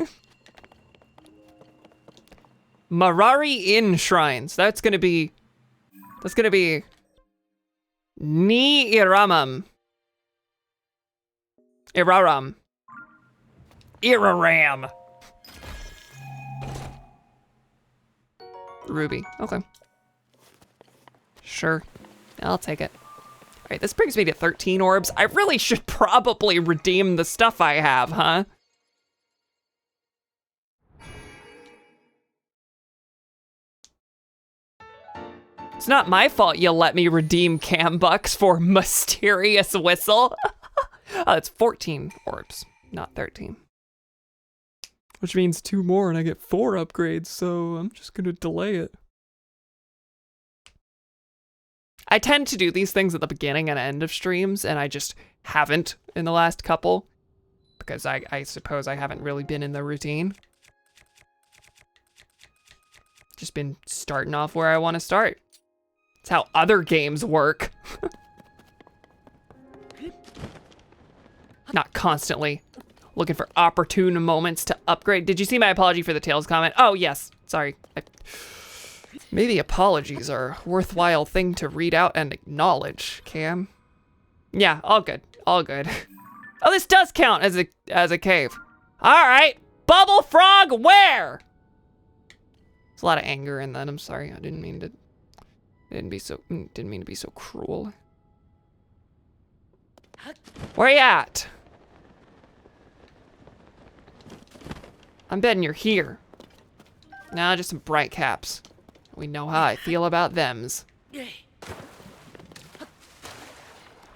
Marari Inn Shrines. That's gonna be Ni Iramam. Iraram. Iraram. Ruby. Okay. Sure. I'll take it. All right, this brings me to 13 orbs. I really should probably redeem the stuff I have, huh? It's not my fault you let me redeem cam bucks for mysterious whistle. Oh, it's 14 orbs, not 13. Which means 2 more and I get 4 upgrades, so I'm just gonna delay it. I tend to do these things at the beginning and end of streams, and I just haven't in the last couple, because I suppose I haven't really been in the routine. Just been starting off where I want to start. It's how other games work. Not constantly looking for opportune moments to upgrade. Did you see my apology for the Tails comment? Oh, yes. Sorry. Maybe apologies are a worthwhile thing to read out and acknowledge, Cam. Yeah, all good. All good. Oh, this does count as a cave. All right. Bubble Frog, where? There's a lot of anger in that. I'm sorry. I didn't mean to be so cruel. Where you at? I'm betting you're here. Nah, just some bright caps. We know how I feel about thems.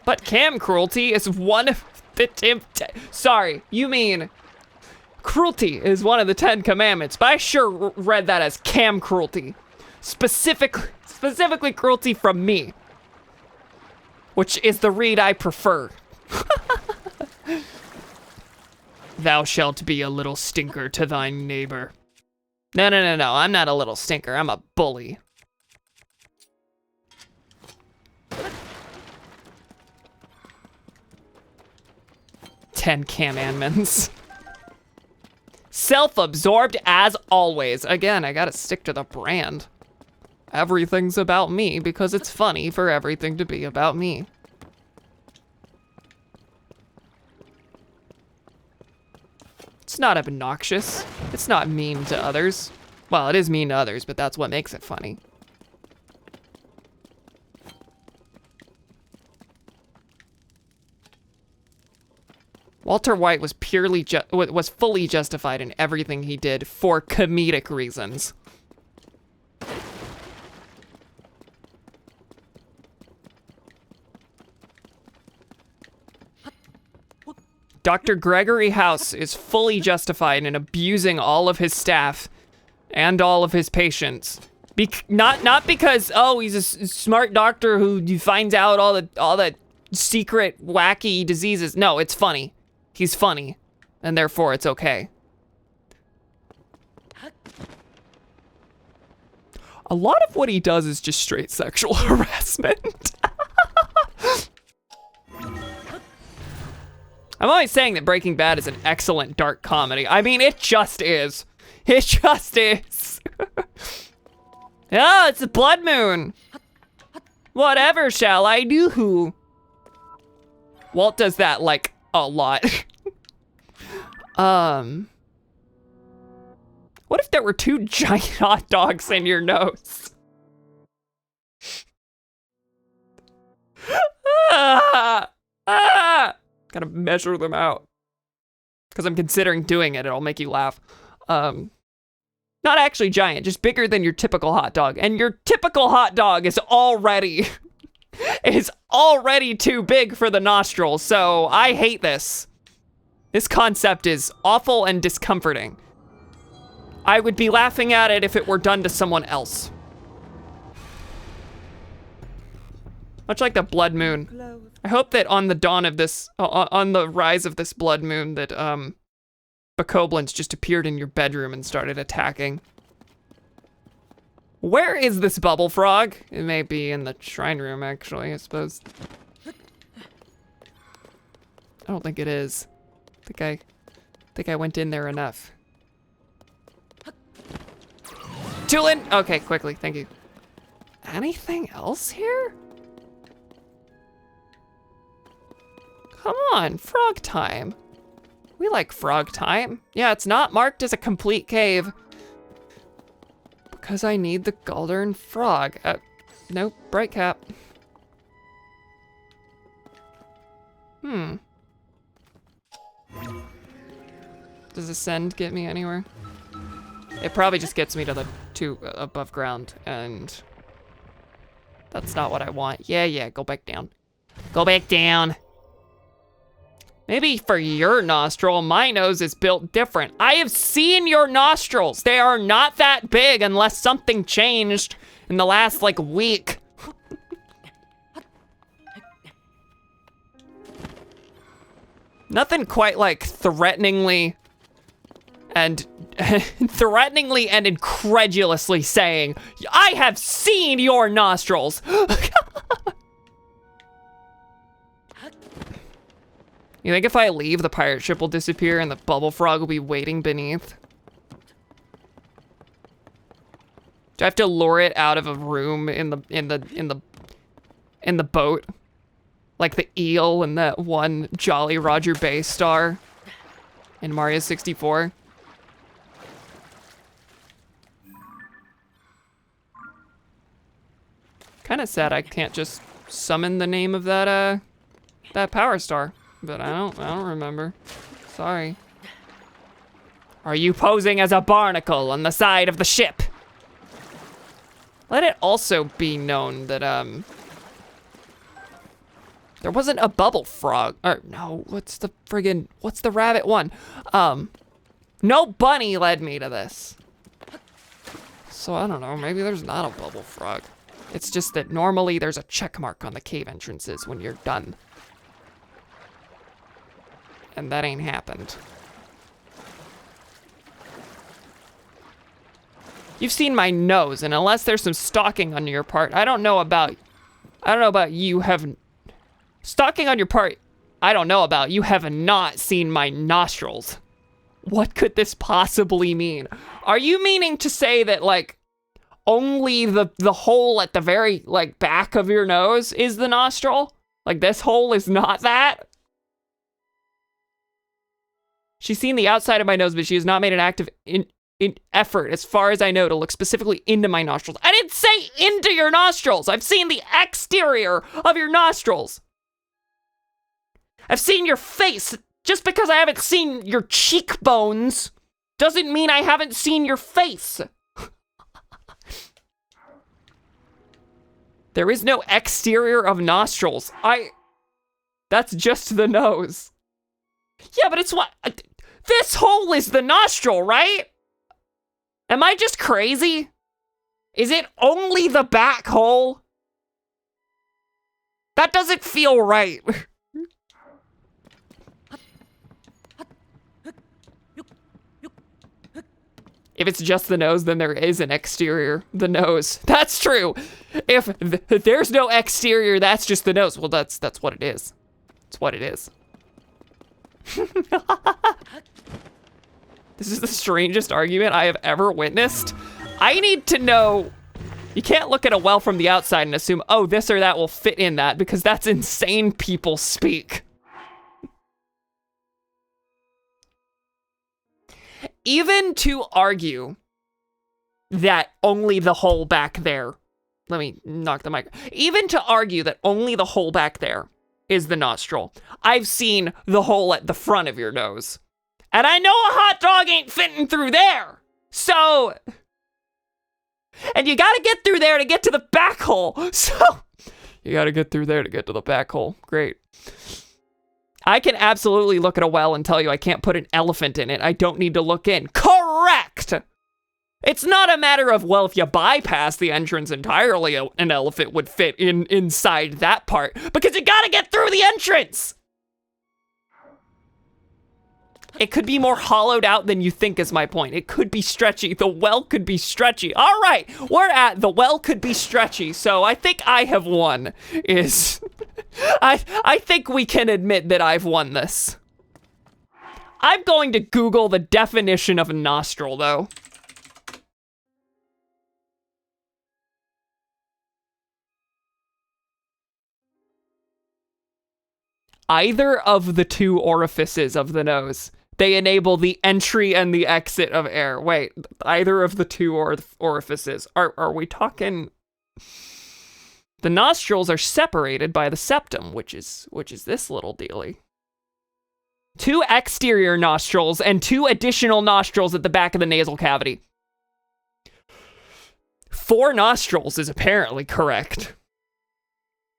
But cam cruelty is one of the sorry, you mean cruelty is one of the 10 commandments, but I sure read that as cam cruelty. Specifically cruelty from me, which is the read I prefer. Thou shalt be a little stinker to thy neighbor. No, I'm not a little stinker, I'm a bully. Ten commandments. Self-absorbed as always. Again, I gotta stick to the brand. Everything's about me because it's funny for everything to be about me. It's not obnoxious. It's not mean to others. Well, it is mean to others, but that's what makes it funny. Walter White was fully justified in everything he did for comedic reasons. Dr. Gregory House is fully justified in abusing all of his staff and all of his patients. Not because, oh, he's a smart doctor who finds out all the secret wacky diseases. No, it's funny. He's funny, and therefore it's okay. A lot of what he does is just straight sexual harassment. I'm always saying that Breaking Bad is an excellent dark comedy. I mean, it just is. It just is. Oh, it's a blood moon. Whatever shall I do? Walt does that, like, a lot. What if there were 2 giant hot dogs in your nose? Gotta measure them out. Because I'm considering doing it, it'll make you laugh. Not actually giant, just bigger than your typical hot dog. And your typical hot dog is already too big for the nostrils, so I hate this. This concept is awful and discomforting. I would be laughing at it if it were done to someone else. Much like the blood moon. I hope that on the dawn of this, on the rise of this blood moon, that bokoblins just appeared in your bedroom and started attacking. Where is this bubble frog? It may be in the shrine room, actually, I suppose. I don't think it is. I think I went in there enough. Tulin! Okay, quickly, thank you. Anything else here? Come on, frog time. We like frog time. Yeah, it's not marked as a complete cave. Because I need the Galdern frog. Nope, bright cap. Does ascend get me anywhere? It probably just gets me to the 2 above ground, and That's not what I want. Yeah, go back down. Go back down. Maybe for your nostril, my nose is built different. I have seen your nostrils. They are not that big unless something changed in the last, like, week. Nothing quite like threateningly and incredulously saying, I have seen your nostrils. You think if I leave, the pirate ship will disappear and the bubble frog will be waiting beneath? Do I have to lure it out of a room in the boat? Like the eel in that one Jolly Roger Bay star in Mario 64? Kind of sad I can't just summon the name of that power star. But I don't remember. Sorry. Are you posing as a barnacle on the side of the ship? Let it also be known that, there wasn't a bubble frog, or no, what's the rabbit one? No bunny led me to this. So I don't know, maybe there's not a bubble frog. It's just that normally there's a check mark on the cave entrances when you're done. And that ain't happened. You've seen my nose, and unless there's some stalking on your part, I don't know about you have stalking on your part. I don't know about you have not seen my nostrils. What could this possibly mean? Are you meaning to say that, like, only the hole at the very, like, back of your nose is the nostril? Like, this hole is not that? She's seen the outside of my nose, but she has not made an active effort, as far as I know, to look specifically into my nostrils. I didn't say into your nostrils. I've seen the exterior of your nostrils. I've seen your face. Just because I haven't seen your cheekbones doesn't mean I haven't seen your face. There is no exterior of nostrils. That's just the nose. Yeah, but it's what? This hole is the nostril, right? Am I just crazy? Is it only the back hole? That doesn't feel right. If it's just the nose, then there is an exterior, the nose. That's true. If there's no exterior, that's just the nose. Well, that's what it is. It's what it is. This is the strangest argument I have ever witnessed. I need to know. You can't look at a well from the outside and assume, oh, this or that will fit in that, because that's insane people speak. Even to argue that only the hole back there, let me knock the mic. Even to argue that only the hole back there is the nostril, I've seen the hole at the front of your nose. And I know a hot dog ain't fitting through there. So, and you gotta get through there to get to the back hole. So, you gotta get through there to get to the back hole. Great. I can absolutely look at a well and tell you I can't put an elephant in it. I don't need to look in. Correct! It's not a matter of, well, if you bypass the entrance entirely, an elephant would fit inside that part. Because you gotta get through the entrance! It could be more hollowed out than you think is my point. It could be stretchy. The well could be stretchy. All right, we're at the well could be stretchy. So I think I have won. I think we can admit that I've won this. I'm going to Google the definition of a nostril, though. Either of the two orifices of the nose. They enable the entry and the exit of air. Wait, either of the two orifices. Are we talking? The nostrils are separated by the septum, which is this little dealy. 2 exterior nostrils and 2 additional nostrils at the back of the nasal cavity. 4 nostrils is apparently correct.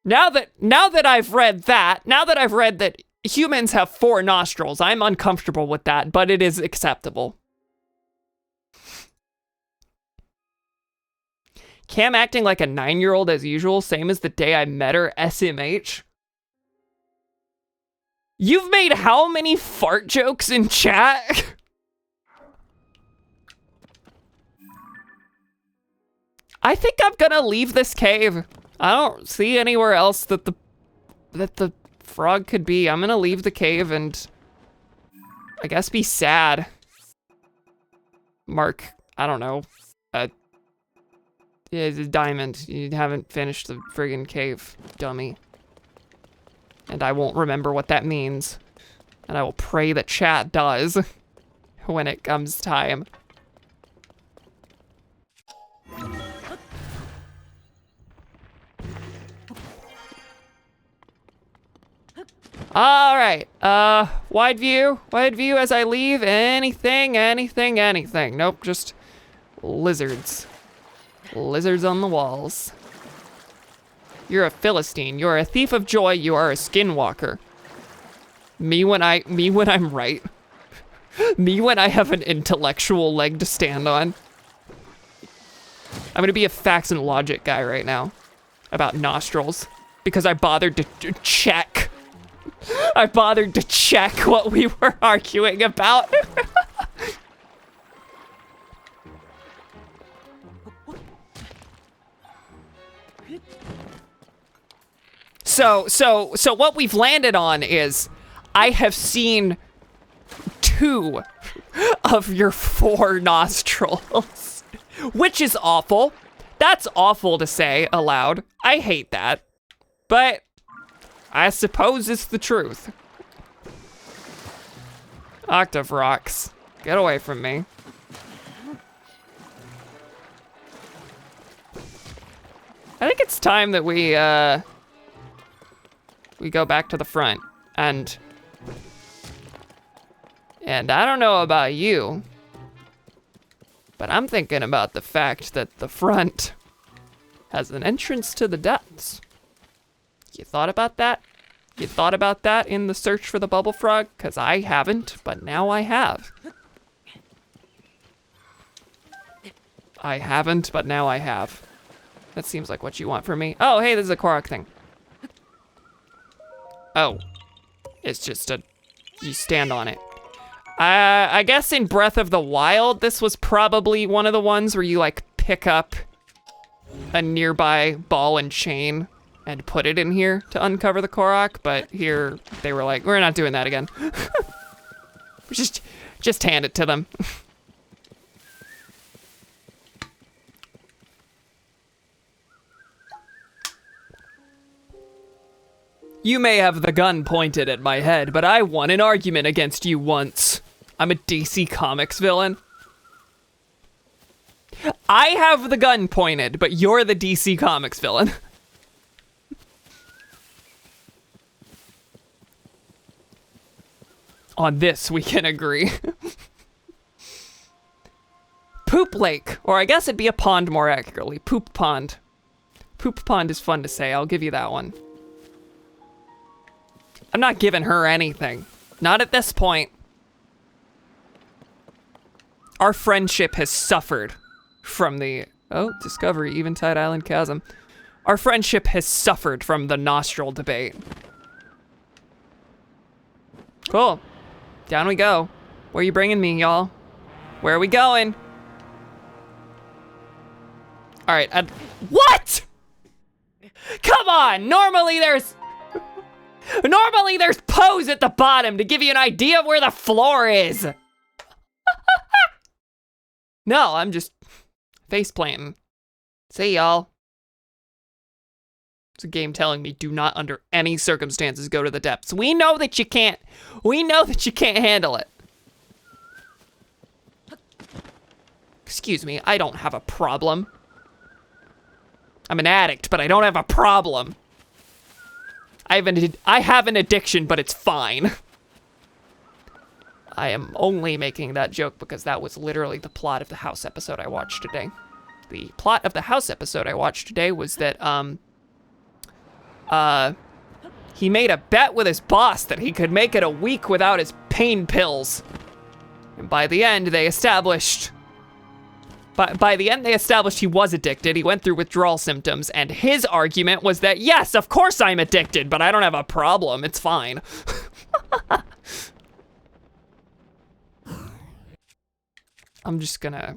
Now that I've read that humans have 4 nostrils, I'm uncomfortable with that, but it is acceptable. Cam acting like a 9-year-old as usual, same as the day I met her, SMH. You've made how many fart jokes in chat? I think I'm gonna leave this cave. I don't see anywhere else that the frog could be. I'm gonna leave the cave and I guess be sad. Mark, I don't know. Yeah, it's a diamond. You haven't finished the friggin' cave, dummy. And I won't remember what that means. And I will pray that chat does when it comes time. All right, wide view as I leave. Anything. Nope, just lizards. Lizards on the walls. You're a Philistine. You're a thief of joy. You are a skinwalker. Me when I'm right. Me when I have an intellectual leg to stand on. I'm gonna be a facts and logic guy right now about nostrils because I bothered to check. I bothered to check what we were arguing about. So what we've landed on is I have seen 2 of your 4 nostrils, which is awful. That's awful to say aloud. I hate that, but I suppose it's the truth. Octave rocks, get away from me. I think it's time that we go back to the front, and I don't know about you, but I'm thinking about the fact that the front has an entrance to the depths. You thought about that? You thought about that in the search for the bubble frog? 'Cause I haven't, but now I have. I haven't, but now I have. That seems like what you want from me. Oh, hey, this is a Korok thing. Oh, it's just you stand on it. I guess in Breath of the Wild, this was probably one of the ones where you like pick up a nearby ball and chain and put it in here to uncover the Korok, but here they were like, we're not doing that again. just hand it to them. You may have the gun pointed at my head, but I won an argument against you once. I'm a DC Comics villain. I have the gun pointed, but you're the DC Comics villain. On this, we can agree. Poop Lake, or I guess it'd be a pond more accurately. Poop Pond. Poop Pond is fun to say, I'll give you that one. I'm not giving her anything. Not at this point. Our friendship has suffered from the... Oh, Discovery, Eventide Island Chasm. Our friendship has suffered from the nostril debate. Cool. Down we go. Where are you bringing me, y'all? Where are we going? All right, what? Come on, normally there's pose at the bottom to give you an idea of where the floor is. No, I'm just face planting. See y'all. It's a game telling me do not under any circumstances go to the depths. We know that you can't. We know that you can't handle it. Excuse me, I don't have a problem. I'm an addict, but I don't have a problem. I have an addiction, but it's fine. I am only making that joke because that was literally the plot of the House episode I watched today. The plot of the House episode I watched today was that, he made a bet with his boss that he could make it a week without his pain pills. And by the end, they established he was addicted. He went through withdrawal symptoms, and his argument was that, yes, of course I'm addicted, but I don't have a problem. It's fine. I'm just gonna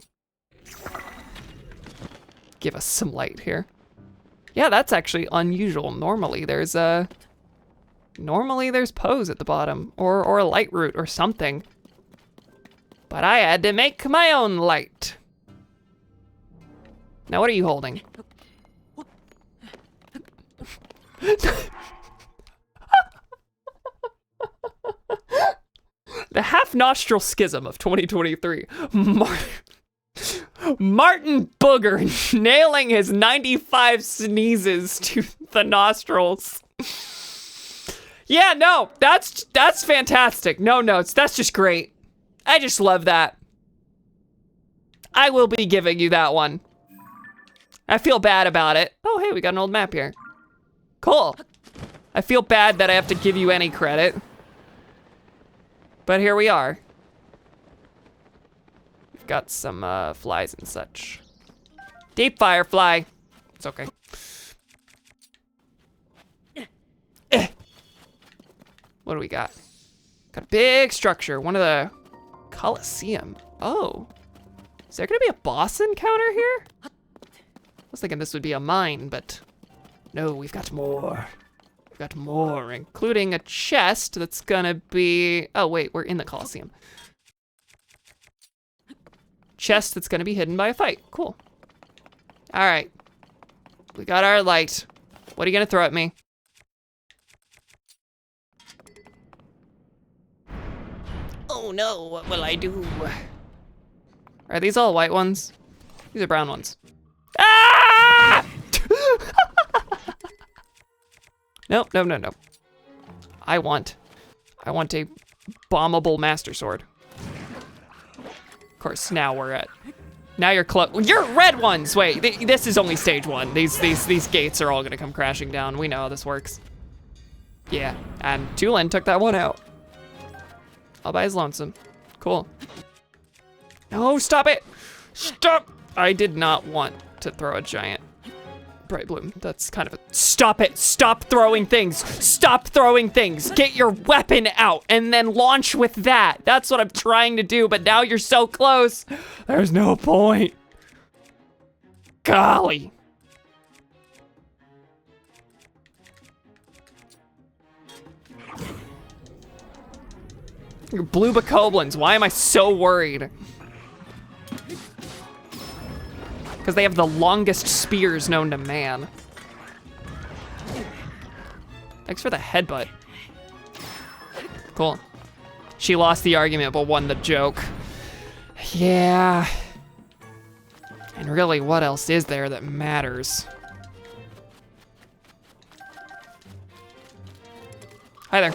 give us some light here. Yeah, that's actually unusual. Normally there's pose at the bottom, or a light root or something. But I had to make my own light. Now what are you holding? The half nostril schism of 2023. Martin Booger nailing his 95 sneezes to the nostrils. Yeah, no, that's fantastic. No notes, that's just great. I just love that. I will be giving you that one. I feel bad about it. Oh, hey, we got an old map here. Cool. I feel bad that I have to give you any credit. But here we are. We've got some flies and such. Deep firefly. It's okay. What do we got? Got a big structure. One of the Colosseum. Oh. Is there gonna be a boss encounter here? I was thinking this would be a mine, but no, we've got more. We've got more, including a chest that's gonna be, oh wait, we're in the Colosseum. Chest that's gonna be hidden by a fight, cool. All right, we got our light. What are you gonna throw at me? Oh no, what will I do? Are these all white ones? These are brown ones. Ah! Nope, no, no, no. I want a bombable master sword. Of course, now you're close. You're red ones. Wait, this is only stage 1. These gates are all gonna come crashing down. We know how this works. Yeah, and Tulin took that one out. All by his lonesome. Cool. No, stop it. Stop. I did not want to throw a giant bright bloom. That's kind of a, stop it. Stop throwing things. Stop throwing things. Get your weapon out and then launch with that. That's what I'm trying to do, but now you're so close. There's no point. Golly. Blue bokoblins, why am I so worried? Because they have the longest spears known to man. Thanks for the headbutt. Cool. She lost the argument but won the joke. Yeah. And really, what else is there that matters? Hi there.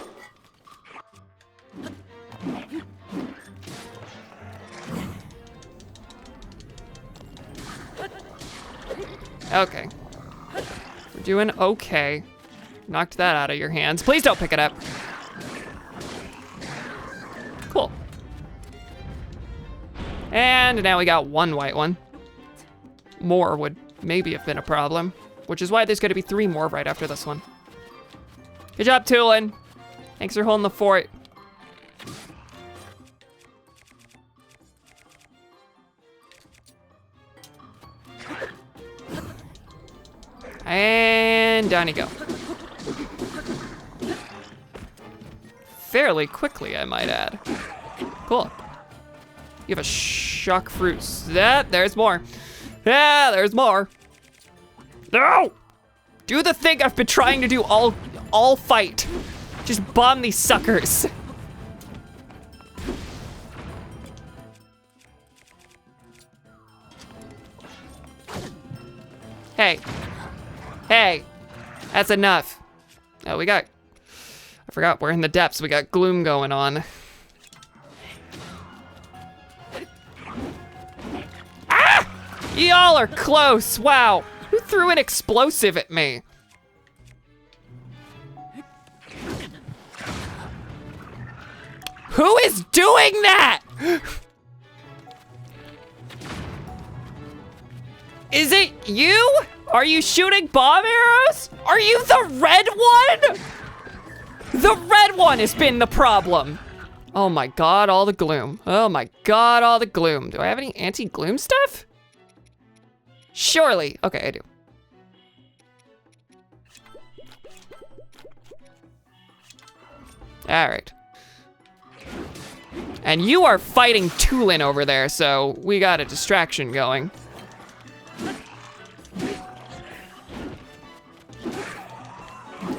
Okay. We're doing okay. Knocked that out of your hands. Please don't pick it up. Cool. And now we got one white one. More would maybe have been a problem, which is why there's gonna be 3 more right after this one. Good job, Tulin. Thanks for holding the fort. And down you go. Fairly quickly, I might add. Cool. You have a shock fruit. There's more. Yeah, there's more. No! Do the thing I've been trying to do all fight. Just bomb these suckers. Hey. Hey, that's enough. Oh, I forgot we're in the depths. We got gloom going on. Ah! Y'all are close, wow. Who threw an explosive at me? Who is doing that? Is it you? Are you shooting bomb arrows? Are you the red one? The red one has been the problem. Oh my God, all the gloom. Oh my God, all the gloom. Do I have any anti-gloom stuff? Surely, okay, I do. All right. And you are fighting Tulin over there, so we got a distraction going.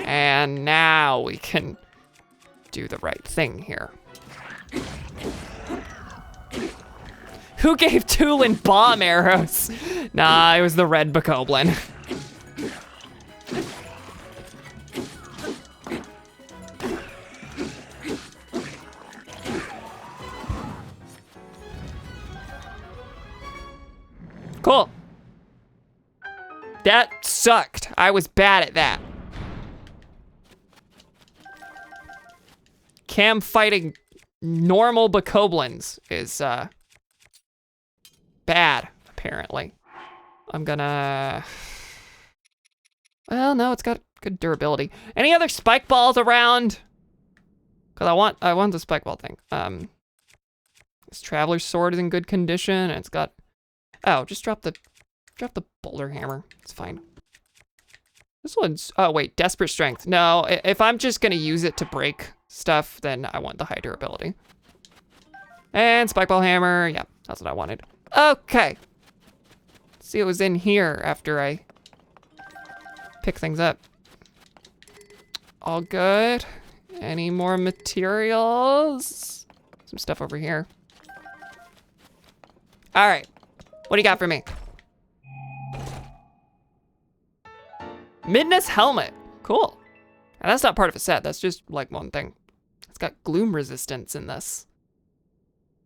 And now we can do the right thing here. Who gave Tulin bomb arrows? Nah, it was the red bokoblin. Cool. That sucked. I was bad at that. Cam fighting normal bokoblins is bad, apparently. I'm gonna... Well, no, it's got good durability. Any other spike balls around? Cause I want the spike ball thing. This Traveler's Sword is in good condition, and it's got... Oh, just drop the boulder hammer. It's fine. This one's, oh wait, Desperate Strength. No, if I'm just gonna use it to break stuff, then I want the high durability. And Spike Ball Hammer, yeah, that's what I wanted. Okay. Let's see what was in here after I pick things up. All good. Any more materials? Some stuff over here. All right, what do you got for me? Midna's helmet, cool. And that's not part of a set, that's just like one thing. It's got gloom resistance in this.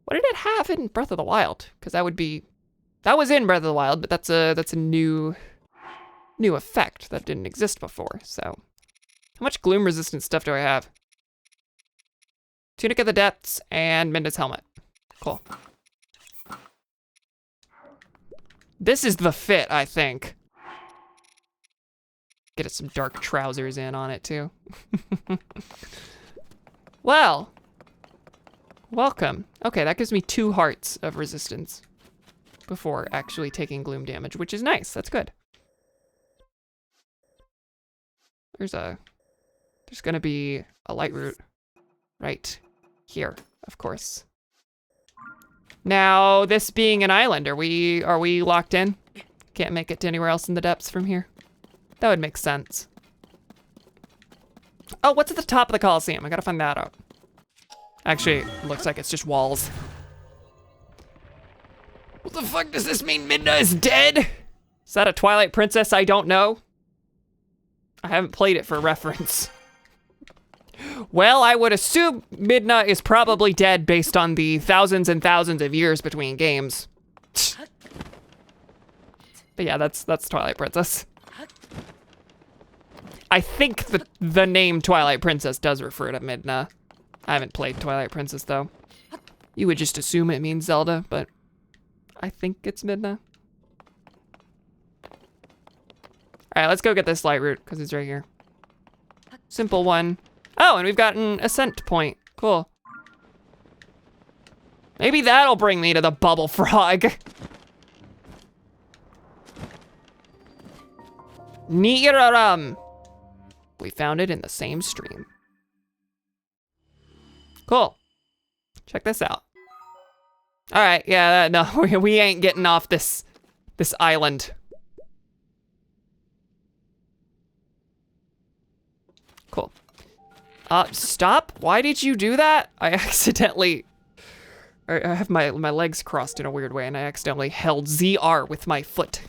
What did it have in Breath of the Wild? Because that was in Breath of the Wild, but that's a new effect that didn't exist before, so. How much gloom resistant stuff do I have? Tunic of the Depths and Midna's helmet, cool. This is the fit, I think. Get some dark trousers in on it too. Well, welcome. Okay, that gives me 2 hearts of resistance before actually taking gloom damage, which is nice, that's good. There's gonna be a light root right here, of course. Now, this being an island, are we locked in? Can't make it to anywhere else in the depths from here? That would make sense. Oh, what's at the top of the Coliseum? I gotta find that out. Actually, it looks like it's just walls. What the fuck does this mean? Midna is dead? Is that a Twilight Princess I don't know? I haven't played it for reference. Well, I would assume Midna is probably dead based on the thousands and thousands of years between games. But yeah, that's Twilight Princess. I think the name Twilight Princess does refer to Midna. I haven't played Twilight Princess though. You would just assume it means Zelda, but I think it's Midna. All right, let's go get this light root because it's right here. Simple one. Oh, and we've got an ascent point. Cool. Maybe that'll bring me to the bubble frog. Niraram. We found it in the same stream. Cool. Check this out. All right, yeah, no, we ain't getting off this island. Cool. Stop, why did you do that? I accidentally, I have my legs crossed in a weird way and I accidentally held ZR with my foot.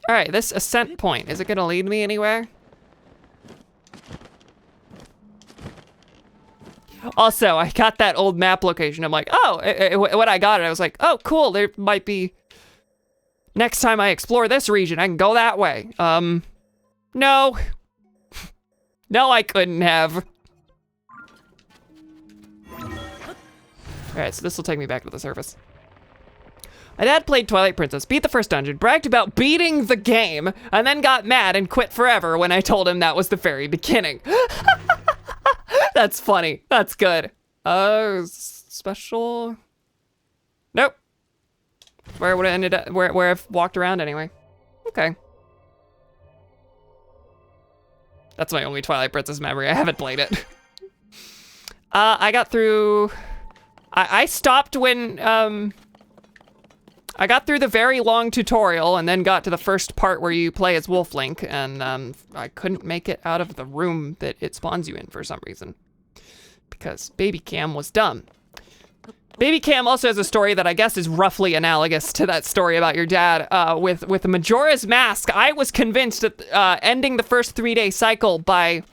All right, this ascent point, is it gonna lead me anywhere? Also, I got that old map location. I'm like, oh, when I got it, I was like, oh, cool, there might be, next time I explore this region, I can go that way. No. No, I couldn't have. All right, so this will take me back to the surface. My dad played Twilight Princess, beat the first dungeon, bragged about beating the game, and then got mad and quit forever when I told him that was the very beginning. That's funny. That's good. Special? Nope. Where would it ended up? Where I've walked around anyway. Okay. That's my only Twilight Princess memory. I haven't played it. I got through. I stopped when I got through the very long tutorial and then got to the first part where you play as Wolf Link, and I couldn't make it out of the room that it spawns you in for some reason. Because Baby Cam was dumb. Baby Cam also has a story that I guess is roughly analogous to that story about your dad. With the Majora's Mask, I was convinced that ending the first 3-day cycle by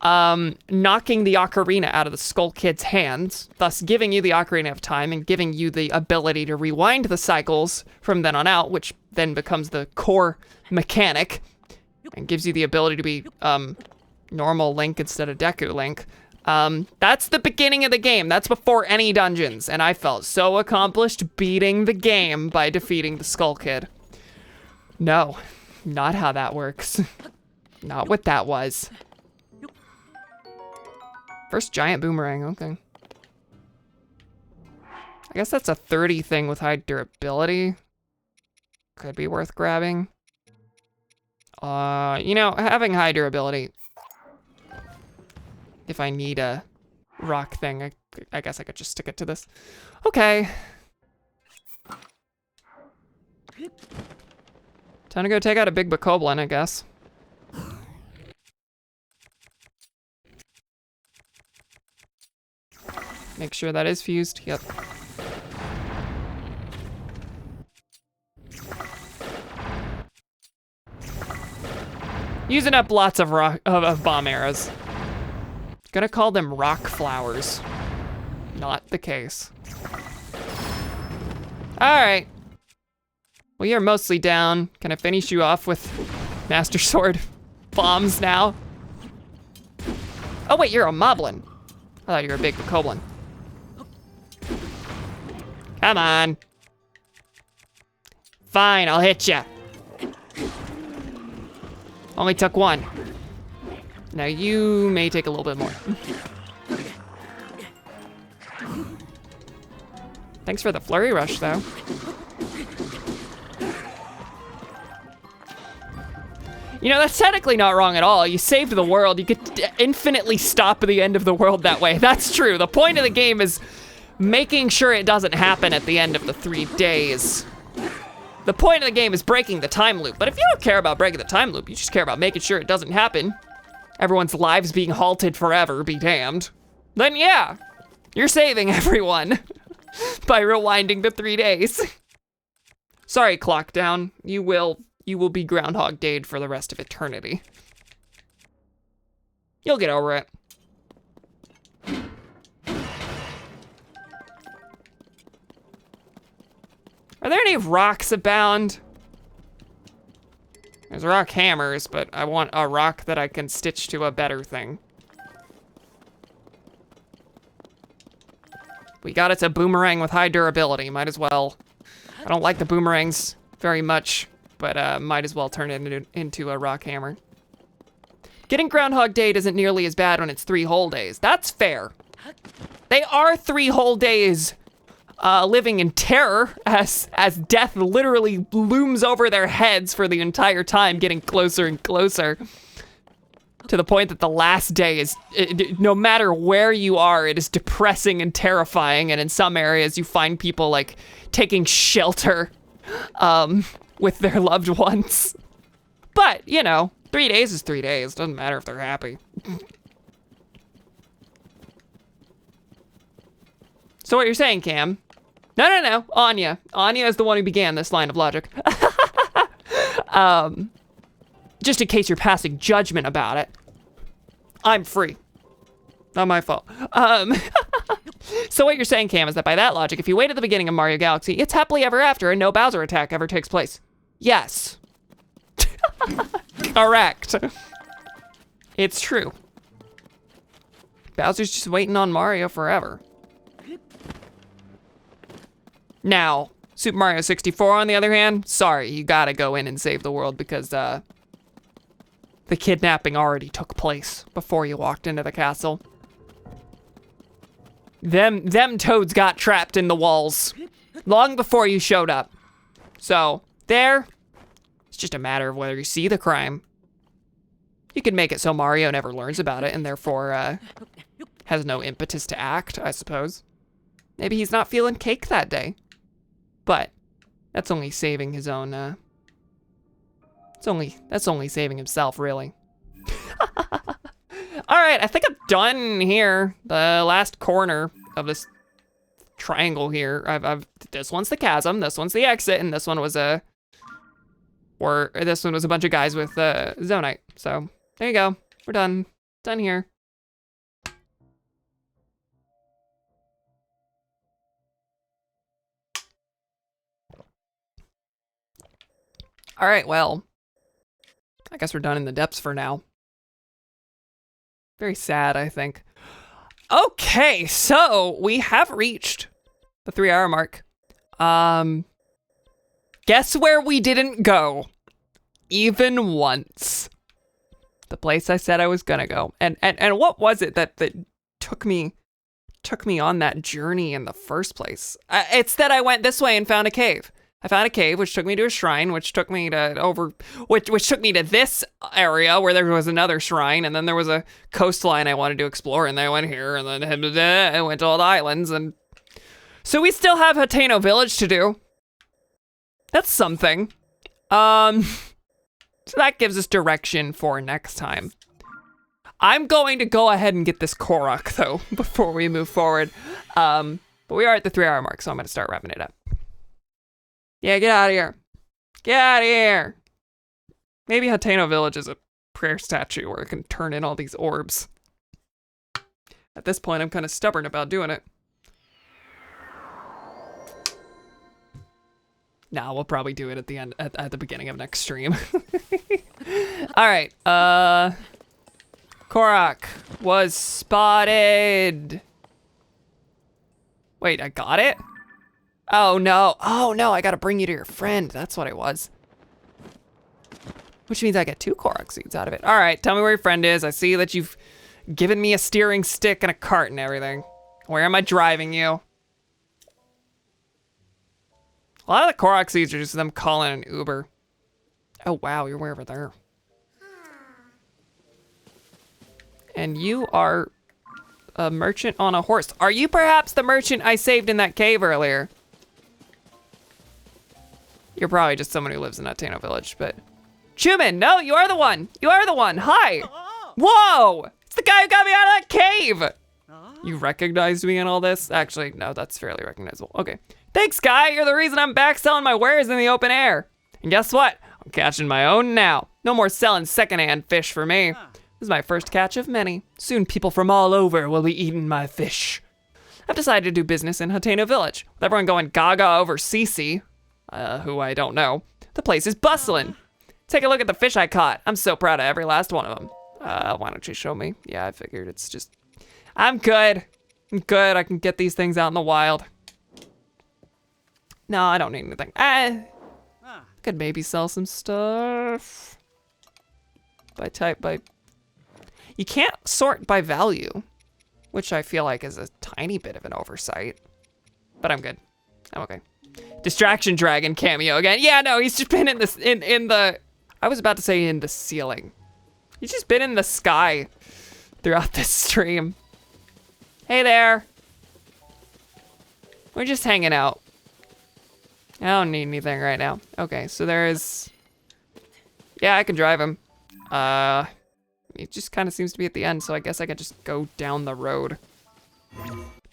knocking the ocarina out of the Skull Kid's hands, thus giving you the Ocarina of Time and giving you the ability to rewind the cycles from then on out, which then becomes the core mechanic and gives you the ability to be normal Link instead of Deku Link. That's the beginning of the game. That's before any dungeons, and I felt so accomplished beating the game by defeating the Skull Kid. No, not how that works. Not what that was. First giant boomerang, okay. I guess that's a 30 thing with high durability. Could be worth grabbing. You know, having high durability. If I need a rock thing, I guess I could just stick it to this. Okay. Time to go take out a big bokoblin, I guess. Make sure that is fused. Yep. Using up lots of bomb arrows. Gonna call them rock flowers. Not the case. All right. Well, you're mostly down. Can I finish you off with Master Sword bombs now? Oh wait, you're a moblin. I thought you were a big bokoblin. Come on. Fine, I'll hit ya. Only took one. Now you may take a little bit more. Thanks for the flurry rush, though. You know, that's technically not wrong at all. You saved the world. You could infinitely stop the end of the world that way. That's true. The point of the game is making sure it doesn't happen at the end of the 3 days. The point of the game is breaking the time loop. But if you don't care about breaking the time loop, you just care about making sure it doesn't happen, everyone's lives being halted forever, be damned, then yeah, you're saving everyone by rewinding the 3 days. Sorry, Clock Down. You will be Groundhog Day'd for the rest of eternity. You'll get over it. Are there any rocks abound? There's rock hammers, but I want a rock that I can stitch to a better thing. We got it to boomerang with high durability. Might as well. I don't like the boomerangs very much, but might as well turn it into a rock hammer. Getting Groundhog Day isn't nearly as bad when it's 3 whole days. That's fair. They are 3 whole days living in terror as death literally looms over their heads for the entire time, getting closer and closer. To the point that the last day is, no matter where you are, it is depressing and terrifying. And in some areas, you find people like taking shelter with their loved ones. But, you know, 3 days is 3 days. Doesn't matter if they're happy. So what you're saying, Cam? No. Anya. Anya is the one who began this line of logic. Just in case you're passing judgment about it. I'm free. Not my fault. So what you're saying, Cam, is that by that logic, if you wait at the beginning of Mario Galaxy, it's happily ever after and no Bowser attack ever takes place. Yes. Correct. It's true. Bowser's just waiting on Mario forever. Now, Super Mario 64, on the other hand, sorry, you gotta go in and save the world because the kidnapping already took place before you walked into the castle. Them toads got trapped in the walls long before you showed up. So, there, it's just a matter of whether you see the crime. You could make it so Mario never learns about it and therefore has no impetus to act, I suppose. Maybe he's not feeling cake that day. But that's only saving his own, that's only saving himself, really. All right, I think I'm done here. The last corner of this triangle here. This one's the chasm, this one's the exit, and this one was this one was a bunch of guys with Zonite. So there you go. We're done. Done here. All right, well, I guess we're done in the depths for now. Very sad, I think. Okay, so we have reached the 3-hour mark. Guess where we didn't go? Even once. The place I said I was gonna go. And what was it that took me on that journey in the first place? It's that I went this way and found a cave. I found a cave, which took me to a shrine, which took me to which took me to this area where there was another shrine, and then there was a coastline I wanted to explore, and then I went here, and then I went to all the islands, and so we still have Hateno Village to do. That's something. So that gives us direction for next time. I'm going to go ahead and get this Korok though before we move forward. But we are at the 3-hour mark, so I'm going to start wrapping it up. Yeah, get out of here. Get out of here. Maybe Hateno Village is a prayer statue where it can turn in all these orbs. At this point, I'm kind of stubborn about doing it. Nah, we'll probably do it at the end, at the beginning of next stream. All right, Korok was spotted. Wait, I got it? Oh no, I gotta bring you to your friend. That's what it was. Which means I get 2 Korok seeds out of it. All right, tell me where your friend is. I see that you've given me a steering stick and a cart and everything. Where am I driving you? A lot of the Korok seeds are just them calling an Uber. Oh wow, you're way over there. And you are a merchant on a horse. Are you perhaps the merchant I saved in that cave earlier? You're probably just someone who lives in Hateno Village, but... Chuman, no, you are the one. You are the one. Hi. Whoa, it's the guy who got me out of that cave. You recognized me in all this? Actually, no, that's fairly recognizable. Okay. Thanks, guy. You're the reason I'm back selling my wares in the open air. And guess what? I'm catching my own now. No more selling secondhand fish for me. This is my first catch of many. Soon people from all over will be eating my fish. I've decided to do business in Hateno Village. With everyone going gaga over Cece, who I don't know, the place is bustling. Take a look at the fish I caught. I'm so proud of every last one of them. Why don't you show me? Yeah, I figured it's just... I'm good. I'm good. I can get these things out in the wild. No, I don't need anything. I could maybe sell some stuff. You can't sort by value, which I feel like is a tiny bit of an oversight. But I'm good. I'm okay. Distraction Dragon cameo again. Yeah, no, he's just been in this in the I was about to say in the ceiling. He's just been in the sky throughout this stream. Hey there. We're just hanging out. I don't need anything right now. Okay, so there's... Yeah, I can drive him. It just kind of seems to be at the end, so I guess I could just go down the road.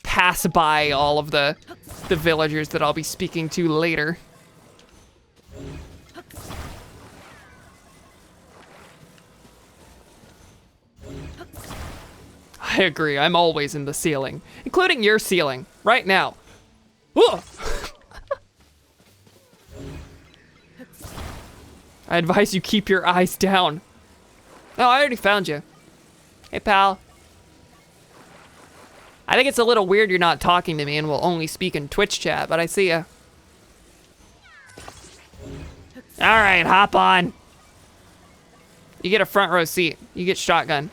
Pass by all of the villagers that I'll be speaking to later. I agree, I'm always in the ceiling, including your ceiling, right now. Whoa! I advise you keep your eyes down. Oh, I already found you. Hey, pal. I think it's a little weird you're not talking to me and will only speak in Twitch chat, but I see ya. All right, hop on. You get a front row seat. You get shotgun.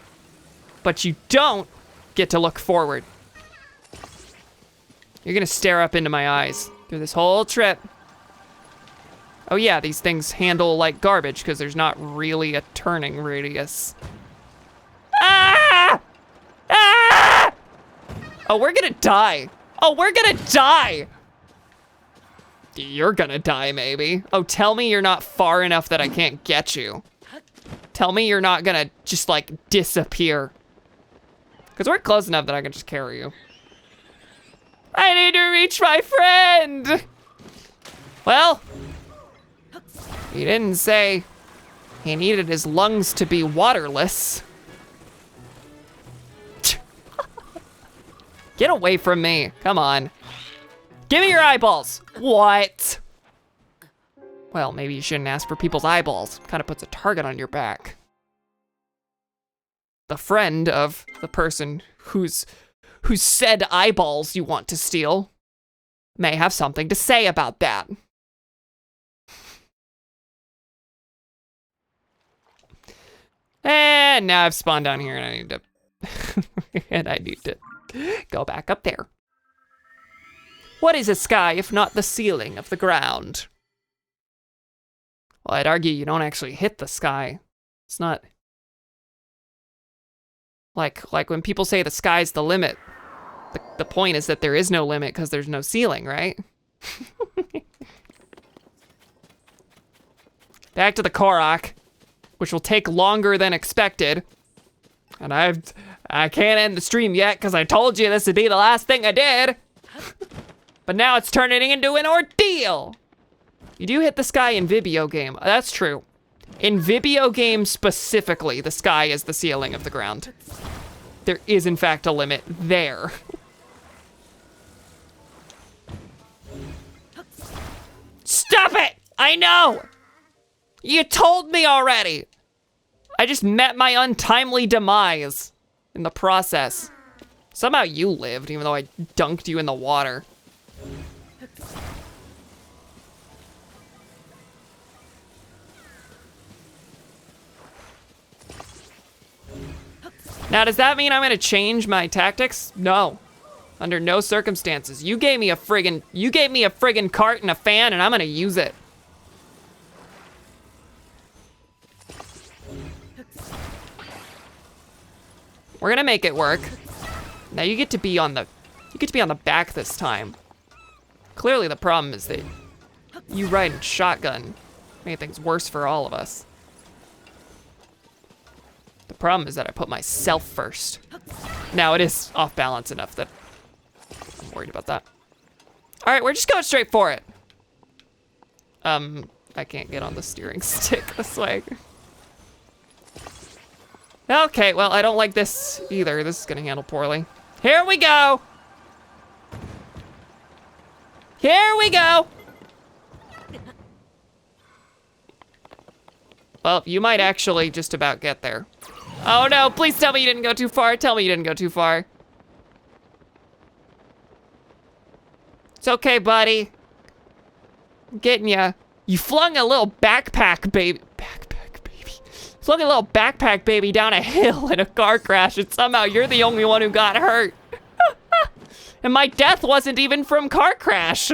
But you don't get to look forward. You're gonna stare up into my eyes through this whole trip. Oh yeah, these things handle like garbage because there's not really a turning radius. Ah! Ah! Oh, we're gonna die. Oh, we're gonna die. You're gonna die, maybe. Oh, tell me you're not far enough that I can't get you. Tell me you're not gonna just like disappear. Because we're close enough that I can just carry you. I need to reach my friend. Well, he didn't say he needed his lungs to be waterless. Get away from me, come on. Give me your eyeballs. What? Well, maybe you shouldn't ask for people's eyeballs. Kind of puts a target on your back. The friend of the person whose said eyeballs you want to steal may have something to say about that. And now I've spawned down here and I need to go back up there. What is a sky if not the ceiling of the ground? Well, I'd argue you don't actually hit the sky. It's not like when people say the sky's the limit. The point is that there is no limit because there's no ceiling, right? Back to the Korok, which will take longer than expected. And I can't end the stream yet because I told you this would be the last thing I did. But now it's turning into an ordeal. You do hit the sky in Vibio game. That's true. In Vibio game specifically, the sky is the ceiling of the ground. There is in fact a limit there. Stop it! I know! You told me already! I just met my untimely demise in the process. Somehow you lived, even though I dunked you in the water. Now, does that mean I'm gonna change my tactics? No. Under no circumstances. You gave me a friggin' cart and a fan, and I'm gonna use it. We're gonna make it work. Now you get to be on the back this time. Clearly the problem is that you riding shotgun made things worse for all of us. The problem is that I put myself first. Now it is off balance enough that I'm worried about that. All right, we're just going straight for it. I can't get on the steering stick this way. Okay, well, I don't like this either. This is gonna handle poorly. Here we go. Here we go. Well, you might actually just about get there. Oh no, please tell me you didn't go too far. Tell me you didn't go too far. It's okay, buddy. I'm getting ya. You flung a little backpack baby. Flung a little backpack baby down a hill in a car crash, and somehow you're the only one who got hurt. And my death wasn't even from car crash.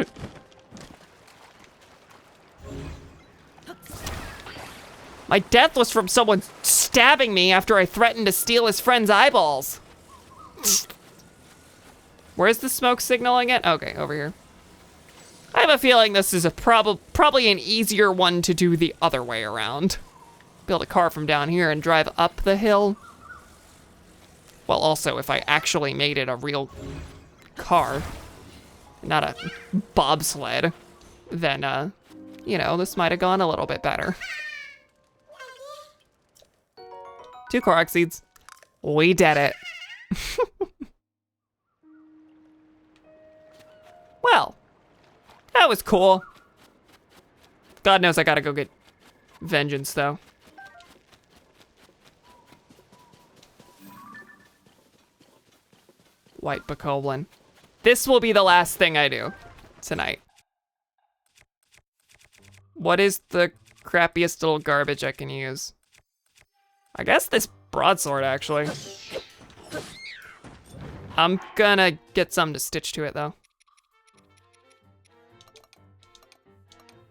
My death was from someone stabbing me after I threatened to steal his friend's eyeballs. Where's the smoke signaling it? Okay, over here. I have a feeling this is probably an easier one to do the other way around. Build a car from down here and drive up the hill. Well, also, if I actually made it a real car, not a bobsled, then, you know, this might have gone a little bit better. 2 Korok seeds. We did it. Well, that was cool. God knows I gotta go get vengeance, though. White Bokoblin. This will be the last thing I do tonight. What is the crappiest little garbage I can use. I guess this broadsword, actually. I'm gonna get something to stitch to it, though.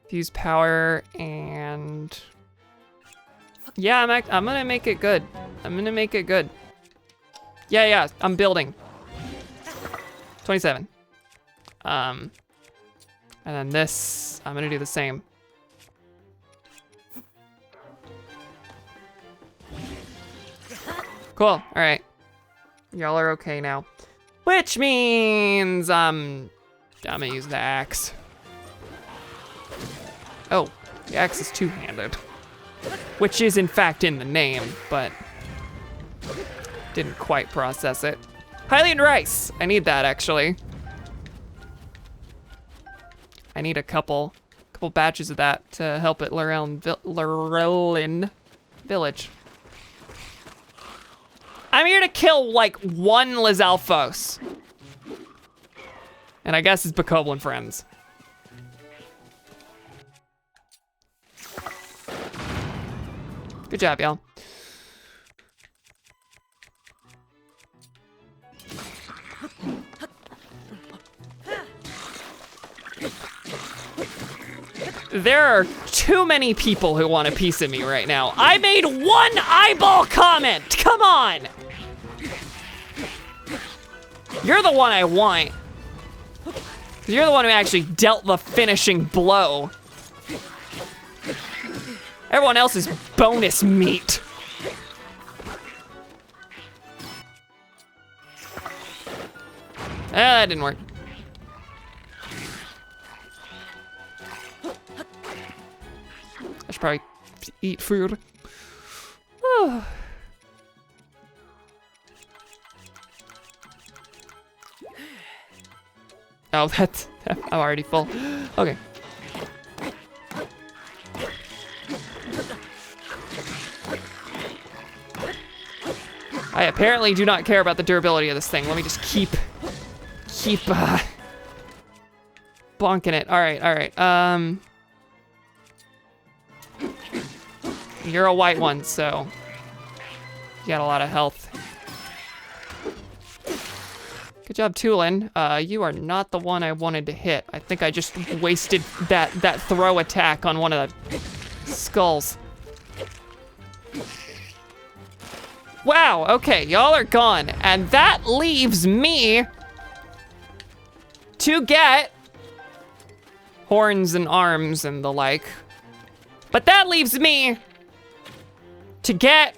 Fuse power and... Yeah, I'm gonna make it good. I'm gonna make it good. Yeah, I'm building. 27. And then this, I'm gonna do the same. Cool, all right. Y'all are okay now. Which means I'm gonna use the axe. Oh, the axe is two-handed. Which is in fact in the name, but didn't quite process it. Hylian rice, I need that actually. I need a couple batches of that to help at Lorelin Village. I'm here to kill like one Lizalfos. And I guess it's Bokoblin friends. Good job, y'all. There are too many people who want a piece of me right now. I made one eyeball comment, come on! You're the one I want. You're the one who actually dealt the finishing blow. Everyone else is bonus meat. That didn't work. I should probably eat food. Oh, I'm already full. Okay. I apparently do not care about the durability of this thing. Let me just keep bonking it. All right. You're a white one, so you got a lot of health. Good job, Tulin. You are not the one I wanted to hit. I think I just wasted that throw attack on one of the skulls. Wow, okay, y'all are gone. And that leaves me to get horns and arms and the like. But that leaves me to get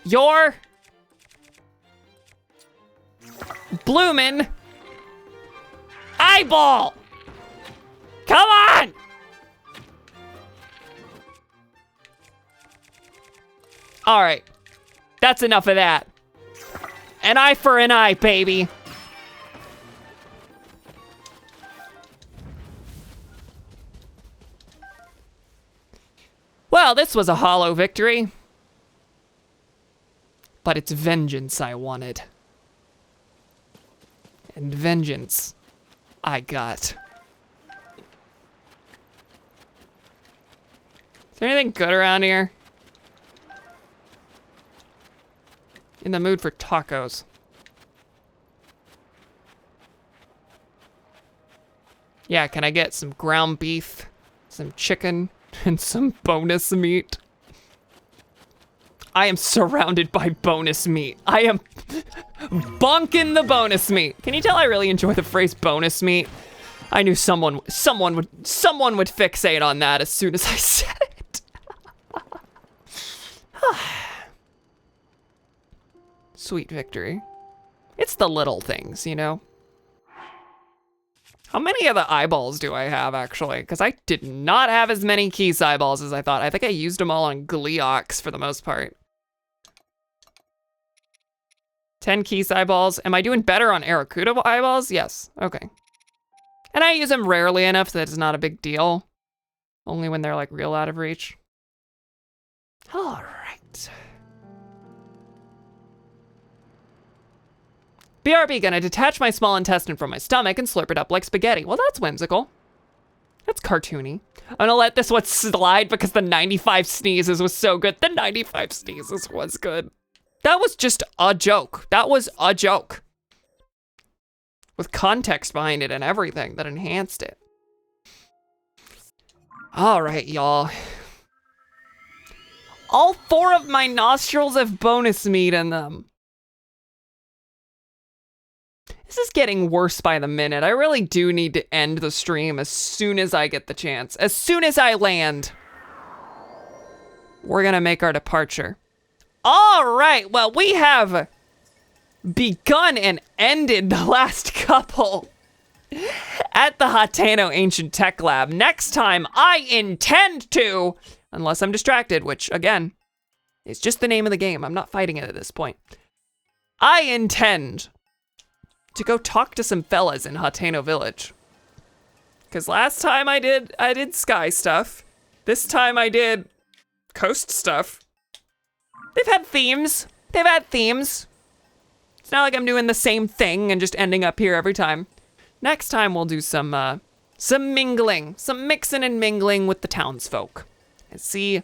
your bloomin' eyeball. Come on! All right, that's enough of that. An eye for an eye, baby. Well, this was a hollow victory. But it's vengeance I wanted. And vengeance I got. Is there anything good around here? In the mood for tacos. Yeah, can I get some ground beef, some chicken, and some bonus meat? I am surrounded by bonus meat. I am bunking the bonus meat. Can you tell I really enjoy the phrase bonus meat? I knew someone would fixate on that as soon as I said it. Sweet victory. It's the little things, you know? How many of the eyeballs do I have, actually? Because I did not have as many Keese eyeballs as I thought. I think I used them all on Gleeox for the most part. 10 Keese eyeballs. Am I doing better on Aracuda eyeballs? Yes, okay. And I use them rarely enough that it's not a big deal. Only when they're like real out of reach. All right. BRB, gonna detach my small intestine from my stomach and slurp it up like spaghetti. Well, that's whimsical. That's cartoony. I'm gonna let this one slide because the 95 sneezes was so good. The 95 sneezes was good. That was just a joke. That was a joke. With context behind it and everything that enhanced it. All right, y'all. All 4 of my nostrils have bonus meat in them. This is getting worse by the minute. I really do need to end the stream as soon as I get the chance. As soon as I land, we're gonna make our departure. All right, well, we have begun and ended the last couple at the Hateno Ancient Tech Lab. Next time, I intend to, unless I'm distracted, which, again, is just the name of the game. I'm not fighting it at this point. I intend to go talk to some fellas in Hateno Village. Because last time I did sky stuff. This time I did coast stuff. They've had themes. They've had themes. It's not like I'm doing the same thing and just ending up here every time. Next time we'll do some mingling, some mixing and mingling with the townsfolk and see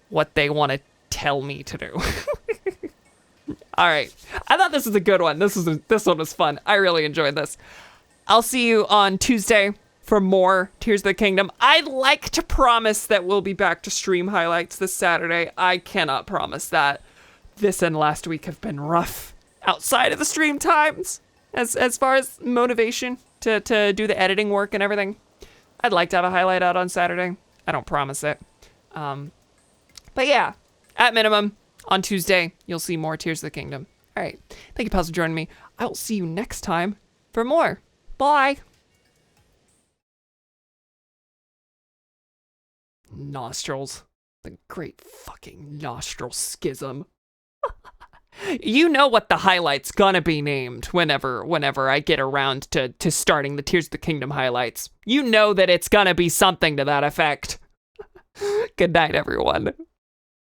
what they want to tell me to do. All right, I thought this was a good one. This one was fun. I really enjoyed this. I'll see you on Tuesday for more Tears of the Kingdom. I'd like to promise that we'll be back to stream highlights this Saturday. I cannot promise that. This and last week have been rough outside of the stream times as far as motivation to do the editing work and everything. I'd like to have a highlight out on Saturday. I don't promise it. But yeah, at minimum, on Tuesday, you'll see more Tears of the Kingdom. All right. Thank you, pals, for joining me. I will see you next time for more. Bye. Nostrils. The great fucking nostril schism. You know what the highlight's gonna be named whenever I get around to starting the Tears of the Kingdom highlights. You know that it's gonna be something to that effect. Good night, everyone.